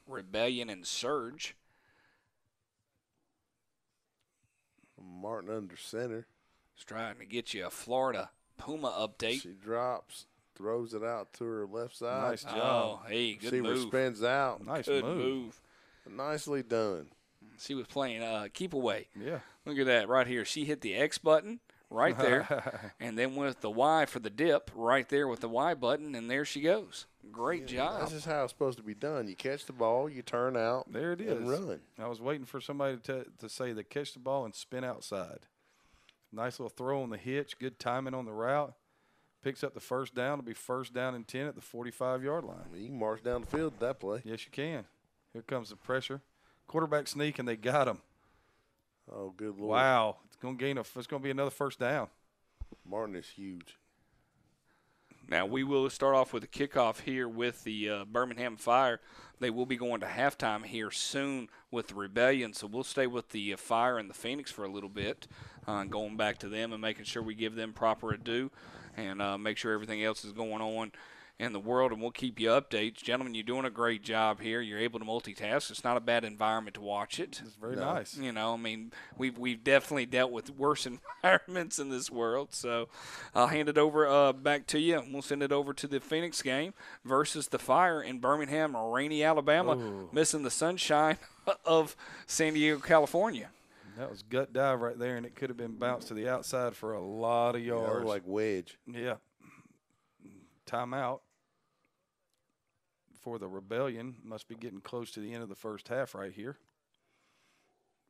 Rebellion and Surge. Martin under center. Just trying to get you a Florida Puma update. She drops, throws it out to her left side. Nice job. Oh, hey, good Receiver move. spins out. Nice Good move. move. Nicely done. She was playing keep away. Yeah. Look at that right here. She hit the X button right there, and then with the Y for the dip right there with the Y button, and there she goes. Great job. This is how it's supposed to be done. You catch the ball, you turn out, There it is. and run. I was waiting for somebody to say to catch the ball and spin outside. Nice little throw on the hitch. Good timing on the route. Picks up the first down. It'll be 1st down and 10 at the 45-yard line. I mean, you can march down the field with that play. Yes, you can. Here comes the pressure. Quarterback sneak, and they got him. Oh, good Lord. Wow. It's going to be another 1st down. Martin is huge. Now, we will start off with a kickoff here with the Birmingham Fire. They will be going to halftime here soon with the Rebellion, so we'll stay with the Fire and the Phoenix for a little bit, going back to them and making sure we give them proper ado and make sure everything else is going on in the world, and we'll keep you updates. Gentlemen, you're doing a great job here. You're able to multitask. It's not a bad environment to watch it. It's very nice. You know, I mean, we've definitely dealt with worse environments in this world. So I'll hand it over back to you. We'll send it over to the Phoenix game versus the Fire in Birmingham, rainy Alabama, missing the sunshine of San Diego, California. That was gut dive right there, and it could have been bounced to the outside for a lot of yards. Like wedge. Yeah. Timeout for the Rebellion. Must be getting close to the end of the first half right here.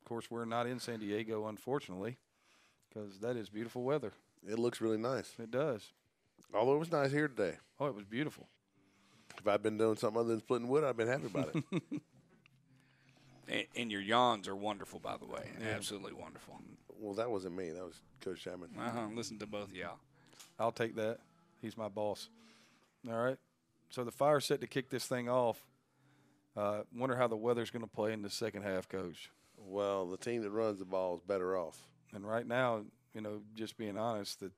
Of course, we're not in San Diego, unfortunately, because that is beautiful weather. It looks really nice. It does. Although it was nice here today. Oh, it was beautiful. If I'd been doing something other than splitting wood, I'd been happy about it. And your yawns are wonderful, by the way. Absolutely wonderful. Well, that wasn't me. That was Coach Chapman. Listen to both of y'all. I'll take that. He's my boss. All right. So the Fire set to kick this thing off. Wonder how the weather's going to play in the second half, Coach. Well, the team that runs the ball is better off. And right now, just being honest, that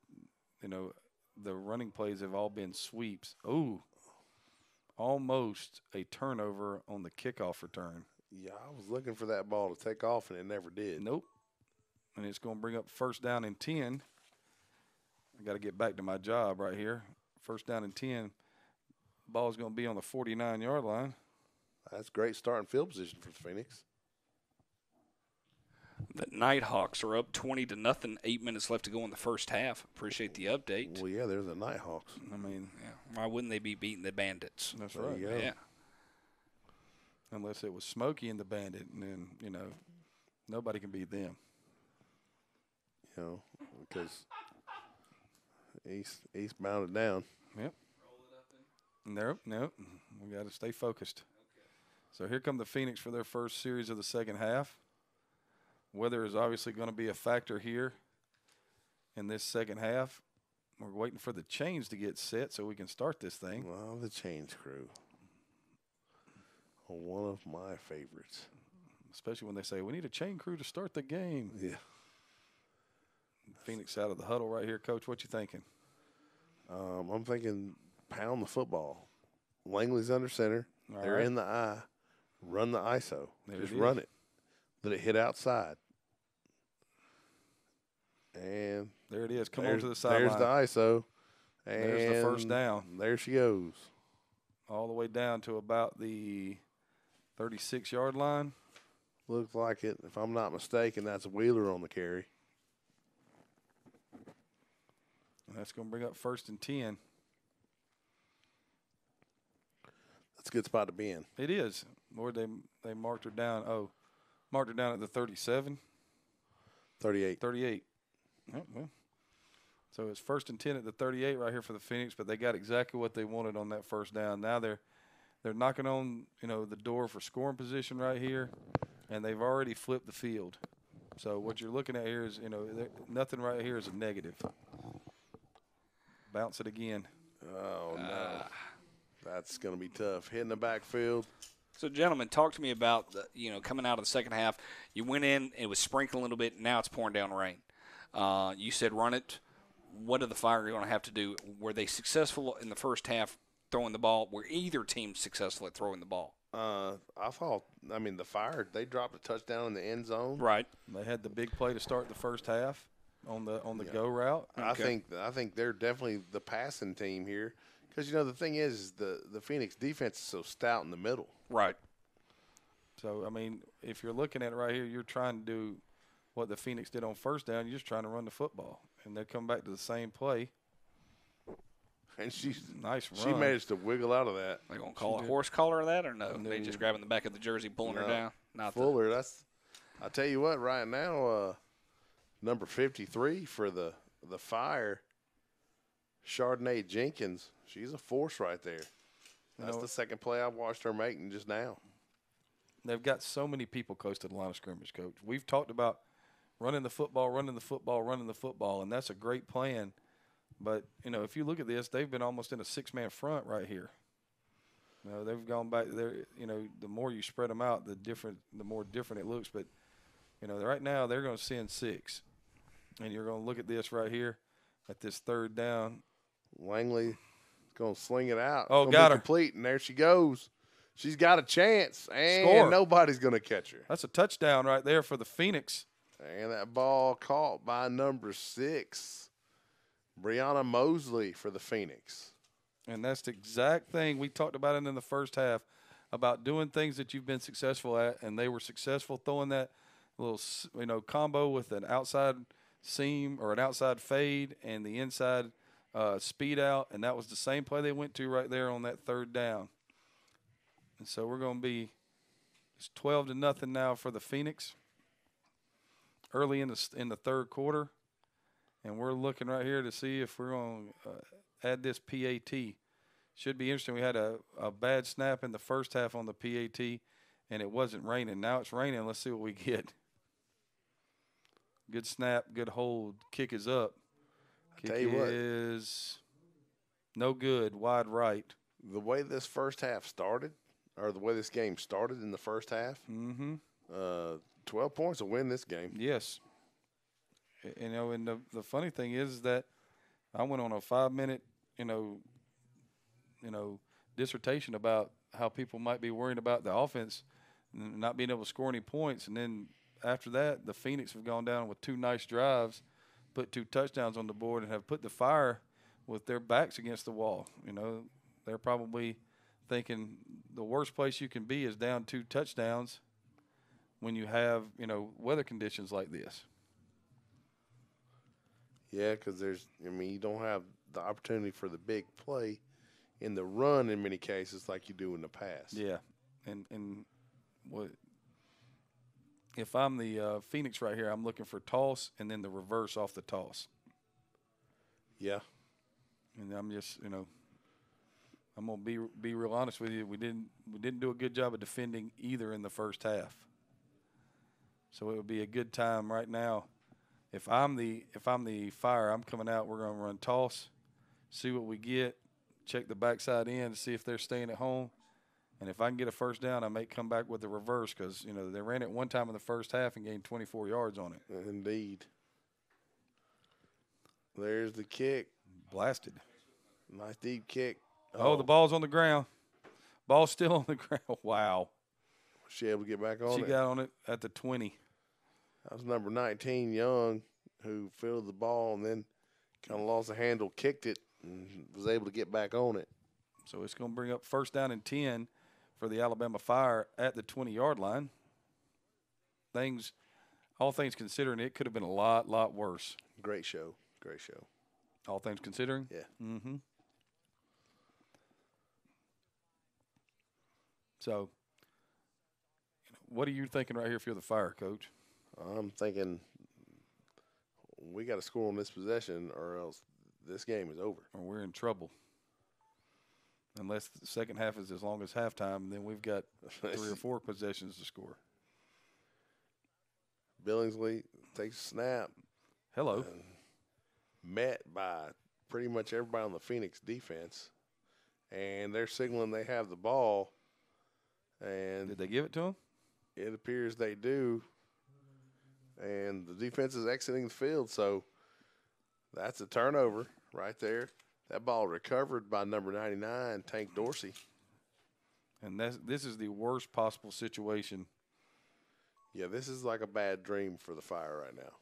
the running plays have all been sweeps. Ooh, almost a turnover on the kickoff return. Yeah, I was looking for that ball to take off, and it never did. Nope. And it's going to bring up 1st down and 10. I got to get back to my job right here. 1st down and 10. Ball's going to be on the 49-yard line. That's great starting field position for the Phoenix. The Nighthawks are up 20-0. 8 minutes left to go in the first half. Appreciate the update. Well, yeah, they're the Nighthawks. I mean, Yeah. Why wouldn't they be beating the Bandits? that's There right. you go. Yeah. Unless it was Smokey and the Bandit, and then, nobody can beat them. Because East mounted down. Yep. Nope. We got to stay focused. So here come the Phoenix for their first series of the second half. Weather is obviously going to be a factor here in this second half. We're waiting for the chains to get set so we can start this thing. Well, the Chains crew. One of my favorites. Especially when they say, we need a chain crew to start the game. Yeah. Phoenix out of the huddle right here. Coach, what you thinking? I'm thinking pound the football. Langley's under center. All They're right. in the eye. Run the ISO. There Just it is. run it. Let it hit outside. And There it is. Come on to the sideline. there's the ISO. And There's the first down. There she goes. All the way down to about the 36-yard line. Looks like it. If I'm not mistaken, that's a Wheeler on the carry. That's going to bring up 1st and 10. That's a good spot to be in. It is. Lord, they marked her down. Oh, marked her down at the 37. 38. 38. Oh, well, So it's 1st and 10 at the 38 right here for the Phoenix, but they got exactly what they wanted on that first down. Now they're knocking on, the door for scoring position right here, and they've already flipped the field. So what you're looking at here is, nothing right here is a negative. Bounce it again. Oh, no. That's going to be tough. Hitting the backfield. So, gentlemen, talk to me about, coming out of the second half. You went in, it was sprinkling a little bit, now it's pouring down rain. You said run it. What are the Fire going to have to do? Were they successful in the first half throwing the ball? Were either team successful at throwing the ball? I thought, the Fire, they dropped a touchdown in the end zone. Right. They had the big play to start the first half on the go route. Okay. I think they're definitely the passing team here. Because, the thing is the Phoenix defense is so stout in the middle. Right. So, if you're looking at it right here, you're trying to do what the Phoenix did on first down. You're just trying to run the football. And they come back to the same play. And she's nice run. She managed to wiggle out of that. They going to call a horse collar that or no? They just grabbing the back of the jersey, pulling her down? Not Fuller, I tell you what, right now, number 53 for the Fire, Chardonnay Jenkins, she's a force right there. That's the second play I watched her making just now. They've got so many people close to the line of scrimmage, Coach. We've talked about running the football, and that's a great plan. But, if you look at this, they've been almost in a six-man front right here. They've gone back there. The more you spread them out, the more different it looks. But, right now they're going to send six. And you're going to look at this right here at this third down. Langley going to sling it out. Oh, got her. Complete, and there she goes. She's got a chance, and Score. Nobody's going to catch her. That's a touchdown right there for the Phoenix. And that ball caught by number 6, Brianna Mosley for the Phoenix. And that's the exact thing we talked about in the first half, about doing things that you've been successful at, and they were successful throwing that little, combo with an outside seam or an outside fade and the inside speed out, and that was the same play they went to right there on that third down. And so we're going to be it's 12-0 now for the Phoenix early in the third quarter, and we're looking right here to see if we're going to add this PAT. Should be interesting. We had a bad snap in the first half on the PAT, and it wasn't raining. Now it's raining. Let's see what we get. Good snap, good hold. Kick is up. Kick is no good, wide right. The way this first half started, or the way this game started in the first half, 12 points will win this game. Yes. And the funny thing is that I went on a 5-minute, dissertation about how people might be worrying about the offense not being able to score any points. And then after that, the Phoenix have gone down with 2 nice drives, put 2 touchdowns on the board, and have put the Fire with their backs against the wall. They're probably thinking the worst place you can be is down 2 touchdowns when you have, weather conditions like this. Yeah, because you don't have the opportunity for the big play in the run in many cases like you do in the past. Yeah, and what if I'm the Phoenix right here, I'm looking for toss and then the reverse off the toss. Yeah. And I'm just, I'm gonna be real honest with you. We didn't do a good job of defending either in the first half. So it would be a good time right now. If I'm the Fire, I'm coming out. We're gonna run toss, see what we get, check the backside end to see if they're staying at home, and if I can get a first down, I may come back with the reverse because they ran it one time in the first half and gained 24 yards on it. Indeed. There's the kick. Blasted. Nice deep kick. Oh, the ball's on the ground. Ball's still on the ground. Wow. Was she able to get back on it? She got on it at the 20. That was number 19, Young, who fielded the ball and then kind of lost the handle, kicked it, and was able to get back on it. So it's going to bring up first down and 10 for the Alabama Fire at the 20-yard line. All things considering, it could have been a lot worse. Great show. Great show. All things considering? Yeah. Mm-hmm. So, what are you thinking right here if you're the Fire, Coach? I'm thinking we got to score on this possession or else this game is over. Or we're in trouble. Unless the second half is as long as halftime, then we've got 3 or 4 possessions to score. Billingsley takes a snap. Hello. Met by pretty much everybody on the Phoenix defense. And they're signaling they have the ball. And did they give it to him? It appears they do. And the defense is exiting the field, so that's a turnover right there. That ball recovered by number 99, Tank Dorsey. And this is the worst possible situation. Yeah, this is like a bad dream for the Fire right now.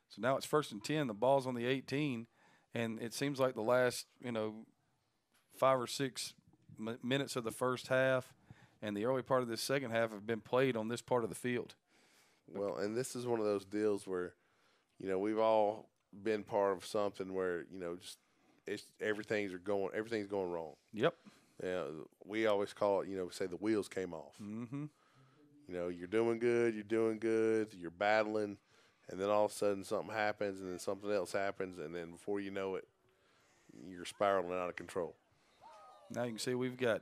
So now it's 1st and 10. The ball's on the 18, and it seems like the last, 5 or 6 minutes of the first half and the early part of this second half have been played on this part of the field. Well, and this is one of those deals where, we've all been part of something where, everything's going wrong. Yep. Yeah, we always call it, say the wheels came off. Mm-hmm. You're doing good, you're battling, and then all of a sudden something happens, and then something else happens, and then before you know it, you're spiraling out of control. Now you can see we've got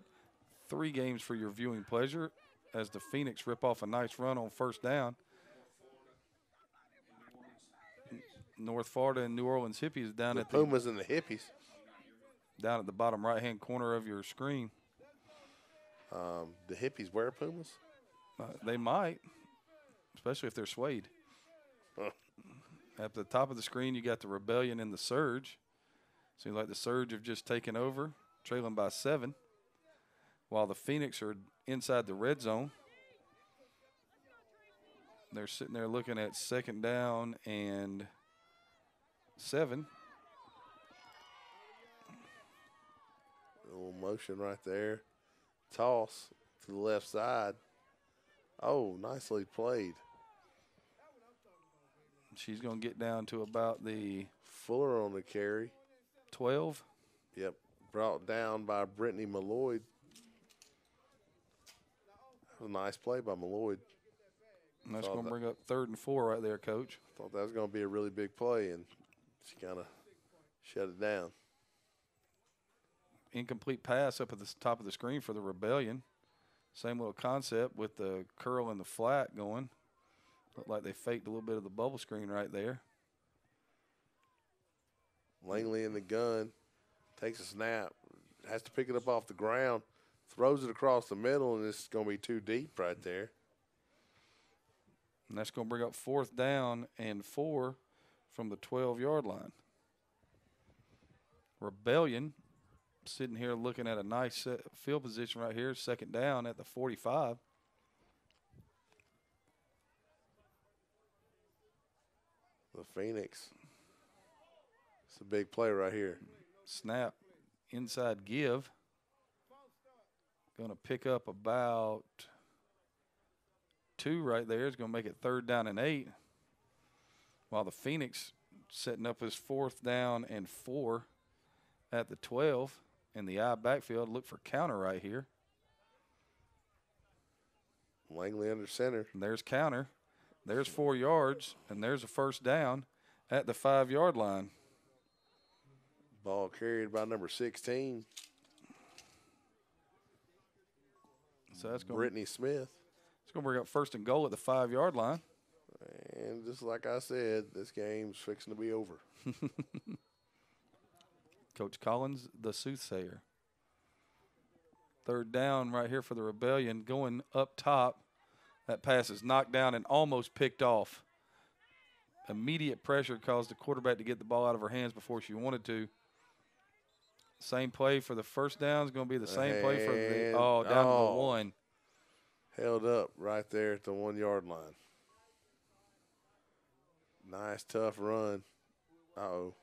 3 games for your viewing pleasure as the Phoenix rip off a nice run on first down. North Florida and New Orleans Hippies down at the Pumas and the Hippies. Down at the bottom right-hand corner of your screen. The Hippies wear Pumas? They might, especially if they're suede. At the top of the screen, you got the Rebellion and the Surge. Seems like the Surge have just taken over, trailing by 7, while the Phoenix are inside the red zone. They're sitting there looking at 2nd down and 7. A little motion right there. Toss to the left side. Oh, nicely played. She's going to get down to about the Fuller on the carry. 12. Yep. Brought down by Brittany Malloyd. That was a nice play by Malloyd. And that's going to bring up 3rd and 4 right there, Coach. Thought that was going to be a really big play, and she kind of shut it down. Incomplete pass up at the top of the screen for the Rebellion. Same little concept with the curl and the flat going. Looked like they faked a little bit of the bubble screen right there. Langley in the gun. Takes a snap. Has to pick it up off the ground. Throws it across the middle, and it's going to be too deep right there. And that's going to bring up 4th down and 4 from the 12-yard line. Rebellion sitting here looking at a nice field position right here, 2nd down at the 45. The Phoenix. It's a big play right here. Snap, inside give. Going to pick up about 2 right there. It's going to make it 3rd down and 8. While the Phoenix setting up his 4th down and 4 at the 12. In the I backfield, look for counter right here. Langley under center. And there's counter. There's 4 yards, and there's a 1st down at the 5-yard line. Ball carried by number 16. So that's going Brittany Smith. It's going to bring up 1st and goal at the 5-yard line. And just like I said, this game's fixing to be over. Coach Collins, the soothsayer. 3rd down right here for the Rebellion, going up top. That pass is knocked down and almost picked off. Immediate pressure caused the quarterback to get the ball out of her hands before she wanted to. Same play for the 1st down is going to be the same play for the down to the 1. Held up right there at the 1-yard line. Nice, tough run. Uh-oh.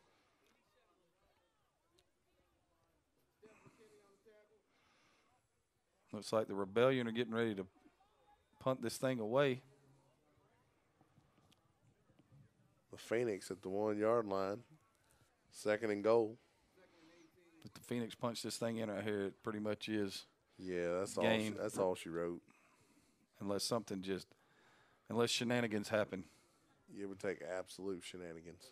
Looks like the Rebellion are getting ready to punt this thing away. The Phoenix at the 1-yard line. 2nd and goal. If the Phoenix punch this thing in right here, it pretty much is. Yeah, that's game. all. That's all she wrote. Unless shenanigans happen. It would take absolute shenanigans.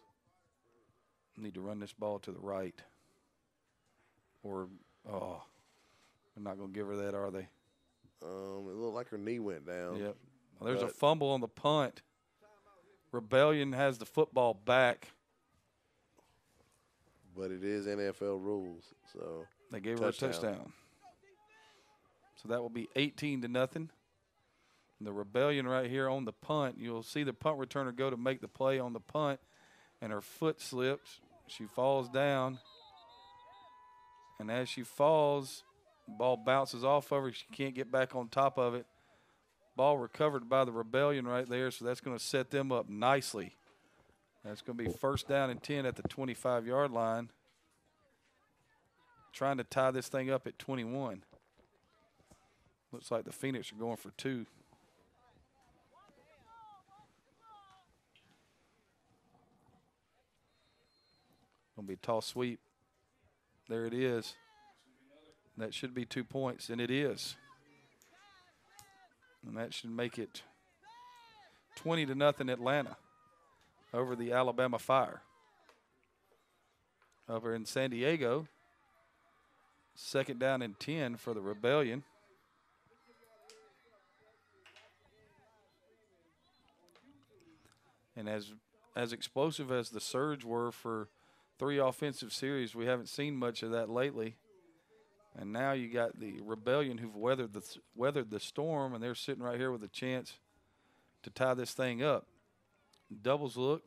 Need to run this ball to the right. Or, they're not going to give her that, are they? It looked like her knee went down. Yep. Well, there's a fumble on the punt. Rebellion has the football back. But it is NFL rules, so they gave her a touchdown. So that will be 18-0. And the Rebellion right here on the punt. You'll see the punt returner go to make the play on the punt, and her foot slips. She falls down. And as she falls, the ball bounces off of her. She can't get back on top of it. Ball recovered by the Rebellion right there, so that's going to set them up nicely. That's going to be 1st down and 10 at the 25-yard line. Trying to tie this thing up at 21. Looks like the Phoenix are going for 2. Going to be a toss sweep. There it is. That should be 2 points, and it is. And that should make it 20-0 Atlanta over the Alabama Fire. Over in San Diego, 2nd down and 10 for the Rebellion. And as explosive as the Surge were for 3 offensive series, we haven't seen much of that lately. And now you got the Rebellion who've weathered the storm, and they're sitting right here with a chance to tie this thing up. Doubles look.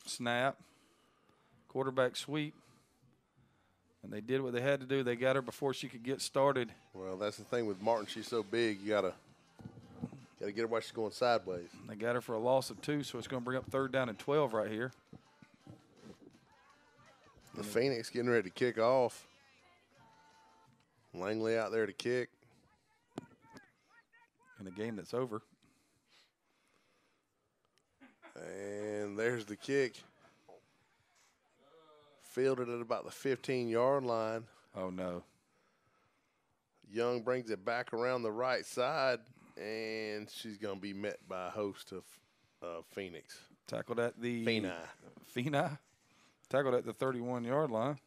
Snap. Quarterback sweep. And they did what they had to do. They got her before she could get started. Well, that's the thing with Martin. She's so big, you gotta get her while she's going sideways. They got her for a loss of 2, so it's going to bring up 3rd down and 12 right here. The Phoenix getting ready to kick off. Langley out there to kick. In a game that's over. And there's the kick. Fielded at about the 15-yard line. Oh, no. Young brings it back around the right side, and she's going to be met by a host of Phoenix. Tackled at the Phoenix. Tackled at the 31-yard line.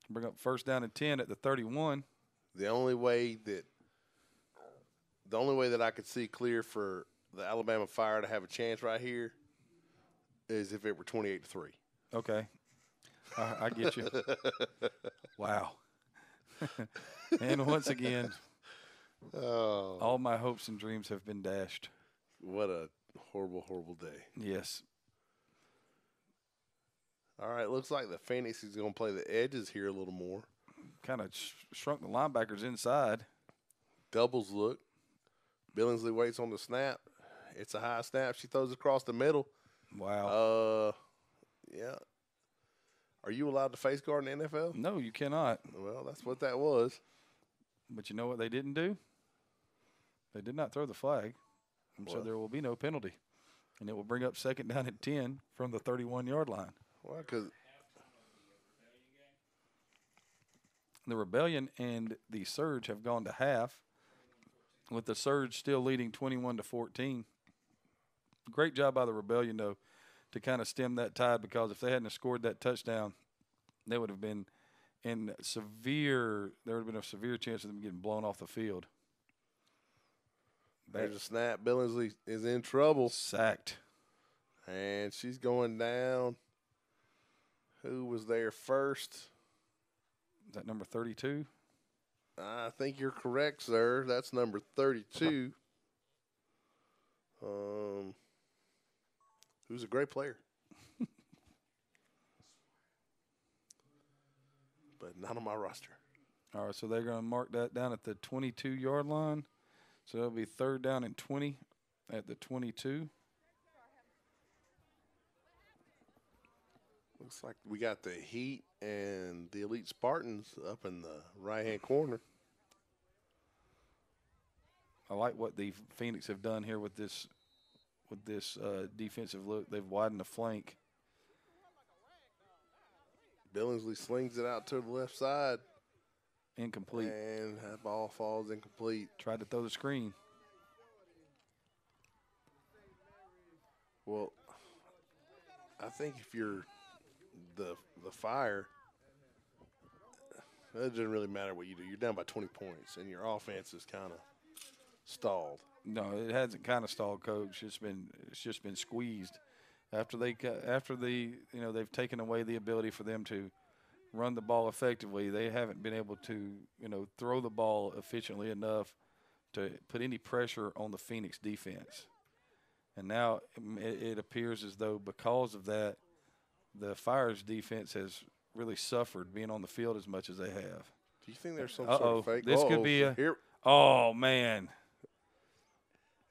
Bring up 1st down and 10 at the 31. The only way that I could see clear for the Alabama Fire to have a chance right here is if it were 28-3. Okay. I get you. Wow. And once again, all my hopes and dreams have been dashed. What a horrible, horrible day. Yes. All right, looks like the Phoenix is going to play the edges here a little more. Kind of shrunk the linebackers inside. Doubles look. Billingsley waits on the snap. It's a high snap. She throws across the middle. Wow. Yeah. Are you allowed to face guard in the NFL? No, you cannot. Well, that's what that was. But you know what they didn't do? They did not throw the flag. And so there will be no penalty. And it will bring up 2nd down and 10 from the 31-yard line. Well, because the Rebellion and the Surge have gone to half, with the Surge still leading 21-14. Great job by the Rebellion, though, to kind of stem that tide, because if they hadn't scored that touchdown, they would have been there would have been a severe chance of them getting blown off the field. There's a snap. Billingsley is in trouble. Sacked. And she's going down. Who was there first? Is that number 32? I think you're correct, sir. That's number 32. Who's a great player. But not on my roster. All right, so they're going to mark that down at the 22-yard line. So it'll be 3rd down and 20 at the 22. Looks like we got the Heat and the Elite Spartans up in the right-hand corner. I like what the Phoenix have done here with this defensive look. They've widened the flank. Billingsley slings it out to the left side. Incomplete. And that ball falls incomplete. Tried to throw the screen. Well, I think if you're the Fire, it doesn't really matter what you do. You're down by 20 points, and your offense is kind of stalled. No, it hasn't kind of stalled, Coach. It's just been squeezed. After they've taken away the ability for them to run the ball effectively, they haven't been able to, throw the ball efficiently enough to put any pressure on the Phoenix defense. And now it appears as though because of that, the Fire's defense has really suffered being on the field as much as they have. Do you think there's some sort of fake? This could be here. Oh, man.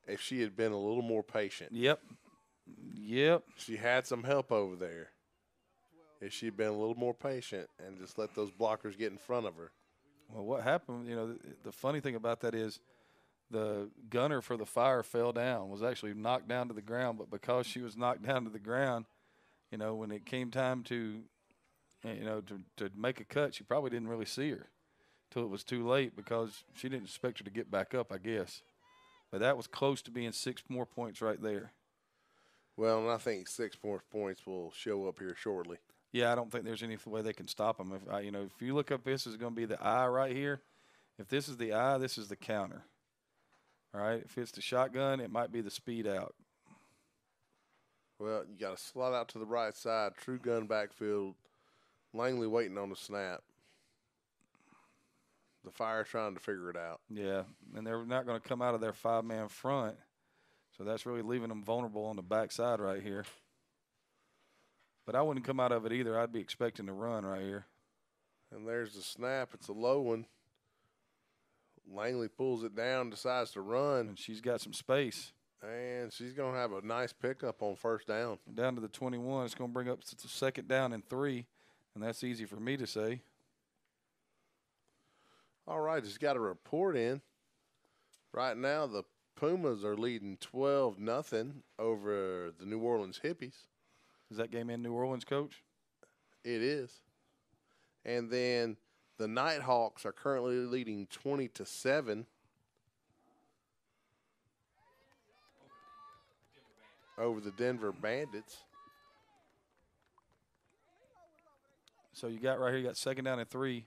If she had been a little more patient. Yep. She had some help over there. If she'd been a little more patient and just let those blockers get in front of her. Well, what happened, the funny thing about that is the gunner for the Fire fell down, was actually knocked down to the ground, but because she was knocked down to the ground, when it came time to make a cut, she probably didn't really see her till it was too late because she didn't expect her to get back up, I guess. But that was close to being 6 more points right there. Well, and I think 6 more points will show up here shortly. Yeah, I don't think there's any way they can stop them. If you look up, this is going to be the eye right here. If this is the eye, this is the counter. All right, if it's the shotgun, it might be the speed out. Well, you got to slide out to the right side, true gun backfield. Langley waiting on the snap. The Fire trying to figure it out. Yeah, and they're not going to come out of their 5-man front, so that's really leaving them vulnerable on the backside right here. But I wouldn't come out of it either. I'd be expecting to run right here. And there's the snap. It's a low one. Langley pulls it down, decides to run. And she's got some space. And she's going to have a nice pickup on first down. Down to the 21. It's going to bring up to second down and 3, and that's easy for me to say. All right, just got a report in. Right now, the Pumas are leading 12-0 over the New Orleans Hippies. Is that game in New Orleans, Coach? It is. And then the Nighthawks are currently leading 20-7 over the Denver Bandits. So you got right here, you got second down and 3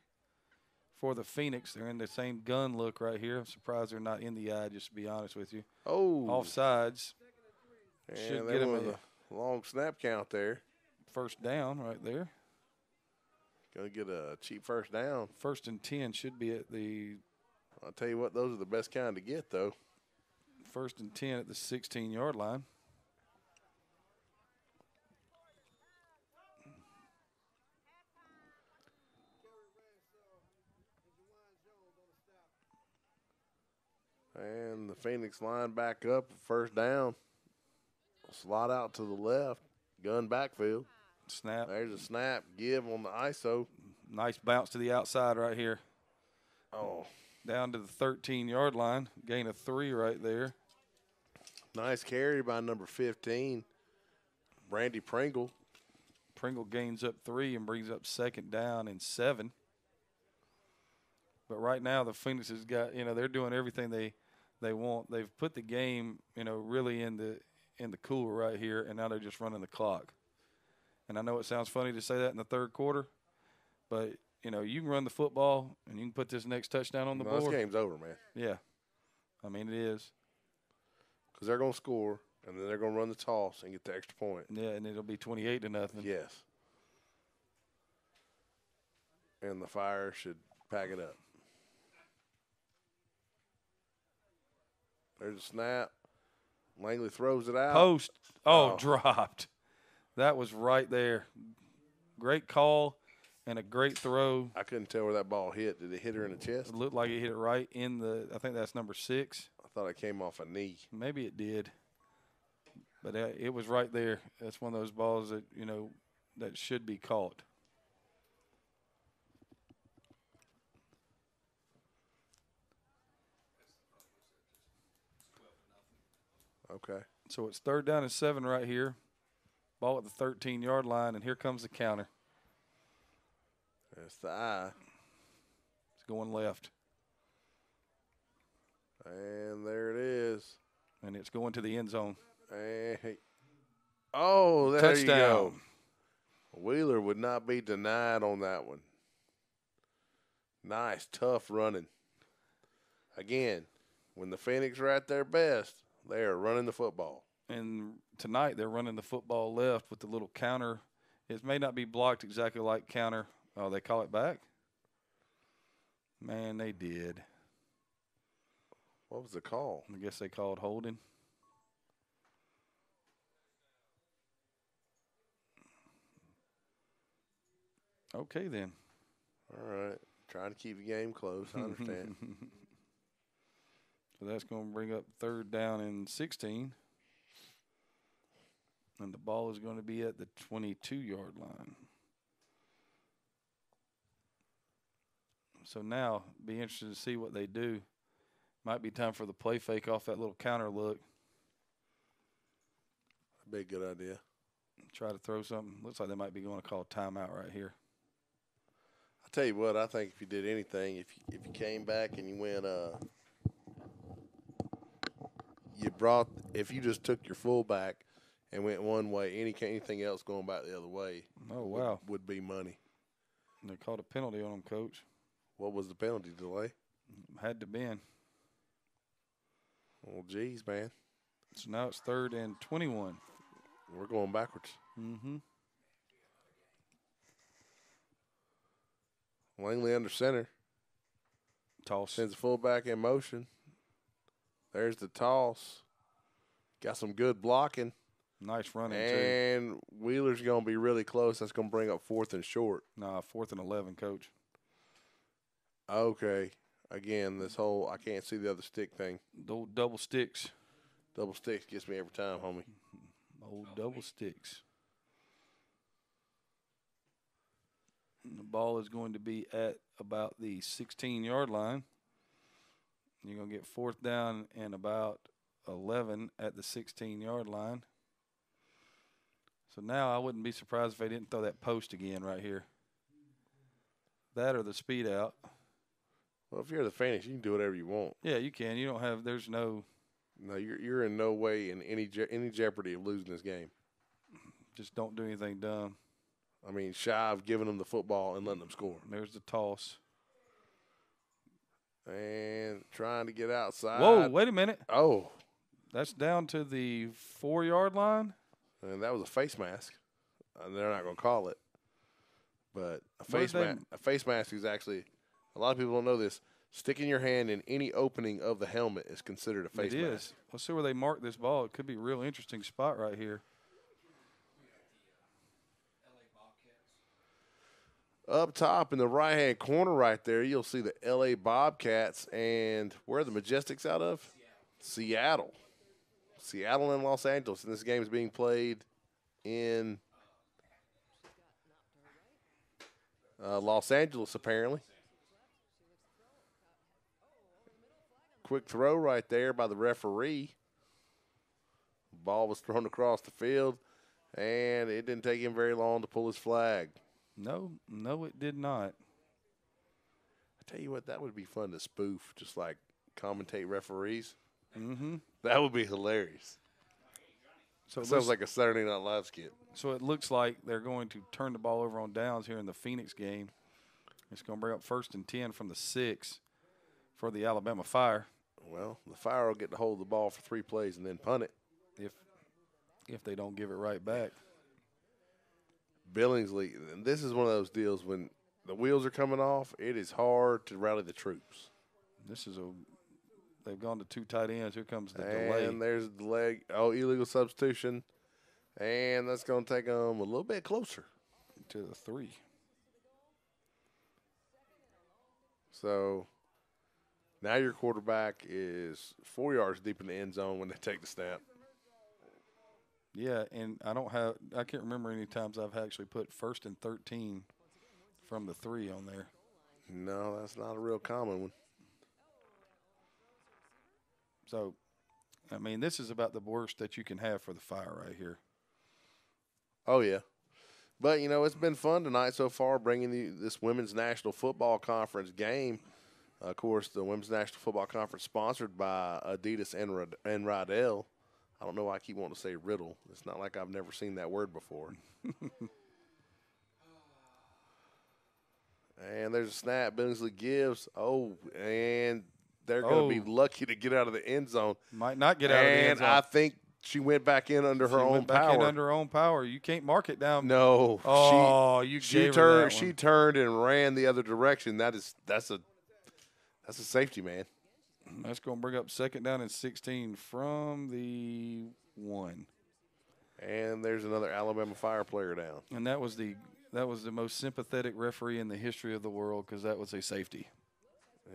for the Phoenix. They're in the same gun look right here. I'm surprised they're not in the eye, just to be honest with you. Oh. Offsides. Should get him a long snap count there. First down right there. Going to get a cheap first down. 1st and 10 should be at the – I'll tell you what, those are the best kind to get, though. 1st and 10 at the 16-yard line. And the Phoenix line back up, first down. Slide out to the left, gun backfield. Snap. There's a snap, give on the ISO. Nice bounce to the outside right here. Oh. Down to the 13-yard line, gain of 3 right there. Nice carry by number 15, Brandy Pringle. Pringle gains up 3 and brings up second down and 7. But right now the Phoenix has got, they're doing everything they want. They've put the game, really in the cooler right here, and now they're just running the clock. And I know it sounds funny to say that in the third quarter, but, you can run the football and you can put this next touchdown on the board. This game's over, man. Yeah. I mean, it is. Because they're going to score, and then they're going to run the toss and get the extra point. Yeah, and it'll be 28-0. Yes. And the Fire should pack it up. There's a snap. Langley throws it out. Post. Oh, dropped. That was right there. Great call and a great throw. I couldn't tell where that ball hit. Did it hit her in the chest? It looked like it hit it right in the – I think that's number 6. I thought it came off a knee. Maybe it did. But it was right there. That's one of those balls that, that should be caught. Okay. So it's 3rd down and 7 right here. Ball at the 13-yard line, and here comes the counter. That's the eye. It's going left. And there it is. And it's going to the end zone. Hey. Oh, there you go. Touchdown. Wheeler would not be denied on that one. Nice, tough running. Again, when the Phoenix are at their best, they are running the football. And tonight they're running the football left with the little counter. It may not be blocked exactly like counter. Oh, they call it back? Man, they did. What was the call? I guess they called holding. Okay, then. All right. Trying to keep the game close. I understand. So that's going to bring up 3rd down and 16. And the ball is going to be at the 22-yard line. So now, be interested to see what they do. Might be time for the play fake off that little counter look. That'd be a good idea. Try to throw something. Looks like they might be going to call timeout right here. I'll tell you what, I think if you did anything, if you came back and you went if you just took your fullback and went one way, anything else going back the other way would be money. And they called a penalty on him, Coach. What was the penalty? Delay? Had to been. Oh, geez, man. So now it's 3rd and 21. We're going backwards. Mm-hmm. Langley under center. Toss. Sends the fullback in motion. There's the toss. Got some good blocking. Nice running, too. And Wheeler's going to be really close. That's going to bring up 4th and short. Nah, 4th and 11, Coach. Okay. Again, this whole I can't see the other stick thing. The old double sticks. Double sticks gets me every time, homie. Old double sticks. And the ball is going to be at about the 16-yard line. You're going to get 4th down and about 11 at the 16-yard line. So now I wouldn't be surprised if they didn't throw that post again right here. That or the speed out. Well, if you're the Phoenix, you can do whatever you want. Yeah, you can. You don't have – there's no – No, you're in no way in any jeopardy of losing this game. just don't do anything dumb. I mean, shy of giving them the football and letting them score. There's the toss. And trying to get outside. Whoa, wait a minute. Oh. That's down to the 4-yard line. And that was a face mask. They're not going to call it. But a face mask is actually, a lot of people don't know this, sticking your hand in any opening of the helmet is considered a face mask. It is. Let's see where they mark this ball. It could be a real interesting spot right here. Up top in the right-hand corner right there, you'll see the L.A. Bobcats. And where are the Majestics out of? Seattle. Seattle and Los Angeles. And this game is being played in Los Angeles, apparently. Quick throw right there by the referee. Ball was thrown across the field, and it didn't take him very long to pull his flag. No, it did not. I tell you what, that would be fun to spoof, just like commentate referees. Mm-hmm. That would be hilarious. So it sounds like a Saturday Night Live skit. So it looks like they're going to turn the ball over on downs here in the Phoenix game. It's going to bring up 1st and 10 from the 6 for the Alabama Fire. Well, the Fire will get to hold the ball for 3 plays and then punt it. If they don't give it right back. Billingsley, and this is one of those deals when the wheels are coming off, it is hard to rally the troops. They've gone to 2 tight ends. Here comes the delay. And there's the leg. Oh, illegal substitution. And that's going to take them a little bit closer. To the 3. So now your quarterback is 4 yards deep in the end zone when they take the snap. Yeah, and I can't remember any times I've actually put 1st and 13 from the 3 on there. No, that's not a real common one. So, I mean, this is about the worst that you can have for the Fire right here. Oh, yeah. But, you know, it's been fun tonight so far bringing this Women's National Football Conference game. Of course, the Women's National Football Conference sponsored by Adidas and Rydell. I don't know why I keep wanting to say riddle. It's not like I've never seen that word before. And there's a snap. Billingsley gives. Oh, and they're going to be lucky to get out of the end zone. Might not get out of the end zone. And I think she went back in under her own power. Back in under her own power. You can't mark it down. No. Oh, she turned and ran the other direction. That's a safety, man. That's going to bring up 2nd down and 16 from the 1. And there's another Alabama Fire player down. And that was the most sympathetic referee in the history of the world because that was a safety.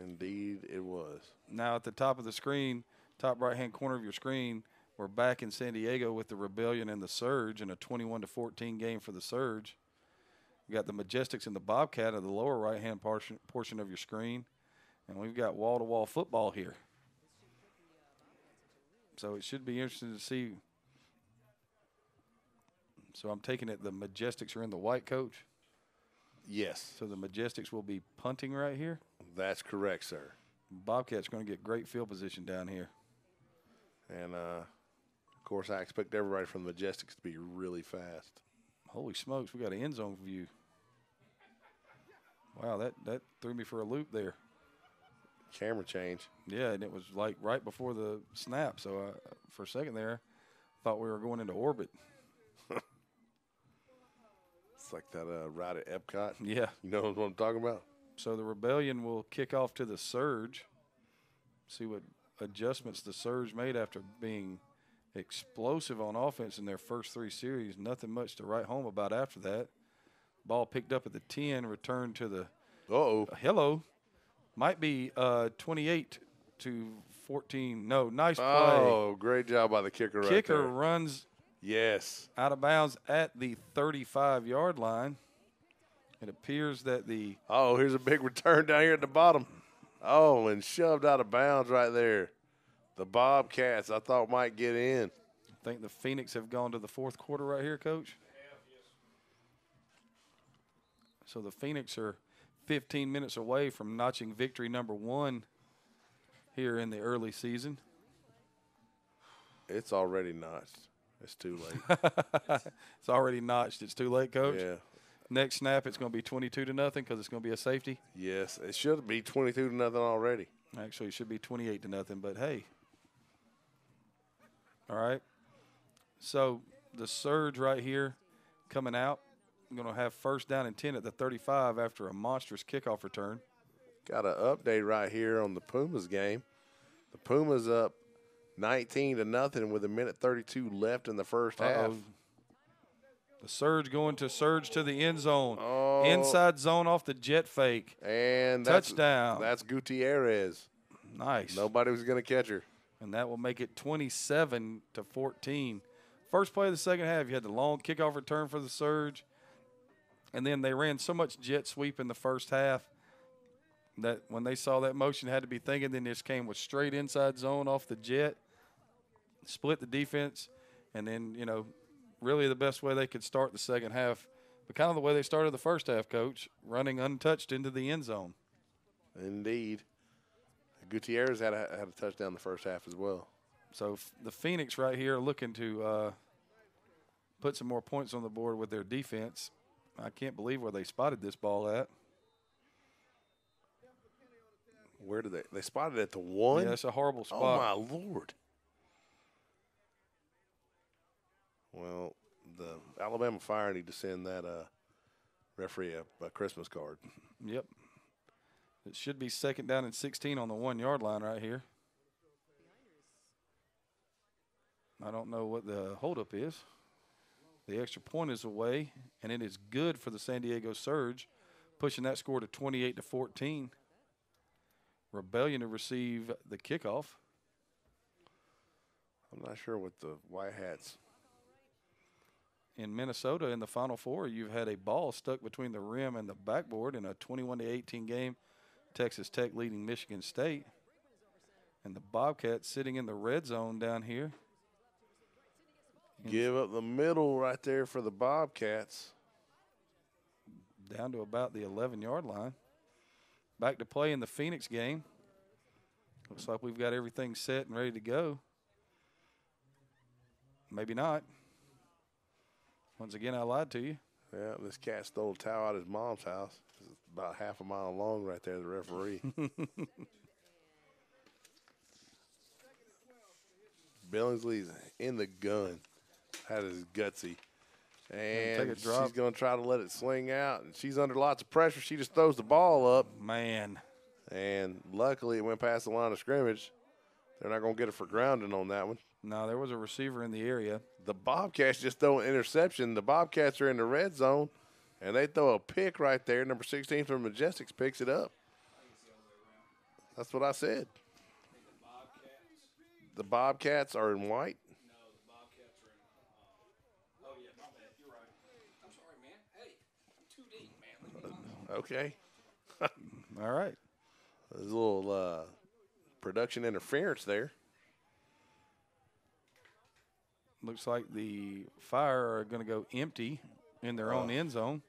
Indeed, it was. Now at the top of the screen, top right-hand corner of your screen, we're back in San Diego with the Rebellion and the Surge in a 21-14 game for the Surge. We got the Majestics and the Bobcat at the lower right-hand portion of your screen. And we've got wall-to-wall football here. So it should be interesting to see. So I'm taking it the Majestics are in the white, Coach? Yes. So the Majestics will be punting right here? That's correct, sir. Bobcat's going to get great field position down here. And, of course, I expect everybody from the Majestics to be really fast. Holy smokes, we got an end zone view. Wow, that threw me for a loop there. Camera change. Yeah, and it was like right before the snap. So for a second there, I thought we were going into orbit. It's like that ride at Epcot. Yeah. You know what I'm talking about? So the Rebellion will kick off to the Surge. See what adjustments the Surge made after being explosive on offense in their first 3 series. Nothing much to write home about after that. Ball picked up at the 10, returned to the hello. Might be 28-14. No, nice play. Oh, great job by the kicker right there. Kicker runs out of bounds at the 35-yard line. It appears that here's a big return down here at the bottom. Oh, and shoved out of bounds right there. The Bobcats, I thought, might get in. I think the Phoenix have gone to the 4th quarter right here, Coach. So the Phoenix are 15 minutes away from notching victory number 1 here in the early season. It's already notched. It's too late. It's already notched. It's too late, Coach? Yeah. Next snap, it's going to be 22-0 because it's going to be a safety. Yes, it should be 22-0 already. Actually, it should be 28-0, but hey. All right. So the Surge right here coming out. I'm going to have 1st down and 10 at the 35 after a monstrous kickoff return. Got an update right here on the Pumas game. The Pumas up 19-0 with 1:32 left in the first half. The Surge going to surge to the end zone. Inside zone off the jet fake. And touchdown. That's Gutierrez. Nice. Nobody was going to catch her. And that will make it 27-14. First play of the second half, you had the long kickoff return for the Surge. And then they ran so much jet sweep in the first half that when they saw that motion, had to be thinking, then this came with straight inside zone off the jet, split the defense, and then, really the best way they could start the second half, but kind of the way they started the first half, Coach, running untouched into the end zone. Indeed. Gutierrez had a touchdown the first half as well. So the Phoenix right here looking to put some more points on the board with their defense. I can't believe where they spotted this ball at. Where did they spotted it at the 1? Yeah, that's a horrible spot. Oh, my Lord. Well, the Alabama Fire need to send that referee a Christmas card. Yep. It should be 2nd down and 16 on the 1-yard line right here. I don't know what the holdup is. The extra point is away, and it is good for the San Diego Surge, pushing that score to 28-14. Rebellion to receive the kickoff. I'm not sure what the White Hats. In Minnesota, in the Final Four, you've had a ball stuck between the rim and the backboard in a 21-18 game. Texas Tech leading Michigan State. And the Bobcats sitting in the red zone down here. Give up the middle right there for the Bobcats. Down to about the 11-yard line. Back to play in the Phoenix game. Looks like we've got everything set and ready to go. Maybe not. Once again, I lied to you. Yeah, this cat stole a towel out of his mom's house. It's about half a mile long right there, the referee. Billingsley's in the gun. That is gutsy. And she's going to try to let it swing out. And she's under lots of pressure. She just throws the ball up. Man. And luckily it went past the line of scrimmage. They're not going to get it for grounding on that one. No, there was a receiver in the area. The Bobcats just throw an interception. The Bobcats are in the red zone, and they throw a pick right there. Number 16 from Majestics picks it up. That's what I said. The Bobcats are in white. No, the Bobcats are in. Oh yeah, my bad. You're right. I'm sorry, man. Hey, I'm too deep, man. Okay. All right. There's a little production interference there. Looks like the Fire are going to go empty in their own end zone.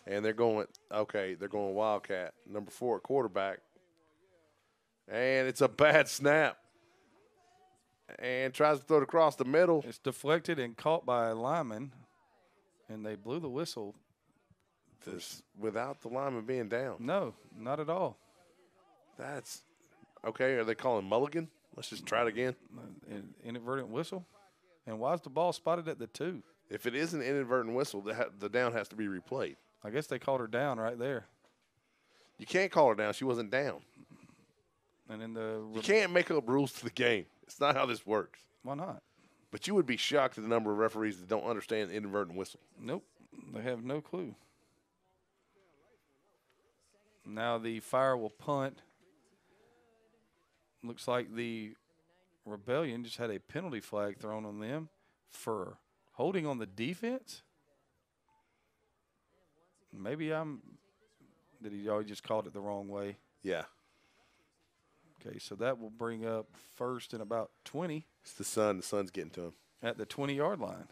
And they're going Wildcat, number 4 at quarterback. And it's a bad snap. And tries to throw it across the middle. It's deflected and caught by a lineman, and they blew the whistle. Without the lineman being down. No, not at all. That's okay. Are they calling mulligan? Let's just try it again. Inadvertent whistle. And why is the ball spotted at the 2? If it is an inadvertent whistle, the down has to be replayed. I guess they called her down right there. You can't call her down. She wasn't down. And in you can't make up rules to the game. It's not how this works. Why not? But you would be shocked at the number of referees that don't understand the inadvertent whistle. Nope. They have no clue. Now the Fire will punt. Looks like the Rebellion just had a penalty flag thrown on them for holding on the defense. Maybe did he always just called it the wrong way? Yeah. Okay, so that will bring up first and about 20. It's the sun. The sun's getting to him. At the 20-yard line.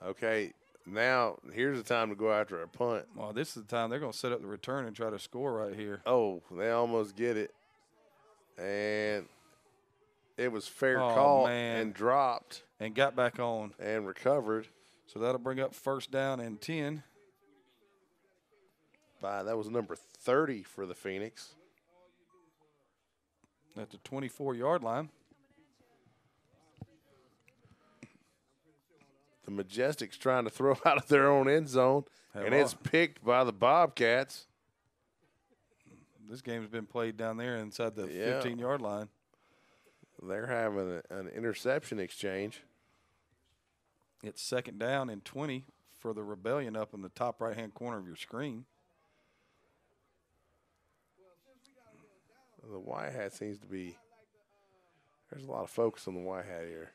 Okay, now here's the time to go after a punt. Well, this is the time they're going to set up the return and try to score right here. Oh, they almost get it. And it was fair call and dropped. And got back on. And recovered. So that'll bring up first down and 10. That was number 30 for the Phoenix. At the 24-yard line. The Majestics trying to throw out of their own end zone, and it's picked by the Bobcats. This game's been played down there inside the 15-yard line. They're having an interception exchange. It's second down and 20 for the Rebellion up in the top right-hand corner of your screen. The white hat seems to be – there's a lot of focus on the white hat here.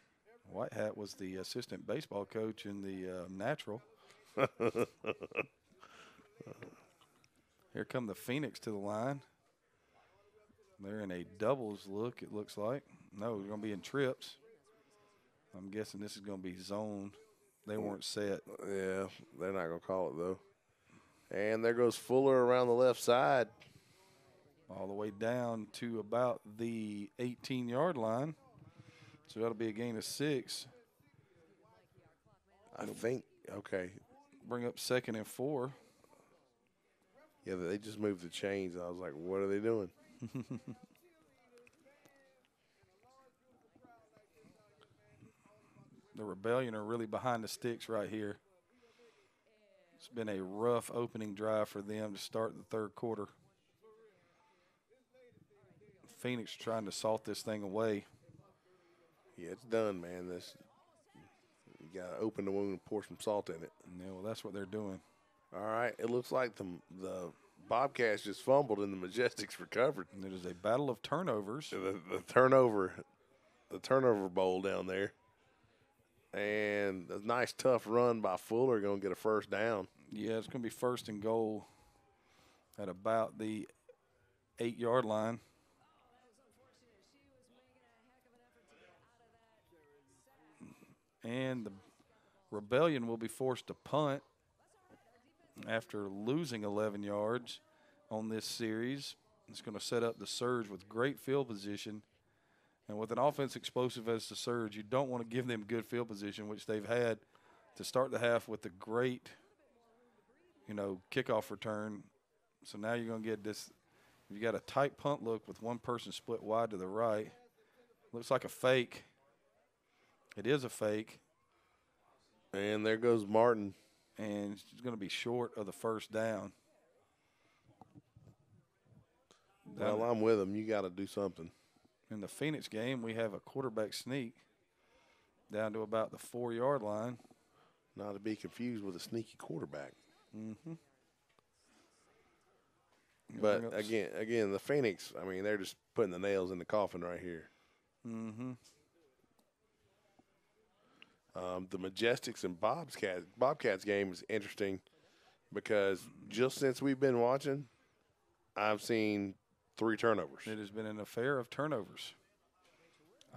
White hat was the assistant baseball coach in the natural. Here come the Phoenix to the line. They're in a doubles look, it looks like. No, they're going to be in trips. I'm guessing this is going to be zone. They weren't set. Yeah, they're not going to call it, though. And there goes Fuller around the left side. All the way down to about the 18-yard line. So that'll be a gain of 6. I think, okay. Bring up second and 4. Yeah, they just moved the chains. I was like, what are they doing? The Rebellion are really behind the sticks right here. It's been a rough opening drive for them to start the third quarter. Phoenix trying to salt this thing away. Yeah, it's done, man. You got to open the wound and pour some salt in it. Yeah, well, that's what they're doing. All right, it looks like the Bobcats just fumbled and the Majestics recovered. And it is a battle of turnovers. The turnover bowl down there. And a nice tough run by Fuller going to get a first down. Yeah, it's going to be first and goal at about the 8-yard line. And the Rebellion will be forced to punt after losing 11 yards on this series. It's going to set up the Surge with great field position And with an offense explosive as the Surge, you don't want to give them good field position, which they've had to start the half with a great, kickoff return. So now you're going to get this. You got a tight punt look with one person split wide to the right. Looks like a fake. It is a fake. And there goes Martin. And it's going to be short of the first down. Well, I'm with him. You got to do something. In the Phoenix game, we have a quarterback sneak down to about the 4-yard line. Not to be confused with a sneaky quarterback. Mm-hmm. But, again, the Phoenix, I mean, they're just putting the nails in the coffin right here. Mm-hmm. The Majestics and Bobcats game is interesting because just since we've been watching, I've seen 3 turnovers. It has been an affair of turnovers.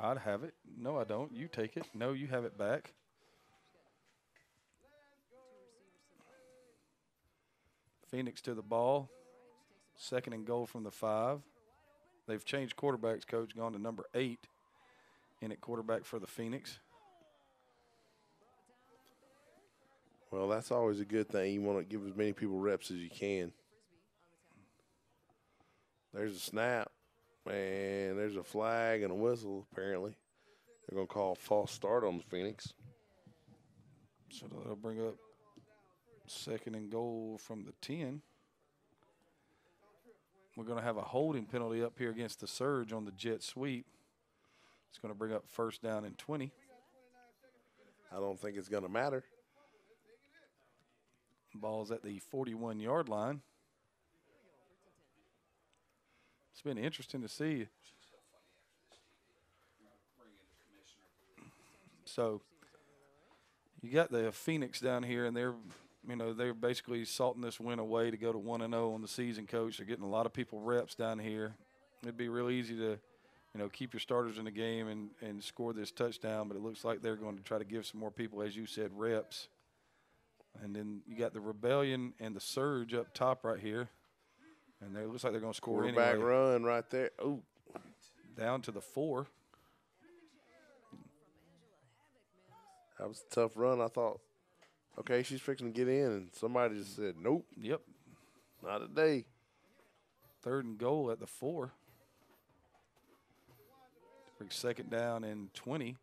I'd have it. No, I don't. You take it. No, you have it back. Phoenix to the ball. 2nd and goal from the 5. They've changed quarterbacks, Coach, gone to number 8 in at quarterback for the Phoenix. Well, that's always a good thing. You want to give as many people reps as you can. There's a snap, and there's a flag and a whistle, apparently. They're going to call a false start on the Phoenix. So that'll bring up 2nd and goal from the 10. We're going to have a holding penalty up here against the Surge on the jet sweep. It's going to bring up 1st down and 20. I don't think it's going to matter. Ball's at the 41-yard line. It's been interesting to see. So you got the Phoenix down here, and they're basically salting this win away to go to 1-0 on the season, Coach. They're getting a lot of people reps down here. It'd be real easy to, keep your starters in the game and score this touchdown, but it looks like they're going to try to give some more people, as you said, reps. And then you got the Rebellion and the Surge up top right here. And it looks like they're going to score anyway. Quarterback run right there. Oh. Down to the 4. That was a tough run. I thought, okay, she's fixing to get in, and somebody just said, nope. Yep. Not today. 3rd and goal at the 4. 2nd down and 20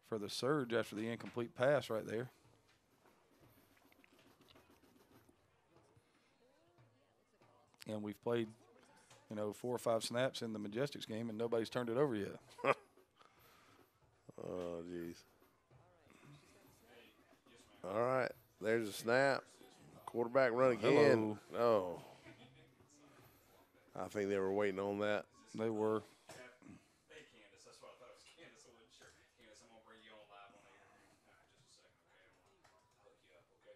for the Surge after the incomplete pass right there. And we've played, 4 or 5 snaps in the Majestics game, and nobody's turned it over yet. Oh, jeez. All right. There's a snap. Quarterback run again. Hello. Oh. I think they were waiting on that. They were. Hey, Candace. That's what I thought it was Candace. I wasn't sure. Candace, I'm going to bring you on live on air. Just a second, okay? I'm going to hook you up, okay?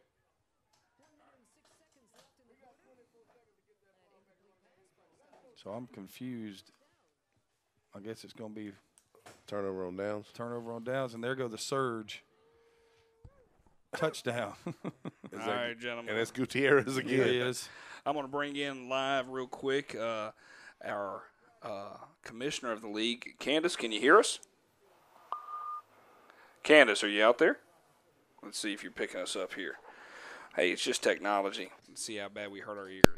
So I'm confused. I guess it's going to be turnover on downs. And there go the Surge. Touchdown. All right, gentlemen. And it's Gutierrez again. It is. I'm going to bring in live real quick our commissioner of the league. Candace, can you hear us? Candace, are you out there? Let's see if you're picking us up here. Hey, it's just technology. Let's see how bad we hurt our ears.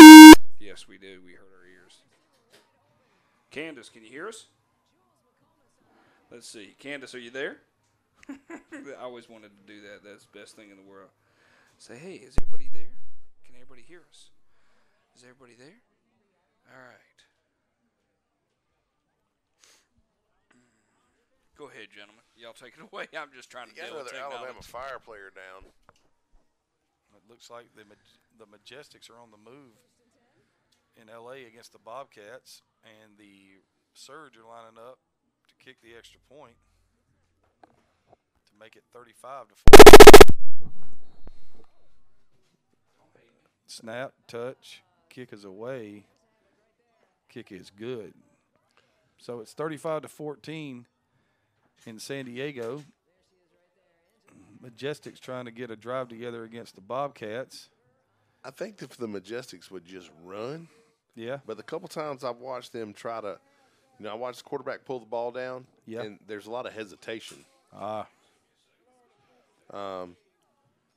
Yes, we do. We hurt our ears. Candace, can you hear us? Let's see. Candace, are you there? I always wanted to do that. That's the best thing in the world. Say, hey, is everybody there? Can everybody hear us? Is everybody there? All right. Go ahead, gentlemen. Y'all take it away. I'm just trying to You got deal with another technology. Alabama Fire player down. It looks like the Majestics are on the move in L.A. against the Bobcats, and the Surge are lining up to kick the extra point to make it 35-4. Snap, touch, kick is away. Kick is good. So it's 35-14 in San Diego. Majestics trying to get a drive together against the Bobcats. I think if the Majestics would just run. Yeah. But the couple times I've watched them try to I watched the quarterback pull the ball down, Yeah. and there's a lot of hesitation. You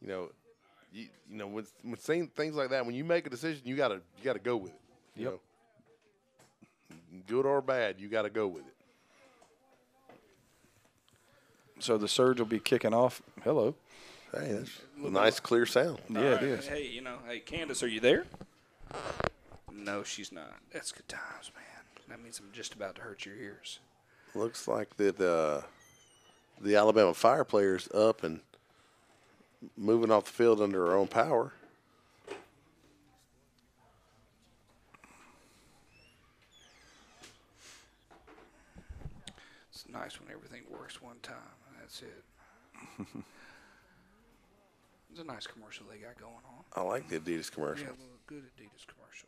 know, when saying things like that, when you make a decision, you gotta go with it. You know, good or bad, you gotta go with it. So the surge will be kicking off. Hello. Hey, that's a nice, clear sound. Yeah, it is. Hey, hey, Candace, are you there? No, she's not. That's good times, man. That means I'm just about to hurt your ears. Looks like that the Alabama Fire players up and moving off the field under their own power. It's nice when everything works one time. That's it. It's a nice commercial they got going on. I like the Adidas commercial. Yeah, a little good Adidas commercial.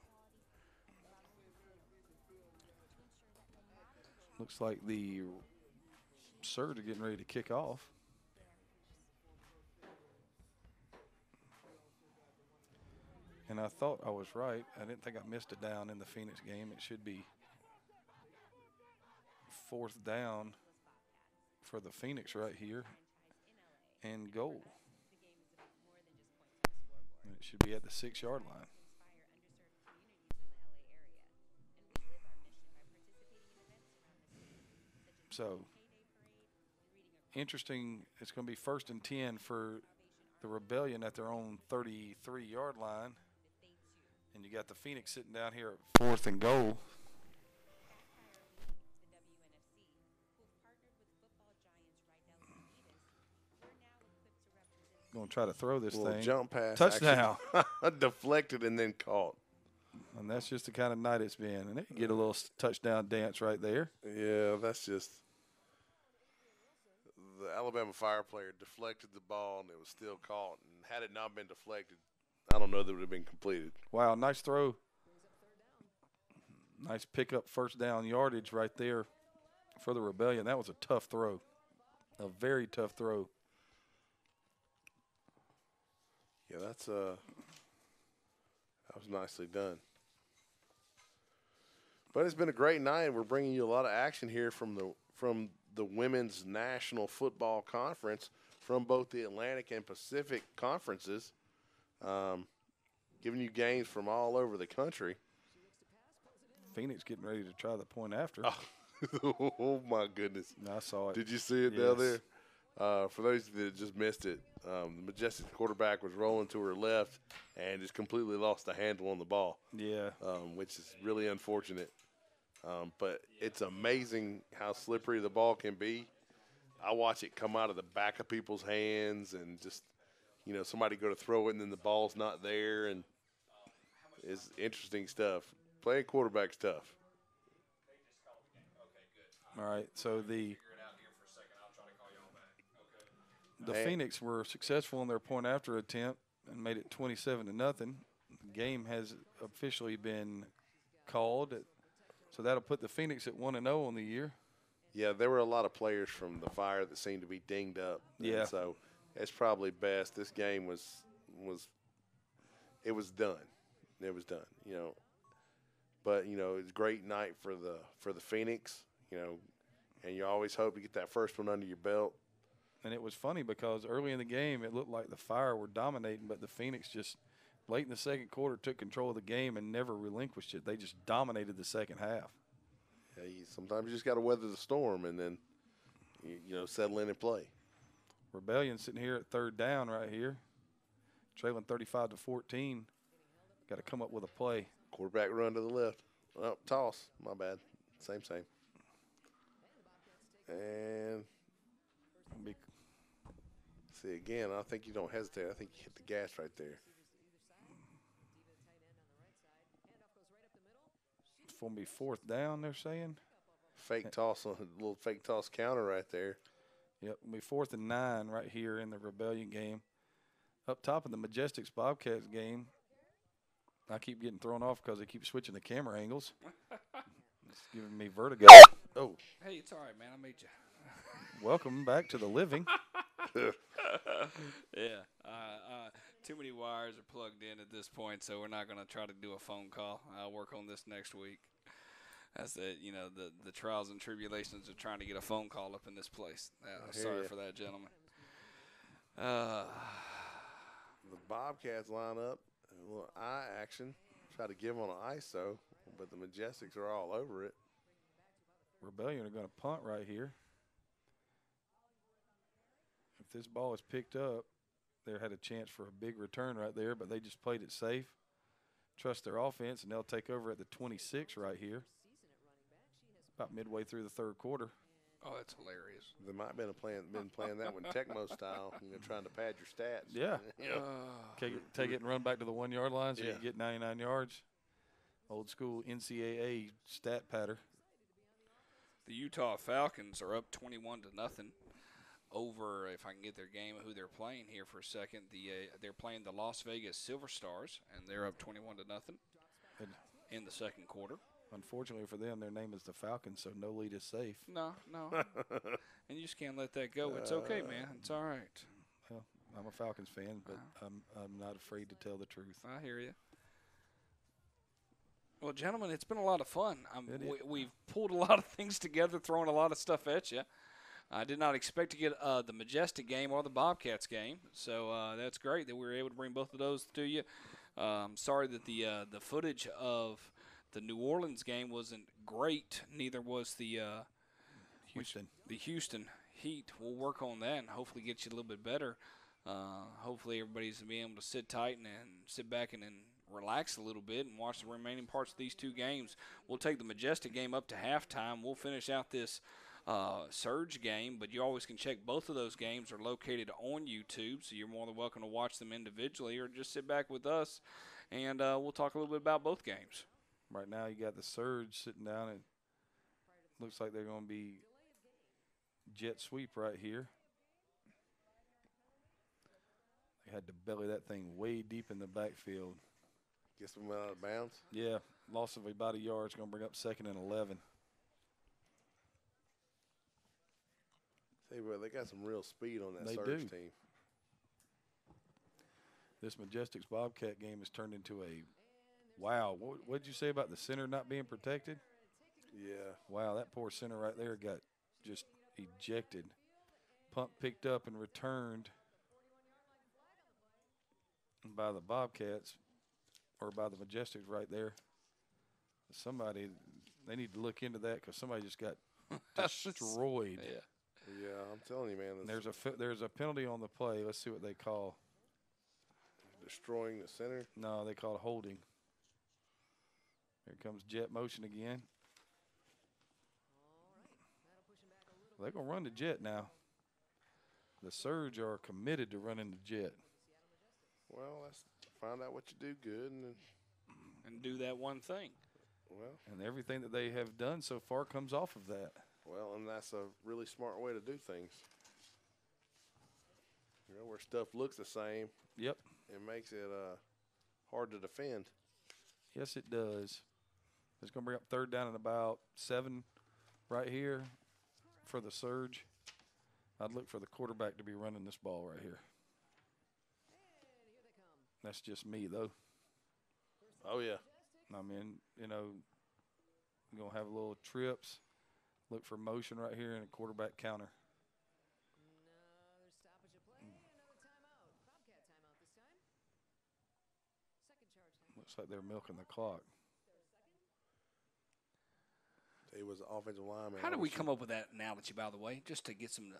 Looks like the surge are getting ready to kick off. And I thought I was right. I didn't think I missed a down in the Phoenix game. It should be 4th down for the Phoenix right here and goal. And it should be at the 6-yard line. So, interesting. It's going to be 1st and 10 for the Rebellion at their own 33-yard line. And you got the Phoenix sitting down here at 4th and goal. Going to try to throw this thing. Jump pass. Touchdown. Deflected and then caught. And that's just the kind of night it's been. And they can get a little touchdown dance right there. Yeah, that's just the Alabama Fire player deflected the ball and it was still caught. And had it not been deflected, I don't know that it would have been completed. Wow, nice throw. Nice pickup 1st down yardage right there for the Rebellion. That was a tough throw. A very tough throw. Yeah, that was nicely done. But it's been a great night. We're bringing you a lot of action here from the Women's National Football Conference from both the Atlantic and Pacific conferences, giving you games from all over the country. Phoenix getting ready to try the point after. Oh my goodness. I saw it. Did you see it down there? For those that just missed it, the Majestic quarterback was rolling to her left and just completely lost the handle on the ball. Yeah. Which is really unfortunate. But it's amazing how slippery the ball can be. I watch it come out of the back of people's hands and just, somebody go to throw it and then the ball's not there. And it's interesting stuff. Playing quarterback's tough. All right, so the Phoenix were successful in their point after attempt and made it 27-0. The game has officially been called, so that'll put the Phoenix at 1-0 on the year. Yeah, there were a lot of players from the Fire that seemed to be dinged up. Yeah. And so it's probably best. This game was done. It was done. But it's a great night for the Phoenix. And you always hope you get that first one under your belt. And it was funny because early in the game it looked like the Fire were dominating, but the Phoenix just late in the second quarter took control of the game and never relinquished it. They just dominated the second half. Yeah, sometimes you just got to weather the storm and then settle in and play. Rebellion sitting here at 3rd down right here, trailing 35-14. Got to come up with a play. Quarterback run to the left. Oh, toss. My bad. Same. And see, again, I think you don't hesitate. I think you hit the gas right there. It's going to be 4th down, they're saying. Fake toss, a little fake toss counter right there. Yep, it'll be 4th and 9 right here in the Rebellion game. Up top of the Majestics Bobcats game, I keep getting thrown off because they keep switching the camera angles. It's giving me vertigo. Oh. Hey, it's all right, man. I made you. Welcome back to the living. Yeah. Too many wires are plugged in at this point, so we're not going to try to do a phone call. I'll work on this next week. That's the trials and tribulations of trying to get a phone call up in this place. Sorry for that, gentlemen. The Bobcats line up, a little eye action. Try to give on an ISO, but the Majestics are all over it. Rebellion are going to punt right here. If this ball is picked up, they had a chance for a big return right there, but they just played it safe. Trust their offense, and they'll take over at the 26 right here. About midway through the third quarter. Oh, that's hilarious. They might have been playing that one Tecmo style, trying to pad your stats. Yeah. Take it and run back to the 1 yard line so you get 99 yards. Old school NCAA stat patter. The Utah Falcons are up 21-0 over, if I can get their game, who they're playing here for a second. They're playing the Las Vegas Silver Stars, and they're up 21-0 in the second quarter. Unfortunately for them, their name is the Falcons, so no lead is safe. No. And you just can't let that go. It's okay, man. It's all right. Well, I'm a Falcons fan, but I'm not afraid to tell the truth. I hear you. Well, gentlemen, it's been a lot of fun. We've pulled a lot of things together, thrown a lot of stuff at you. I did not expect to get the Majestic game or the Bobcats game, so that's great that we were able to bring both of those to you. Sorry that the footage of the New Orleans game wasn't great. Neither was the Houston Heat. We'll work on that and hopefully get you a little bit better. Hopefully everybody's going to be able to sit tight and sit back and relax a little bit and watch the remaining parts of these two games. We'll take the Majestic game up to halftime. We'll finish out this Surge game, but you always can check both of those games are located on YouTube, so you're more than welcome to watch them individually or just sit back with us, and we'll talk a little bit about both games. Right now you got the Surge sitting down, and looks like they're going to be jet sweep right here. They had to belly that thing way deep in the backfield. Get some out of bounds? Yeah, loss of about a yard. It's going to bring up 2nd and 11. Hey, well, they got some real speed on that Surge team. This Majestic's Bobcat game has turned into a wow. What did you say about the center not being protected? Yeah. Wow, that poor center right there got just ejected. Punt picked up and returned by the Bobcats, or by the Majestics right there. Somebody, they need to look into that because somebody just got destroyed. Yeah, I'm telling you, man. There's a penalty on the play. Let's see what they call. Destroying the center? No, they call it holding. Here comes jet motion again. They're going to run the jet now. The Surge are committed to running the jet. Well, let's find out what you do good and do that one thing. Well, and everything that they have done so far comes off of that. Well, and that's a really smart way to do things. You know, where stuff looks the same. Yep. It makes it hard to defend. Yes, it does. It's going to bring up 3rd down and about 7 right here for the Surge. I'd look for the quarterback to be running this ball right here. That's just me, though. Oh, yeah. I mean, you know, you're going to have a little trips. Look for motion right here and a quarterback counter. Looks like they're milking the clock. It was an offensive lineman. How did we come up with that analogy, by the way, just to get some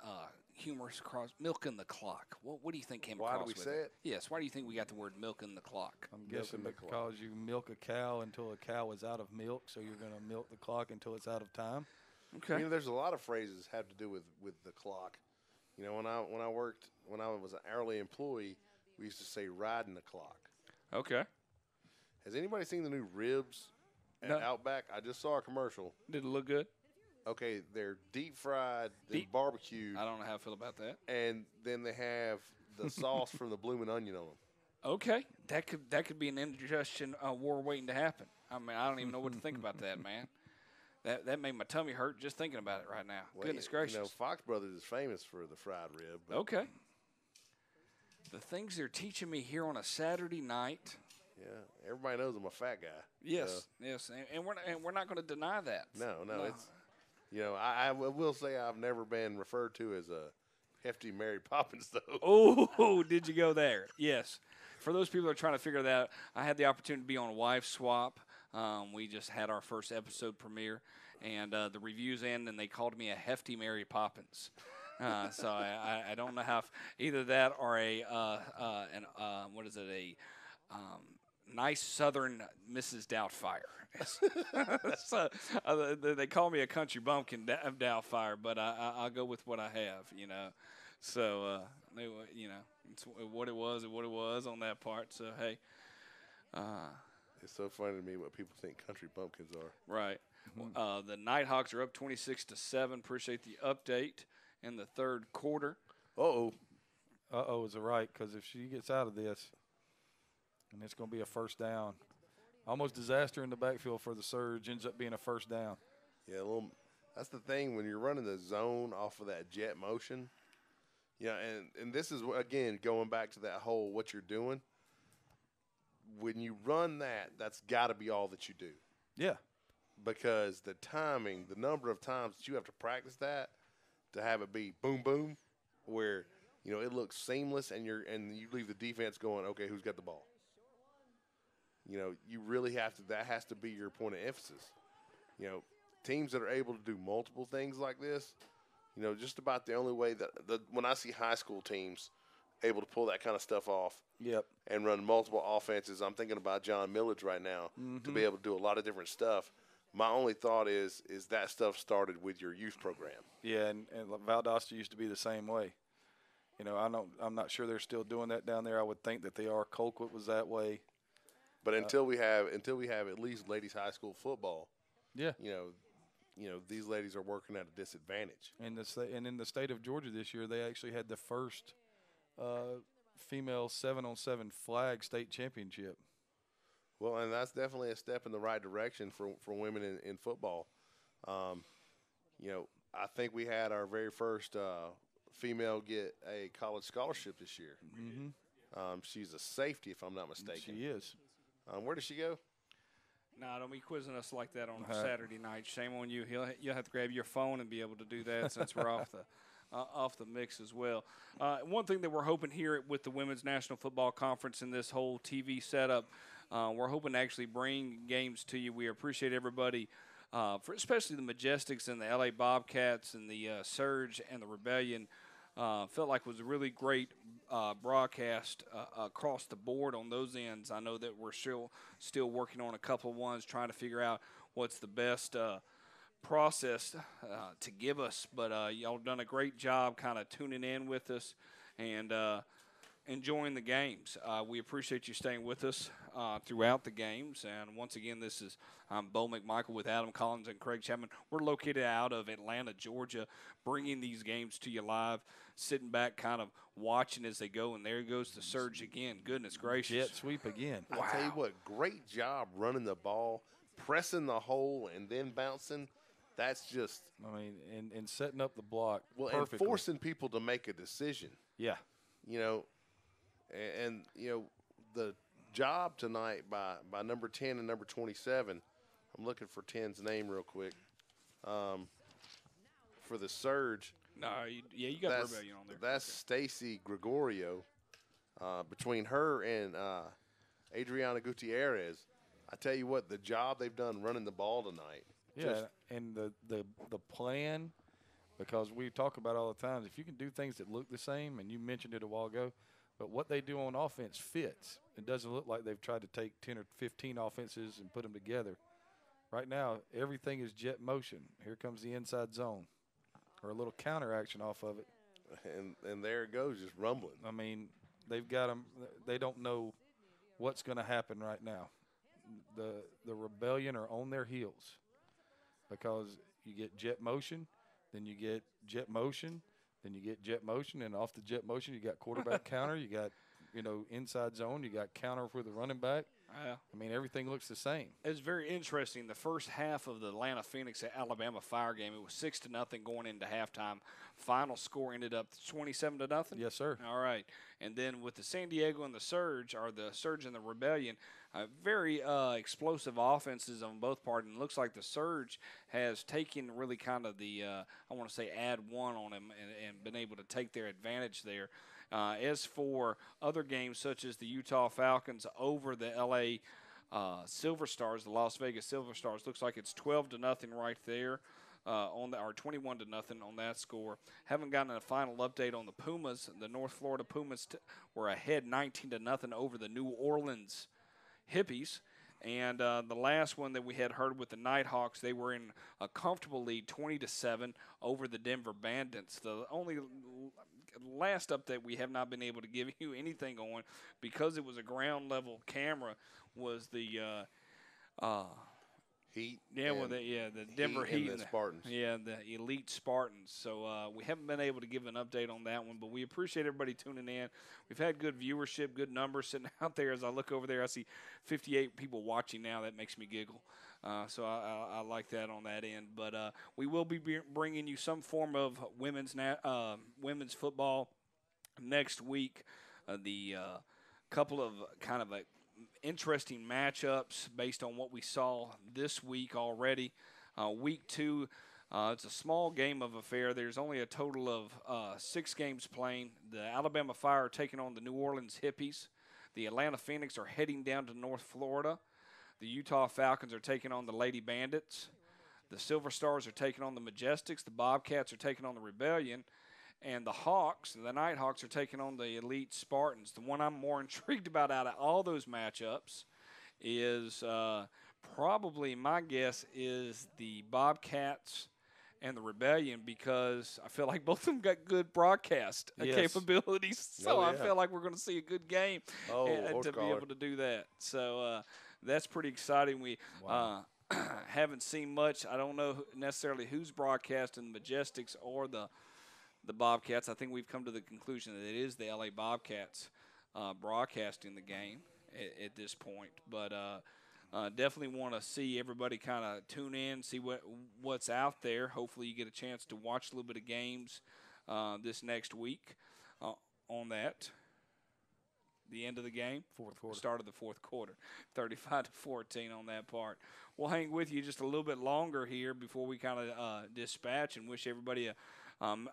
humorous across? Milking the clock. What do you think came across with it? Why do we say it? Yes, why do you think we got the word milking the clock? I'm guessing because you milk a cow until a cow is out of milk, so you're going to milk the clock until it's out of time. Okay. You know, there's a lot of phrases have to do with the clock. You know, when I was an hourly employee, we used to say riding the clock. Okay. Has anybody seen the new ribs at Outback? I just saw a commercial. Did it look good? Okay, they're deep fried, then barbecued. I don't know how I feel about that. And then they have the sauce from the bloomin' onion on them. Okay, that could be an indigestion war waiting to happen. I mean, I don't even know what to think about that, man. That made my tummy hurt just thinking about it right now. Well, Goodness gracious. You know, Fox Brothers is famous for the fried rib. Okay. The things they're teaching me here on a Saturday night. Yeah, everybody knows I'm a fat guy. Yes, yes, and we're not going to deny that. No, it's I will say I've never been referred to as a hefty Mary Poppins though. Oh, did you go there? Yes. For those people that are trying to figure that out, I had the opportunity to be on Wife Swap. We just had our first episode premiere, and the reviews end, and they called me a hefty Mary Poppins. So I don't know how either that or what is it, a nice Southern Mrs. Doubtfire. So they call me a country bumpkin Doubtfire, but I'll go with what I have, So it's what it was and what it was on that part. So hey, it's so funny to me what people think country bumpkins are. Right. The Nighthawks are up 26-7. Appreciate the update in the third quarter. Uh-oh is it right? Because if she gets out of this, and it's going to be a first down. Almost disaster in the backfield for the Surge. Ends up being a first down. Yeah, that's the thing when you're running the zone off of that jet motion. Yeah, and this is, again, going back to that whole what you're doing. When you run that's got to be all that you do. Yeah. Because the timing, the number of times that you have to practice that to have it be boom, boom, where, it looks seamless and you leave the defense going, okay, who's got the ball? You really have to – that has to be your point of emphasis. Teams that are able to do multiple things like this, just about the only way that when I see high school teams able to pull that kind of stuff off and run multiple offenses, I'm thinking about John Millage right now to be able to do a lot of different stuff. My only thought is that stuff started with your youth program. Yeah, and Valdosta used to be the same way. I'm not sure they're still doing that down there. I would think that they are. Colquitt was that way. But until we have at least ladies high school football, these ladies are working at a disadvantage. And in the state of Georgia this year, they actually had the first female 7-on-7 flag state championship. Well, and that's definitely a step in the right direction for women in football. I think we had our very first female get a college scholarship this year. Mm-hmm. She's a safety, if I'm not mistaken. She is. Where does she go? No, don't be quizzing us like that on Saturday night. Shame on you. You'll have to grab your phone and be able to do that since we're off the mix as well. One thing that we're hoping here with the Women's National Football Conference and this whole TV setup, we're hoping to actually bring games to you. We appreciate everybody, especially the Majestics and the LA Bobcats and the Surge and the Rebellion. Felt like it was a really great broadcast across the board on those ends. I know that we're still working on a couple of ones, trying to figure out what's the best process to give us. But y'all done a great job kind of tuning in with us and enjoying the games. We appreciate you staying with us throughout the games. And once again, I'm Bo McMichael with Adam Collins and Craig Chapman. We're located out of Atlanta, Georgia, bringing these games to you live, sitting back kind of watching as they go. And there goes the Surge again. Goodness gracious. Jet sweep again. Wow. I tell you what, great job running the ball, pressing the hole, and then bouncing. That's just – and setting up the block perfectly. And forcing people to make a decision. Yeah. And the job tonight by number 10 and number 27, I'm looking for 10's name real quick, for the Surge. No, you got Rebellion on there. That's Stacy Gregorio. Between her and Adriana Gutierrez, I tell you what, the job they've done running the ball tonight. Yeah, and the plan, because we talk about all the time, if you can do things that look the same, and you mentioned it a while ago, but what they do on offense fits. It doesn't look like they've tried to take 10 or 15 offenses and put them together. Right now, everything is jet motion. Here comes the inside zone, or a little counter action off of it. And there it goes, just rumbling. They've got them. They don't know what's going to happen right now. The Rebellion are on their heels because you get jet motion, then you get jet motion, then you get jet motion, and off the jet motion you got quarterback counter, you got inside zone, you got counter for the running back. I mean, everything looks the same. It's very interesting. The first half of the Atlanta Phoenix Alabama Fire game, it was 6-0 going into halftime. Final score ended up 27-0. Yes, sir. All right, and then with the San Diego and the Surge, or the Surge and the Rebellion, very explosive offenses on both parties. And it looks like the Surge has taken really kind of the I want to say add one on them and been able to take their advantage there. As for other games such as the Utah Falcons over the LA Silver Stars, the Las Vegas Silver Stars, looks like it's 12-0 right there, or 21-0 on that score. Haven't gotten a final update on the Pumas. The North Florida Pumas were ahead 19-0 over the New Orleans Hippies. And the last one that we had heard with the Nighthawks, they were in a comfortable lead, 20-7 over the Denver Bandits. The only last update we have not been able to give you anything on, because it was a ground level camera, was the Heat. Yeah, well, the Denver Heat and the Spartans. Yeah, the Elite Spartans. So we haven't been able to give an update on that one, but we appreciate everybody tuning in. We've had good viewership, good numbers sitting out there. As I look over there, I see 58 people watching now. That makes me giggle. So I like that on that end. But we will be bringing you some form of women's football next week. The couple of kind of interesting matchups based on what we saw this week already. Week 2, it's a small game of affair. There's only a total of 6 games playing. The Alabama Fire are taking on the New Orleans Hippies. The Atlanta Phoenix are heading down to North Florida. The Utah Falcons are taking on the Lady Bandits. The Silver Stars are taking on the Majestics. The Bobcats are taking on the Rebellion. And the Hawks, the Nighthawks, are taking on the Elite Spartans. The one I'm more intrigued about out of all those matchups is probably, my guess, is the Bobcats and the Rebellion, because I feel like both of them got good broadcast capabilities. So I feel like we're going to see a good game to be able to do that. So that's pretty exciting. We haven't seen much. I don't know necessarily who's broadcasting the Majestics or the Bobcats. I think we've come to the conclusion that it is the LA Bobcats broadcasting the game at this point. But definitely want to see everybody kind of tune in, see what's out there. Hopefully you get a chance to watch a little bit of games this next week on that. The end of the game, start of the fourth quarter, 35-14 on that part. We'll hang with you just a little bit longer here before we kind of dispatch, and wish everybody a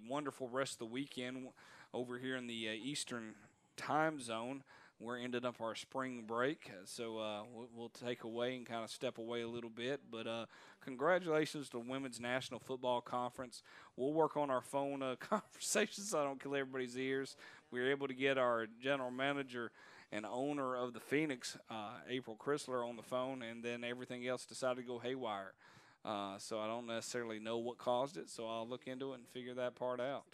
wonderful rest of the weekend over here in the Eastern time zone. We're ended up our spring break, so we'll take away and kind of step away a little bit. But congratulations to the Women's National Football Conference. We'll work on our phone conversations so I don't kill everybody's ears. We were able to get our general manager and owner of the Phoenix, April Chrysler, on the phone, and then everything else decided to go haywire. So I don't necessarily know what caused it, so I'll look into it and figure that part out.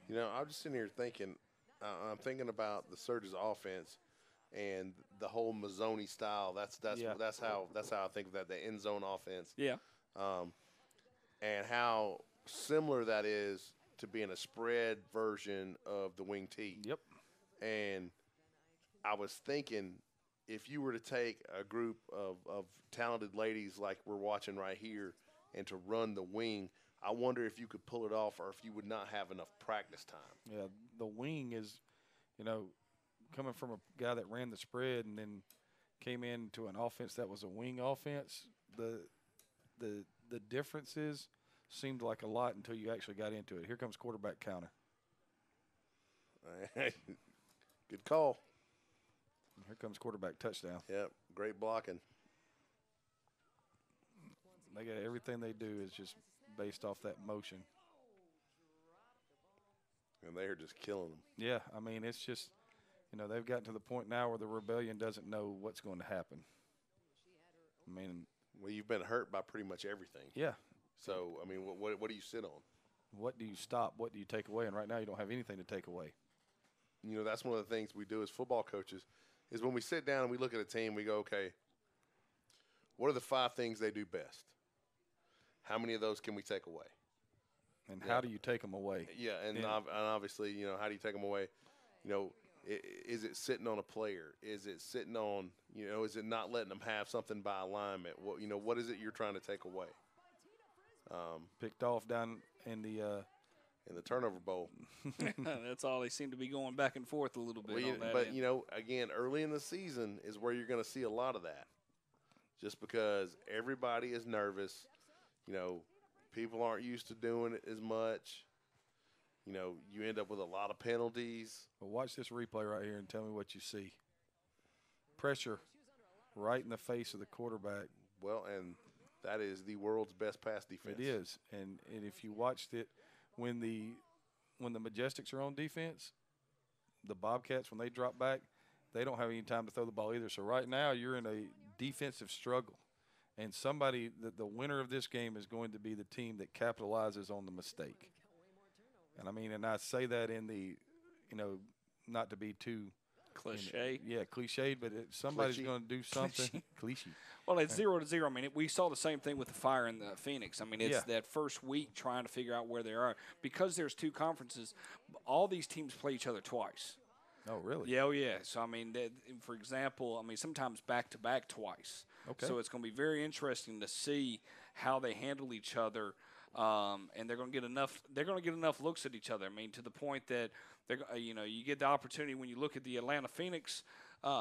You know, I'm just sitting here thinking, I'm thinking about the Surge's offense and the whole Mazzoni style. That's how I think of that, the end zone offense. Yeah. And how similar that is to being a spread version of the wing T. Yep. And I was thinking, if you were to take a group of talented ladies like we're watching right here and to run the wing, I wonder if you could pull it off or if you would not have enough practice time. Yeah, the wing is, coming from a guy that ran the spread and then came into an offense that was a wing offense, the differences seemed like a lot until you actually got into it. Here comes quarterback counter. Good call. Here comes quarterback touchdown. Yep, great blocking. They got everything they do is just based off that motion. And they're just killing them. Yeah, I mean, it's just, they've gotten to the point now where the Rebellion doesn't know what's going to happen. I mean, well, you've been hurt by pretty much everything. Yeah. So, I mean, what do you sit on? What do you stop? What do you take away? And right now you don't have anything to take away. That's one of the things we do as football coaches is when we sit down and we look at a team, we go, okay, what are the 5 things they do best? How many of those can we take away? And how do you take them away? Yeah, and obviously, how do you take them away? Is it sitting on a player? Is it sitting on, is it not letting them have something by alignment? What is it you're trying to take away? Picked off down in the turnover bowl. That's all. They seem to be going back and forth a little bit on that. But, again, early in the season is where you're going to see a lot of that. Just because everybody is nervous. People aren't used to doing it as much. You end up with a lot of penalties. Well, watch this replay right here and tell me what you see. Pressure right in the face of the quarterback. Well, and that is the world's best pass defense. It is. And if you watched it, when the Majestics are on defense, the Bobcats, when they drop back, they don't have any time to throw the ball either. So right now you're in a defensive struggle. And the winner of this game is going to be the team that capitalizes on the mistake. And I say that in the, not to be too cliche. Cliched, but somebody's going to do something. Cliche. Well, it's 0-0. We saw the same thing with the Fire and the Phoenix. It's that first week trying to figure out where they are. Because there's two conferences, all these teams play each other twice. Oh, really? Yeah, yeah. So, for example, sometimes back-to-back twice. Okay. So it's going to be very interesting to see how they handle each other. And they're going to get enough. They're going to get enough looks at each other. To the point that you get the opportunity when you look at the Atlanta Phoenix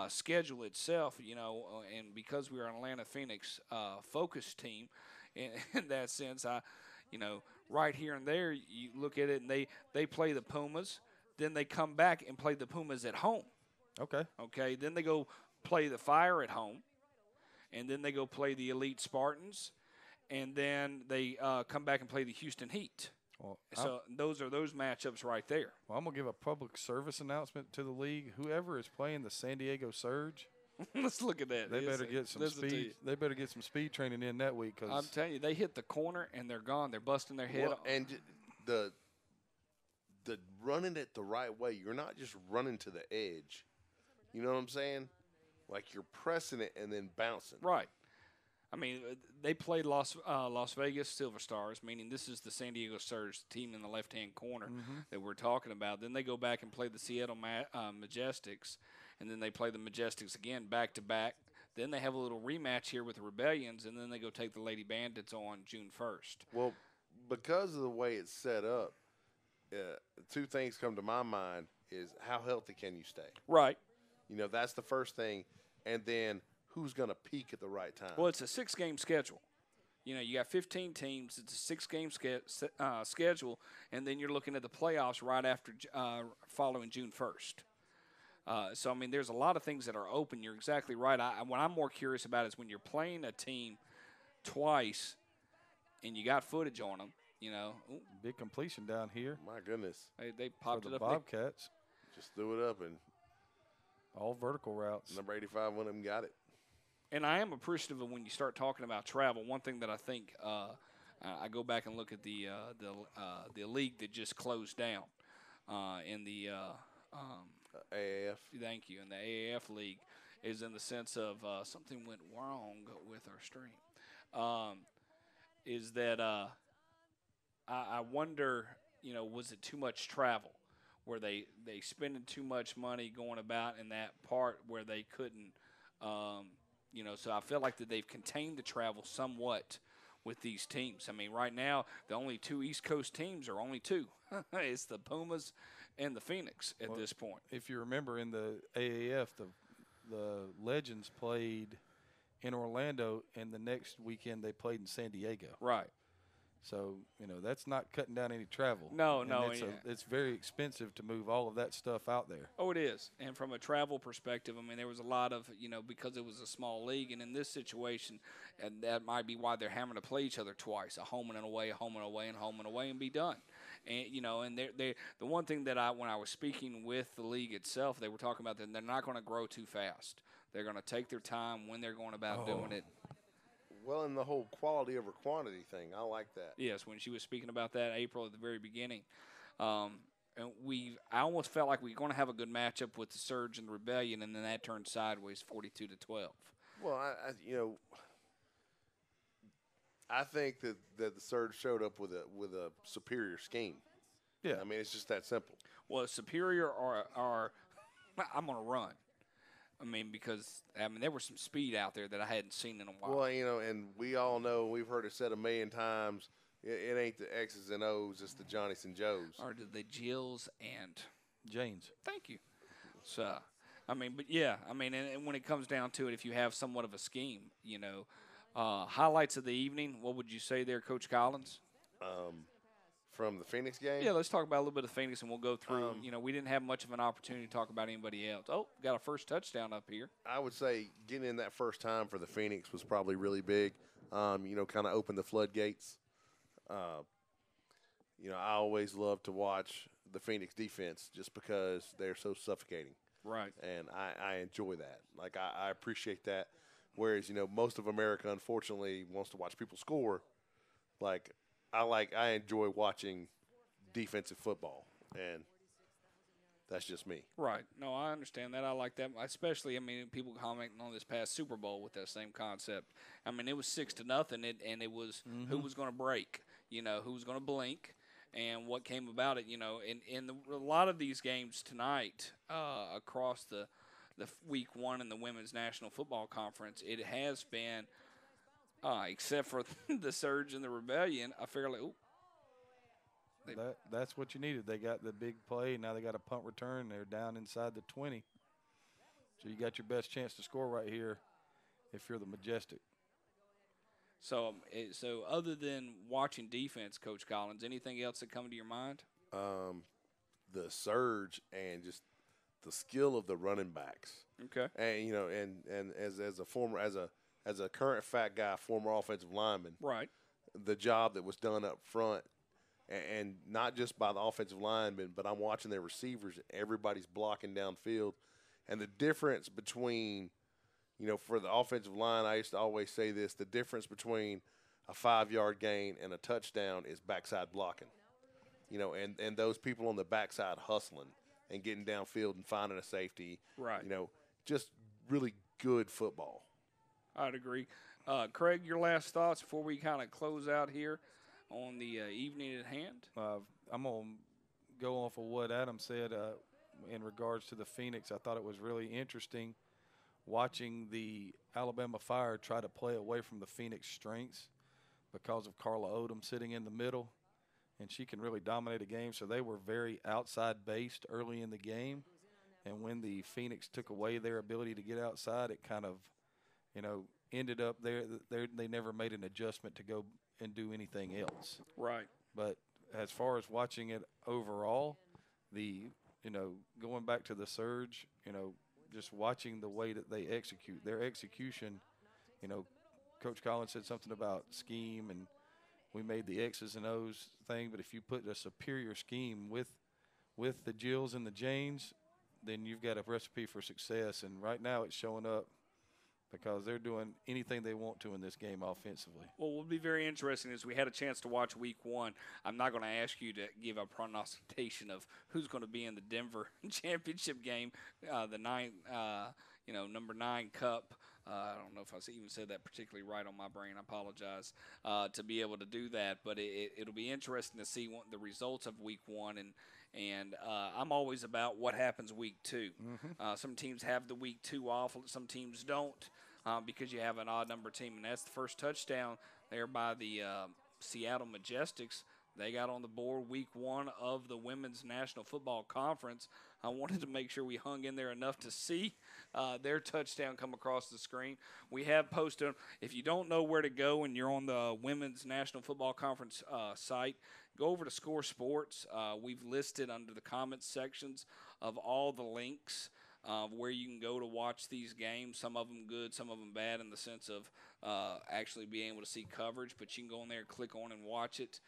schedule itself. And because we are an Atlanta Phoenix focused team, in that sense, right here and there, you look at it and they play the Pumas, then they come back and play the Pumas at home. Okay. Okay. Then they go play the Fire at home, and then they go play the Elite Spartans. And then they come back and play the Houston Heat. Well, so those are those matchups right there. Well, I'm going to give a public service announcement to the league. Whoever is playing the San Diego Surge, let's look at that. They better get some speed. They better get some speed training in that week. Cause I'm telling you, they hit the corner and they're gone. They're busting their head. And the running it the right way. You're not just running to the edge. You know what I'm saying? Like you're pressing it and then bouncing. Right. They played Las Vegas Silver Stars, meaning this is the San Diego Surge team in the left-hand corner that we're talking about. Then they go back and play the Seattle Majestics, and then they play the Majestics again back-to-back. Then they have a little rematch here with the Rebellions, and then they go take the Lady Bandits on June 1st. Well, because of the way it's set up, two things come to my mind is how healthy can you stay? Right. That's the first thing. And then who's going to peak at the right time? Well, it's a 6-game schedule. You got 15 teams. It's a 6-game schedule, and then you're looking at the playoffs right after following June 1st. So, there's a lot of things that are open. You're exactly right. What I'm more curious about is when you're playing a team twice and you got footage on them, Big completion down here. My goodness. They popped it up. Bobcats. Just threw it up and all vertical routes. Number 85 went and got it. And I am appreciative of when you start talking about travel. One thing that I think I go back and look at the league that just closed down in the AAF. Thank you. In the AAF league is in the sense of something went wrong with our stream. Is that I wonder, was it too much travel? Where they spending too much money going about in that part where they couldn't, so I feel like that they've contained the travel somewhat with these teams. Right now, the only two East Coast teams are only two. It's the Pumas and the Phoenix at this point. If you remember in the AAF, the Legends played in Orlando, and the next weekend they played in San Diego. Right. So, that's not cutting down any travel. No. It's very expensive to move all of that stuff out there. Oh, it is. And from a travel perspective, there was a lot of, because it was a small league, and in this situation, and that might be why they're having to play each other twice, a home and an away, a home and away, and home and away, and be done. And, and the one thing that when I was speaking with the league itself, they were talking about that they're not going to grow too fast. They're going to take their time when they're going about doing it. Well, and the whole quality over quantity thing, I like that. Yes, when she was speaking about that, April, at the very beginning, and I almost felt like we were going to have a good matchup with the Surge and the Rebellion, and then that turned sideways, 42-12. Well, I think that the Surge showed up with a superior scheme. Yeah, it's just that simple. Well, superior or I'm going to run. I mean, because, there was some speed out there that I hadn't seen in a while. Well, and we all know, we've heard it said a million times, it ain't the X's and O's, it's the Johnnies and Joes. Or the Jills and Janes. thank you. So, but yeah, and when it comes down to it, if you have somewhat of a scheme, highlights of the evening, what would you say there, Coach Collins? From the Phoenix game? Yeah, let's talk about a little bit of Phoenix, and we'll go through. We didn't have much of an opportunity to talk about anybody else. Oh, got a first touchdown up here. I would say getting in that first time for the Phoenix was probably really big. Kind of opened the floodgates. I always love to watch the Phoenix defense just because they're so suffocating. Right. And I enjoy that. Like, I appreciate that. Whereas, most of America, unfortunately, wants to watch people score. I enjoy watching defensive football, and that's just me. Right. No, I understand that. I like that. Especially, people commenting on this past Super Bowl with that same concept. It was 6-0, and it was who was going to break, who was going to blink, and what came about it, in a lot of these games tonight across the week one in the Women's National Football Conference, it has been, except for the Surge and the Rebellion, a fairly That's what you needed. They got the big play. Now they got a punt return. They're down inside the 20. So you got your best chance to score right here if you're the Majestic. So other than watching defense, Coach Collins, anything else that come to your mind? The surge and just the skill of the running backs. Okay. And as a current fat guy, former offensive lineman, right, the job that was done up front, and not just by the offensive linemen, but I'm watching their receivers. Everybody's blocking downfield, and the difference between, for the offensive line, I used to always say this: the difference between a 5-yard gain and a touchdown is backside blocking. And those people on the backside hustling and getting downfield and finding a safety. Right. Just really good football. I'd agree. Craig, your last thoughts before we kind of close out here on the evening at hand? I'm going to go off of what Adam said in regards to the Phoenix. I thought it was really interesting watching the Alabama Fire try to play away from the Phoenix strengths because of Carla Odom sitting in the middle, and she can really dominate a game. So they were very outside-based early in the game, and when the Phoenix took away their ability to get outside, it kind of, ended up there. They never made an adjustment to go and do anything else. Right. But as far as watching it overall, going back to the Surge, just watching the way that they execute, their execution, Coach Collins said something about scheme, and we made the X's and O's thing, but if you put a superior scheme with the Jills and the Janes, then you've got a recipe for success. And right now it's showing up because they're doing anything they want to in this game offensively. Well, what will be very interesting is we had a chance to watch week one. I'm not going to ask you to give a prognostication of who's going to be in the Denver championship game, the number 9 Cup. I don't know if I even said that particularly right on my brain. I apologize to be able to do that. But it'll be interesting to see the results of week one. And I'm always about what happens week 2. Mm-hmm. Some teams have the week 2 off. Some teams don't because you have an odd number team. And that's the first touchdown there by the Seattle Majestics. They got on the board week 1 of the Women's National Football Conference. I wanted to make sure we hung in there enough to see their touchdown come across the screen. We have posted them. If you don't know where to go and you're on the Women's National Football Conference site, go over to Score Sports. We've listed under the comments sections of all the links where you can go to watch these games. Some of them good, some of them bad in the sense of actually being able to see coverage. But you can go in there, click on and watch it.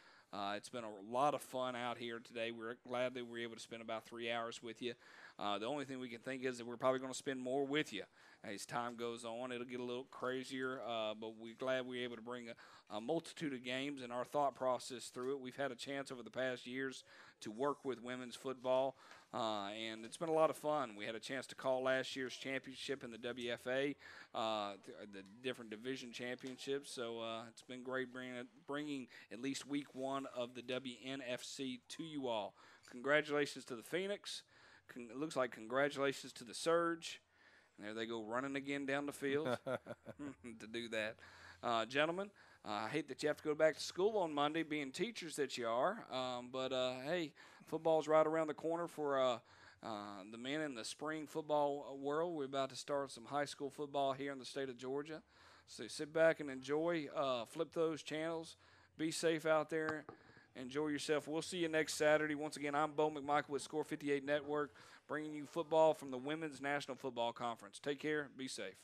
It's been a lot of fun out here today. We're glad that we were able to spend about 3 hours with you. The only thing we can think is that we're probably going to spend more with you. As time goes on, it'll get a little crazier, but we're glad we were able to bring a multitude of games and our thought process through it. We've had a chance over the past years to work with women's football, and it's been a lot of fun. We had a chance to call last year's championship in the WFA, the different division championships, so it's been great bringing at least week 1 of the WNFC to you all. Congratulations to the Phoenix. It looks like congratulations to the Surge. And there they go running again down the field to do that. Gentlemen, I hate that you have to go back to school on Monday being teachers that you are. But, hey, football's right around the corner for the men in the spring football world. We're about to start some high school football here in the state of Georgia. So sit back and enjoy. Flip those channels. Be safe out there. Enjoy yourself. We'll see you next Saturday. Once again, I'm Bo McMichael with Score 58 Network, bringing you football from the Women's National Football Conference. Take care. Be safe.